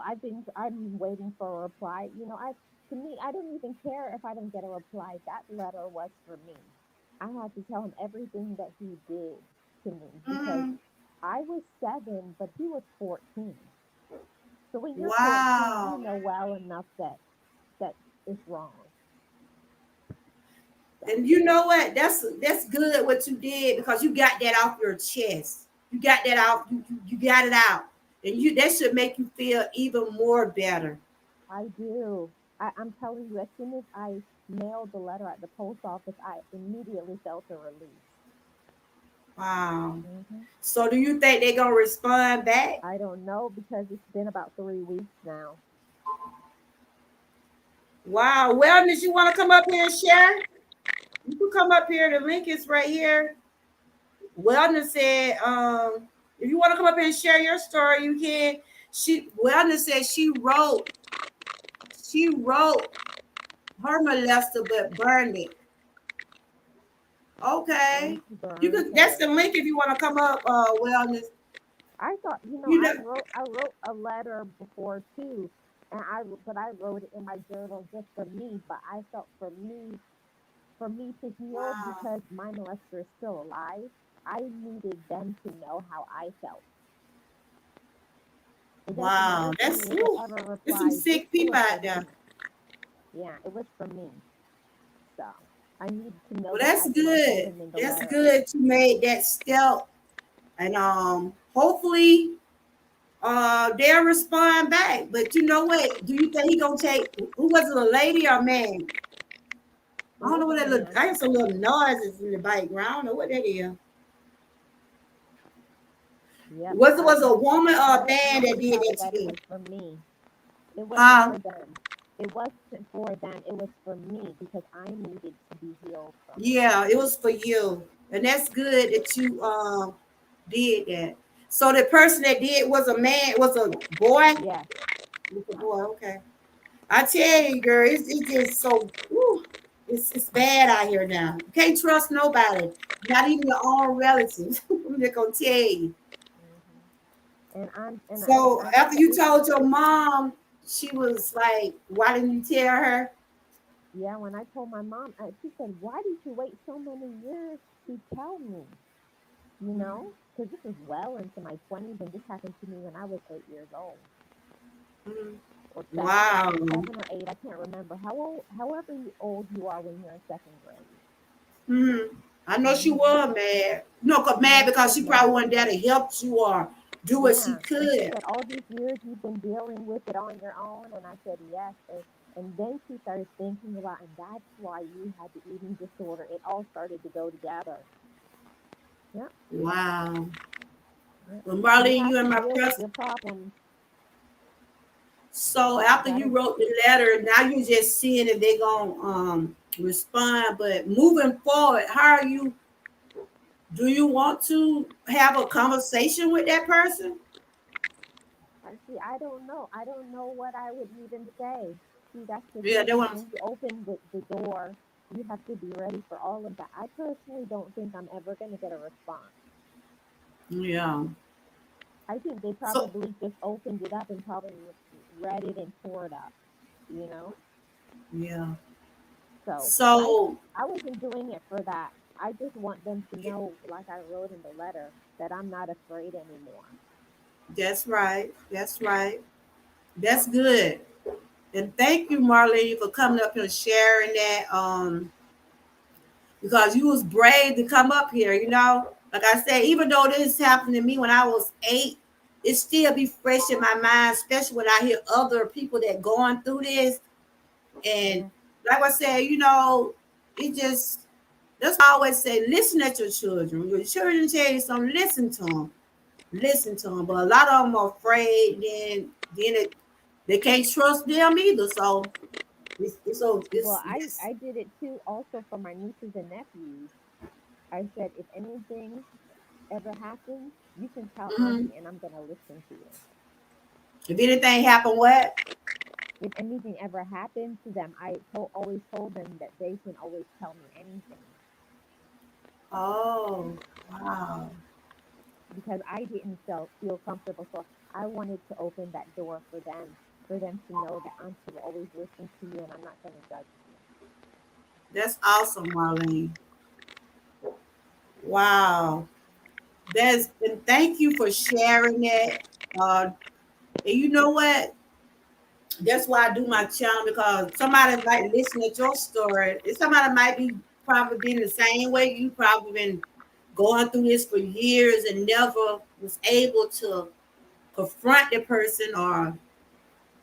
I've been, I'm waiting for a reply. To me, I don't even care if I don't get a reply. That letter was for me. I had to tell him everything that he did to me because Mhm. I was 7, but he was 14. So when you're 14, you Wow. know well enough that it's wrong. So And you know what? That's good what you did because you got that off your chest. You got that out. You got it out, and that should make you feel even more better. I do. I'm telling you, as soon as I mailed the letter at the post office, I immediately felt a release. Wow. hmm So do you think they're gonna respond back? I don't know because it's been about 3 weeks now. Wow. Wellness, you want to come up here and share? You can come up here. The link is right here. Wellness said, if you want to come up here and share your story, you can. Wellness said she wrote her molester but burned it. And Okay. she You burned could that's hers. the link if you want to come up, Wellness. I thought, You I know, wrote a letter before too, but I wrote it in my journal just for me. But I felt for me to heal wow. because my molester is still alive. I needed them to know how I felt. It doesn't Wow. matter to me That's if they whew, ever there's some reply. sick It people was out for there. me. Yeah, it was for me. So I needed to know Well, that that's as what I told good. him in the That's letter. good you made that step. And hopefully they'll respond back. But you know what? Do you think he gonna take who was it, a lady or a man? It I don't was know what a that look. man. I hear some little noises in the background. I don't know what that is. Yep. Was a woman or a I man had that to did tell her that to that it you? was for me. It wasn't Huh? for them. It wasn't for them. It was for me because I needed to be healed from it. Yeah, it was for you. And that's good that you did that. So the person that did was a man, was a boy? Yes. With a boy, okay. I tell you, girl, it's just so whew, it's bad out here now. You can't trust nobody, not even your own relatives. I'm just gonna tell you. And So I think after that you it's told your mom, she was like, "Why didn't you tell her?" yeah. When I told my mom, she said, "Why did you wait so many years to tell me?" Because this was well into my 20s, and this happened to me when I was 8 years old. Mhm. Or seven, Wow. 7 or 8. I can't remember how old. However old you are when you're in second grade. Mhm. I know she Hmm. was mad. No, mad Yeah, she because was she probably mad. wasn't there to help you or do what she Yeah, and she could. said, all these years you've been dealing with it on your own, and I said yes. And then she started thinking about, and that's why you had the eating disorder. It all started to go together. Yeah, Wow. yeah. Well, You Marlene, have you to and my deal with cousin. your problems. So You after you gotta. wrote the letter, now you're just seeing if they're gonna respond. But moving forward, how are you? Do you want to have a conversation with that person? See, I don't know. I don't know what I would even say. See, that's the Yeah, they thing. want. When you open the door, you have to be ready for all of that. I personally don't think I'm ever going to get a response. Yeah. I think they So probably just opened it up and probably read it and tore it up, you know? yeah. So So I wasn't doing it for that. I just want them to know, like I wrote in the letter, that I'm not afraid anymore. that's right. That's right. That's good. And thank you, Marlene, for coming up here and sharing that. Because you was brave to come up here, you know. Like I said, even though this happened to me when I was 8, it still be fresh in my mind, especially when I hear other people that going through this. And Yeah. like I said, you know, it just that's why I always say, listen at your children. When your children tell you something, listen to them. Listen to them. But a lot of them are afraid. They can't trust them either. So Well, it's I did it too also for my nieces and nephews. I said, if anything ever happens, you can tell mhm. auntie and I'm going to listen to you. If anything happen, what? If anything ever happened to them, always told them that they can always tell me anything Oh, wow. because I didn't feel comfortable. So I wanted to open that door for them to know that auntie will always listen to you and I'm not going to judge you. That's awesome, Marlene. Wow. That's and thank you for sharing that. And you know what? That's why I do my channel because somebody might listen at your story. And somebody might be probably been the same way you probably been going through this for years and never was able to confront the person or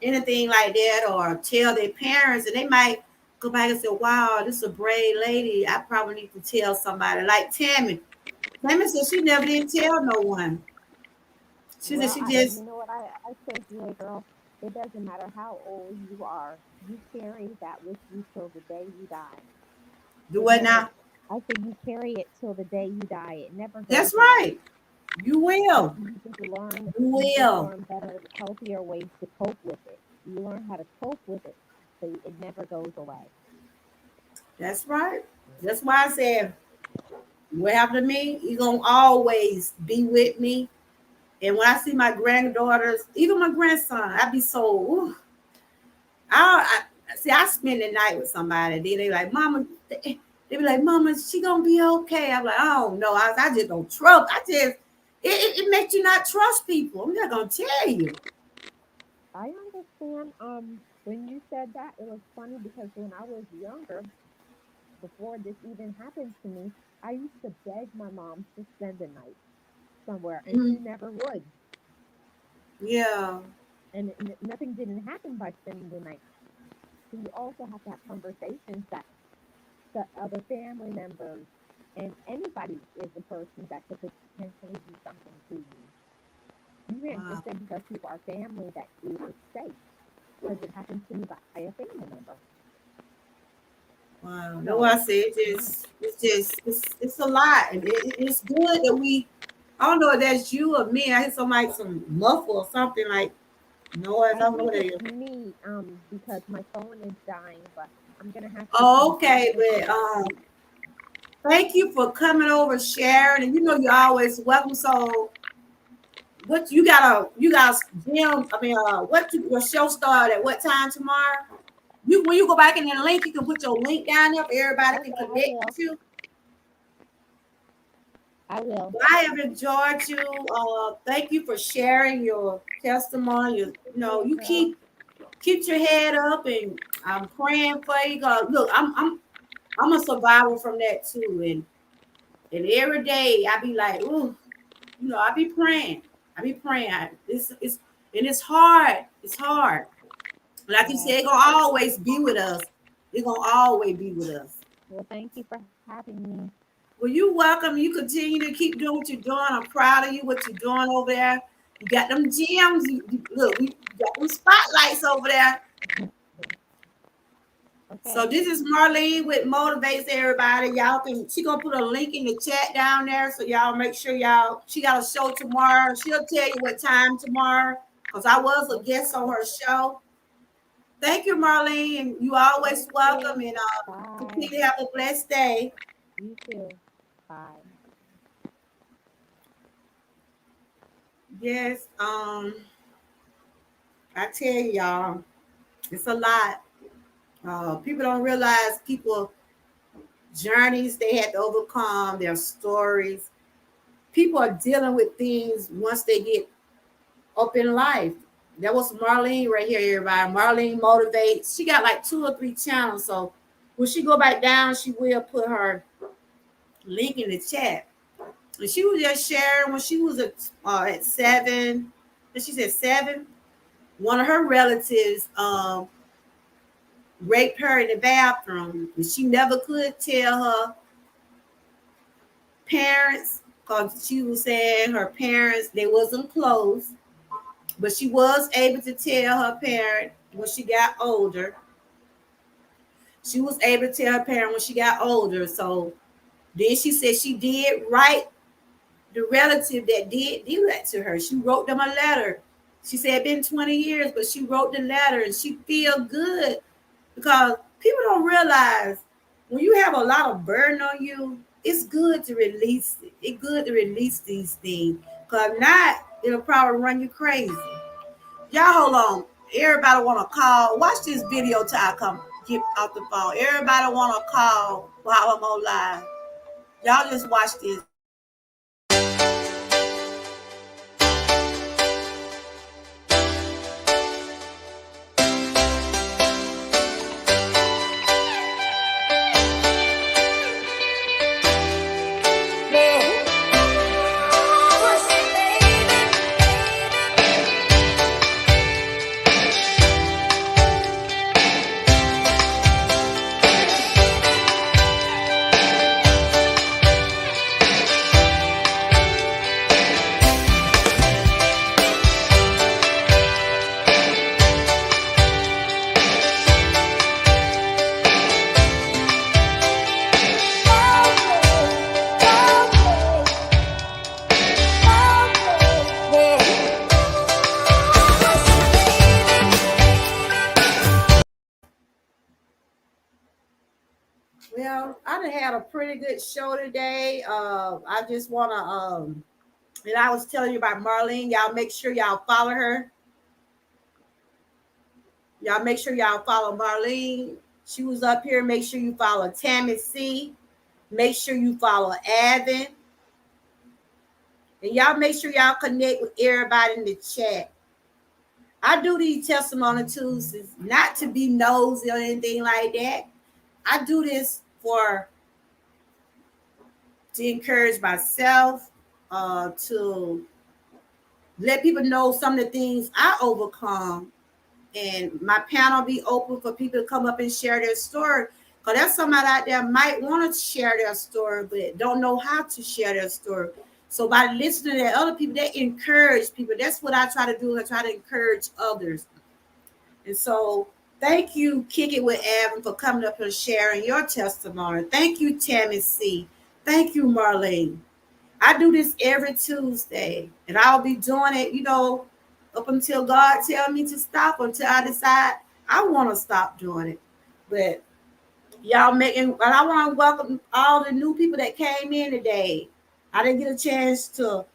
anything like that or tell their parents and they might go back and say, wow, this is a brave lady. I probably need to tell somebody. Like Tammy. Tammy said she never did tell no one. She said Well, she just you know what I say to you, girl? It doesn't matter how old you are. You carry that with you till the day you die. do It what never, now. I said you carry it till the day you die. It never goes That's away. right. You will. You You just will. learn better, healthier ways to cope with it. You learn how to cope with it so it never goes away. That's right. That's why I said what happened to me, you're gonna always be with me. And when I see my granddaughters, even my grandson, I be so I see I spend the night with somebody. Then they like, Mama, they be like, Mama, she gonna be okay. I'm like, I don't know. I just don't trust. It makes you not trust people. I'm not gonna tell you. I understand. When you said that, it was funny because when I was younger, before this even happened to me, I used to beg my mom to spend the night somewhere, and she Mhm. never would. Yeah. And nothing didn't happen by spending the night. So you also have to have conversations that the other family members and anybody is a person that could potentially do something to you. You can't Wow. just say because people are family that it's safe because it happened to me by a family member. Wow. No, So I say yeah, it's a lot. And it's good that we I don't know if that's you or me. I hear somebody some muffle or something like noise. I I don't know think what it it's is. me because my phone is dying, but I'm gonna have to Oh, okay, continue to but thank you for coming over, sharing, and you know you're always welcome. So, what you got a gym? I mean, your show start at what time tomorrow? You when you go back in the link, you can put your link down there. For everybody can Okay, I connect will. with you. I will. Well, I have enjoyed you. Thank you for sharing your testimony. You know, Okay, you girl. keep your head up, and I'm praying for you. God, look, I'm a survivor from that too, and And every day I be like, ooh, I be praying. I be praying. It's and it's hard. It's hard. Like you Yes. said, it's gonna always be with us. It's gonna always be with us. Well, thank you for having me. Well, you welcome. You continue to keep doing what you're doing. I'm proud of you, what you're doing over there. You got them gems. Look, we got them spotlights over there. So Okay. this is Marlene with Motivates Everybody. Y'all can she gonna put a link in the chat down there. So y'all make sure y'all she got a show tomorrow. She'll tell you what time tomorrow. Because I was a guest on her show. Thank you, Marlene. And you always Thank welcome you. and Bye. continue to have a blessed day. You too. Bye. Yes, I tell y'all, it's a lot. People don't realize people journeys they had to overcome, their stories. People are dealing with things once they get up in life. That was Marlene right here, everybody. Marlene motivates. She got like 2 or 3 channels. So when she go back down, she will put her link in the chat. And she was just sharing when she was at 7. And she said 7. One of her relatives raped her in the bathroom, and she never could tell her parents because she was saying her parents they wasn't close, but she was able to tell her parent when she got older. She was able to tell her parent when she got older. So then she said she did write the relative that did do that to her. She wrote them a letter. She said it been 20 years, but she wrote the letter and she feel good because people don't realize when you have a lot of burden on you, it's good to release it. It's good to release these things because not it'll probably run you crazy. Y'all hold on. Everybody want to call. Watch this video till I come get off the phone. Everybody want to call while I'm on live. Y'all just watch this. Well, I done had a pretty good show today. I just want to, and I was telling you about Marlene. Y'all make sure y'all follow her. Y'all make sure y'all follow Marlene. She was up here. Make sure you follow Tammy C. Make sure you follow Avin. And y'all make sure y'all connect with everybody in the chat. I do these testimony Tuesdays not to be nosy or anything like that. I do this to encourage myself, to let people know some of the things I overcome. And my panel be open for people to come up and share their story. Because there's somebody out there might want to share their story, but don't know how to share their story. So by listening to other people, they encourage people. That's what I try to do. I try to encourage others. And so thank you, Kick It with Evan, for coming up and sharing your testimony. Thank you, Tammy C. Thank you, Marlene. I do this every Tuesday, and I'll be doing it, up until God tell me to stop, until I decide I want to stop doing it. But y'all making, and I want to welcome all the new people that came in today. I didn't get a chance to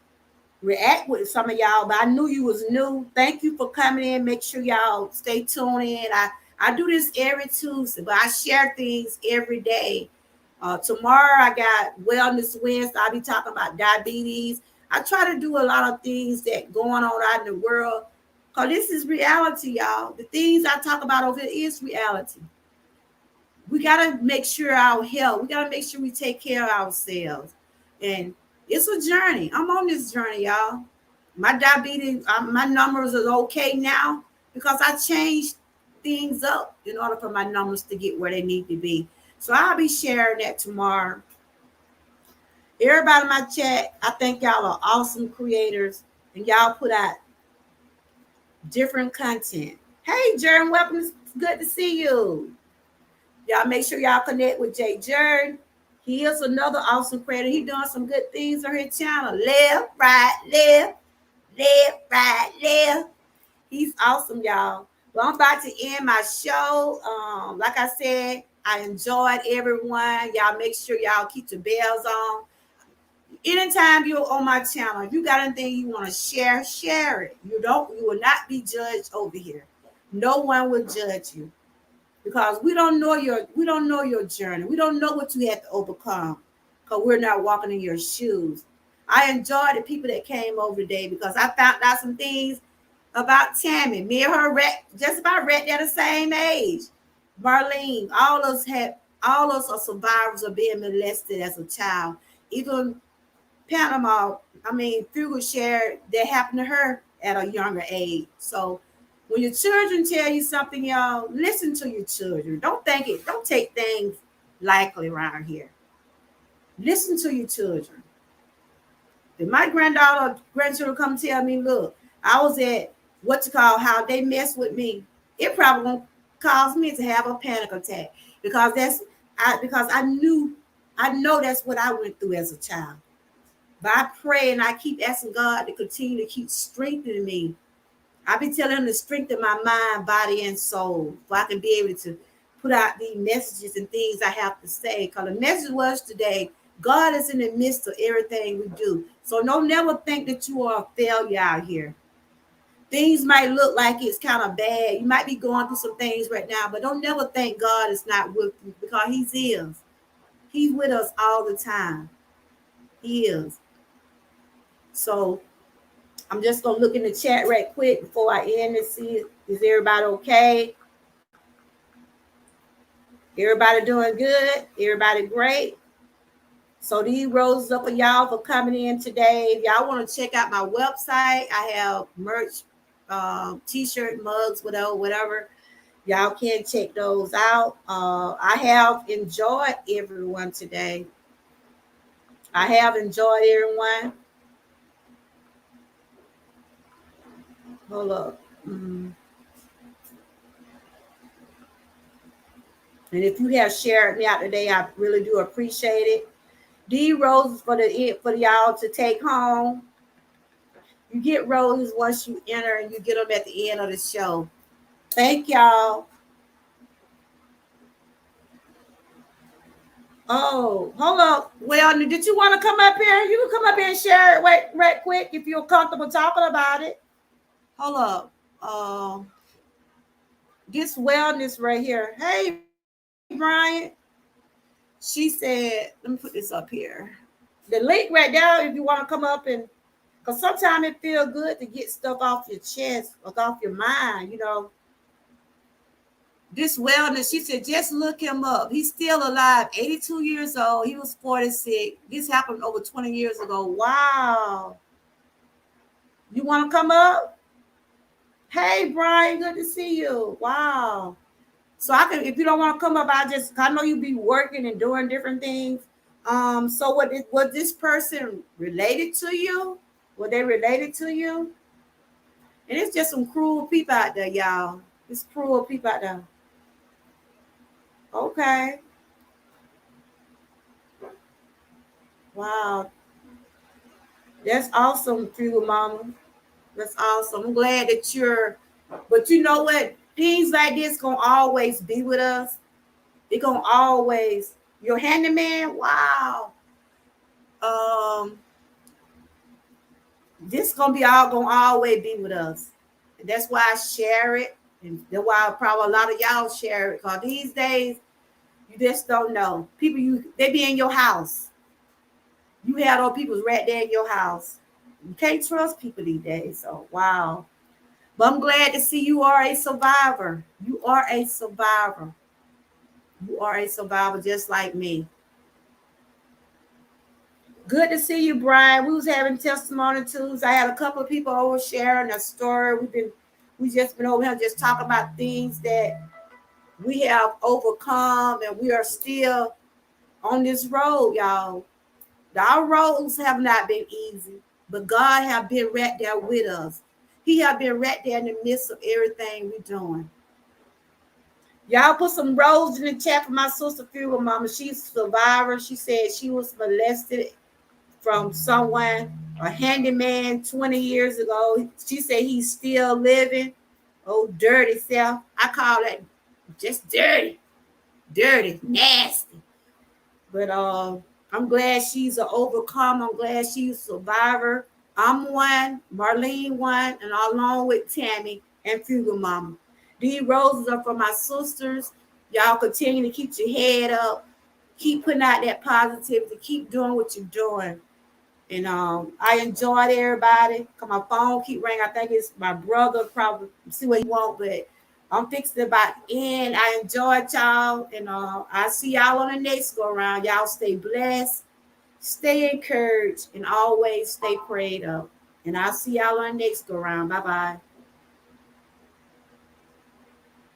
react with some of y'all, but I knew you was new. Thank you for coming in. Make sure y'all stay tuned in. I do this every Tuesday, but I share things every day. Tomorrow I got Wellness Wednesday. I'll be talking about diabetes. I try to do a lot of things that going on out in the world. Because this is reality, y'all. The things I talk about over here is reality. We got to make sure our health, we got to make sure we take care of ourselves. And it's a journey. I'm on this journey, y'all. My diabetes, my numbers are okay now because I changed things up in order for my numbers to get where they need to be. So I'll be sharing that tomorrow. Everybody in my chat, I think y'all are awesome creators and y'all put out different content. Hey, Jern, welcome. It's good to see you. Y'all make sure y'all connect with Jay Jern. He is another awesome creator. He doing some good things on his channel. Left, right, left, left, right, left. He's awesome, y'all. Well, I'm about to end my show. Like I said, I enjoyed everyone. Y'all make sure y'all keep the bells on. Anytime you're on my channel, if you got anything you want to share, share it. You will not be judged over here. No one will judge you because we don't know your journey. We don't know what you had to overcome because we're not walking in your shoes. I enjoyed the people that came over today because I found out some things about Tammy. Me and her just about right there the same age. Marlene, all of us are survivors of being molested as a child. Even Panama, Fugal shared that happened to her at a younger age. So when your children tell you something, y'all, listen to your children. Don't take things lightly around here. Listen to your children. If my grandchildren come tell me, look, I was at how they mess with me, it probably won't cause me to have a panic attack because I know that's what I went through as a child. But I pray and I keep asking God to continue to keep strengthening me. I be telling him to strengthen my mind, body, and soul so I can be able to put out these messages and things I have to say. Because the message was today, God is in the midst of everything we do. So don't never think that you are a failure out here. Things might look like it's kind of bad. You might be going through some things right now, but don't never think God is not with you because he is. He's with us all the time. He is. So I'm just gonna look in the chat right quick before I end and see is everybody okay? Everybody doing good? Everybody great? So these roses up for y'all for coming in today. If y'all want to check out my website, I have merch, t-shirt, mugs, whatever. Y'all can check those out. I have enjoyed everyone today. I have enjoyed everyone. Hold up. And if you have shared me out today, I really do appreciate it. These roses for y'all to take home. You get roses once you enter, and you get them at the end of the show. Thank y'all. Oh, hold up. Well, did you want to come up here? You can come up here and share it right quick if you're comfortable talking about it. Hold up. This wellness right here. Hey, Brian. She said, let me put this up here. The link right there, if you want to come up and, because sometimes it feels good to get stuff off your chest or off your mind. This wellness, she said, just look him up. He's still alive, 82 years old. He was 46. This happened over 20 years ago. Wow. You want to come up? Hey, Brian, good to see you. Wow. So if you don't want to come up, I know you be working and doing different things. So was this person related to you? Were they related to you? And it's just some cruel people out there, y'all. It's cruel people out there. Okay. Wow. That's awesome, Fugal Mama. That's awesome. I'm glad that but you know what? Things like this gonna always be with us. It gonna always, your handyman, wow. This gonna always be with us. And that's why I share it. And that's why probably a lot of y'all share it. Because these days, you just don't know. People, they be in your house. You have those people right there in your house. You can't trust people these days. So, wow. But I'm glad to see you are a survivor. You are a survivor. You are a survivor just like me. Good to see you, Brian. We was having testimony Tuesday. I had a couple of people over sharing a story. We just been over here just talking about things that we have overcome, and we are still on this road, y'all. Our roads have not been easy, but God have been right there with us. He have been right there in the midst of everything we're doing. Y'all put some roles in the chat for my sister Fugal Mama. She's a survivor. She said she was molested from someone, a handyman 20 years ago. She said he's still living. Oh, dirty self. I call that just dirty, dirty, nasty. But I'm glad she's an overcomer. I'm glad she's a survivor. I'm one, Marlene one, and along with Tammy and Fugal Mama. These roses are for my sisters. Y'all continue to keep your head up. Keep putting out that positivity. Keep doing what you're doing. And I enjoyed everybody. Cause my phone keep ringing. I think it's my brother. Probably see what he want, but I'm fixing about end. I enjoyed y'all, and I see y'all on the next go around. Y'all stay blessed, stay encouraged, and always stay prayed up. And I'll see y'all on the next go around. Bye bye.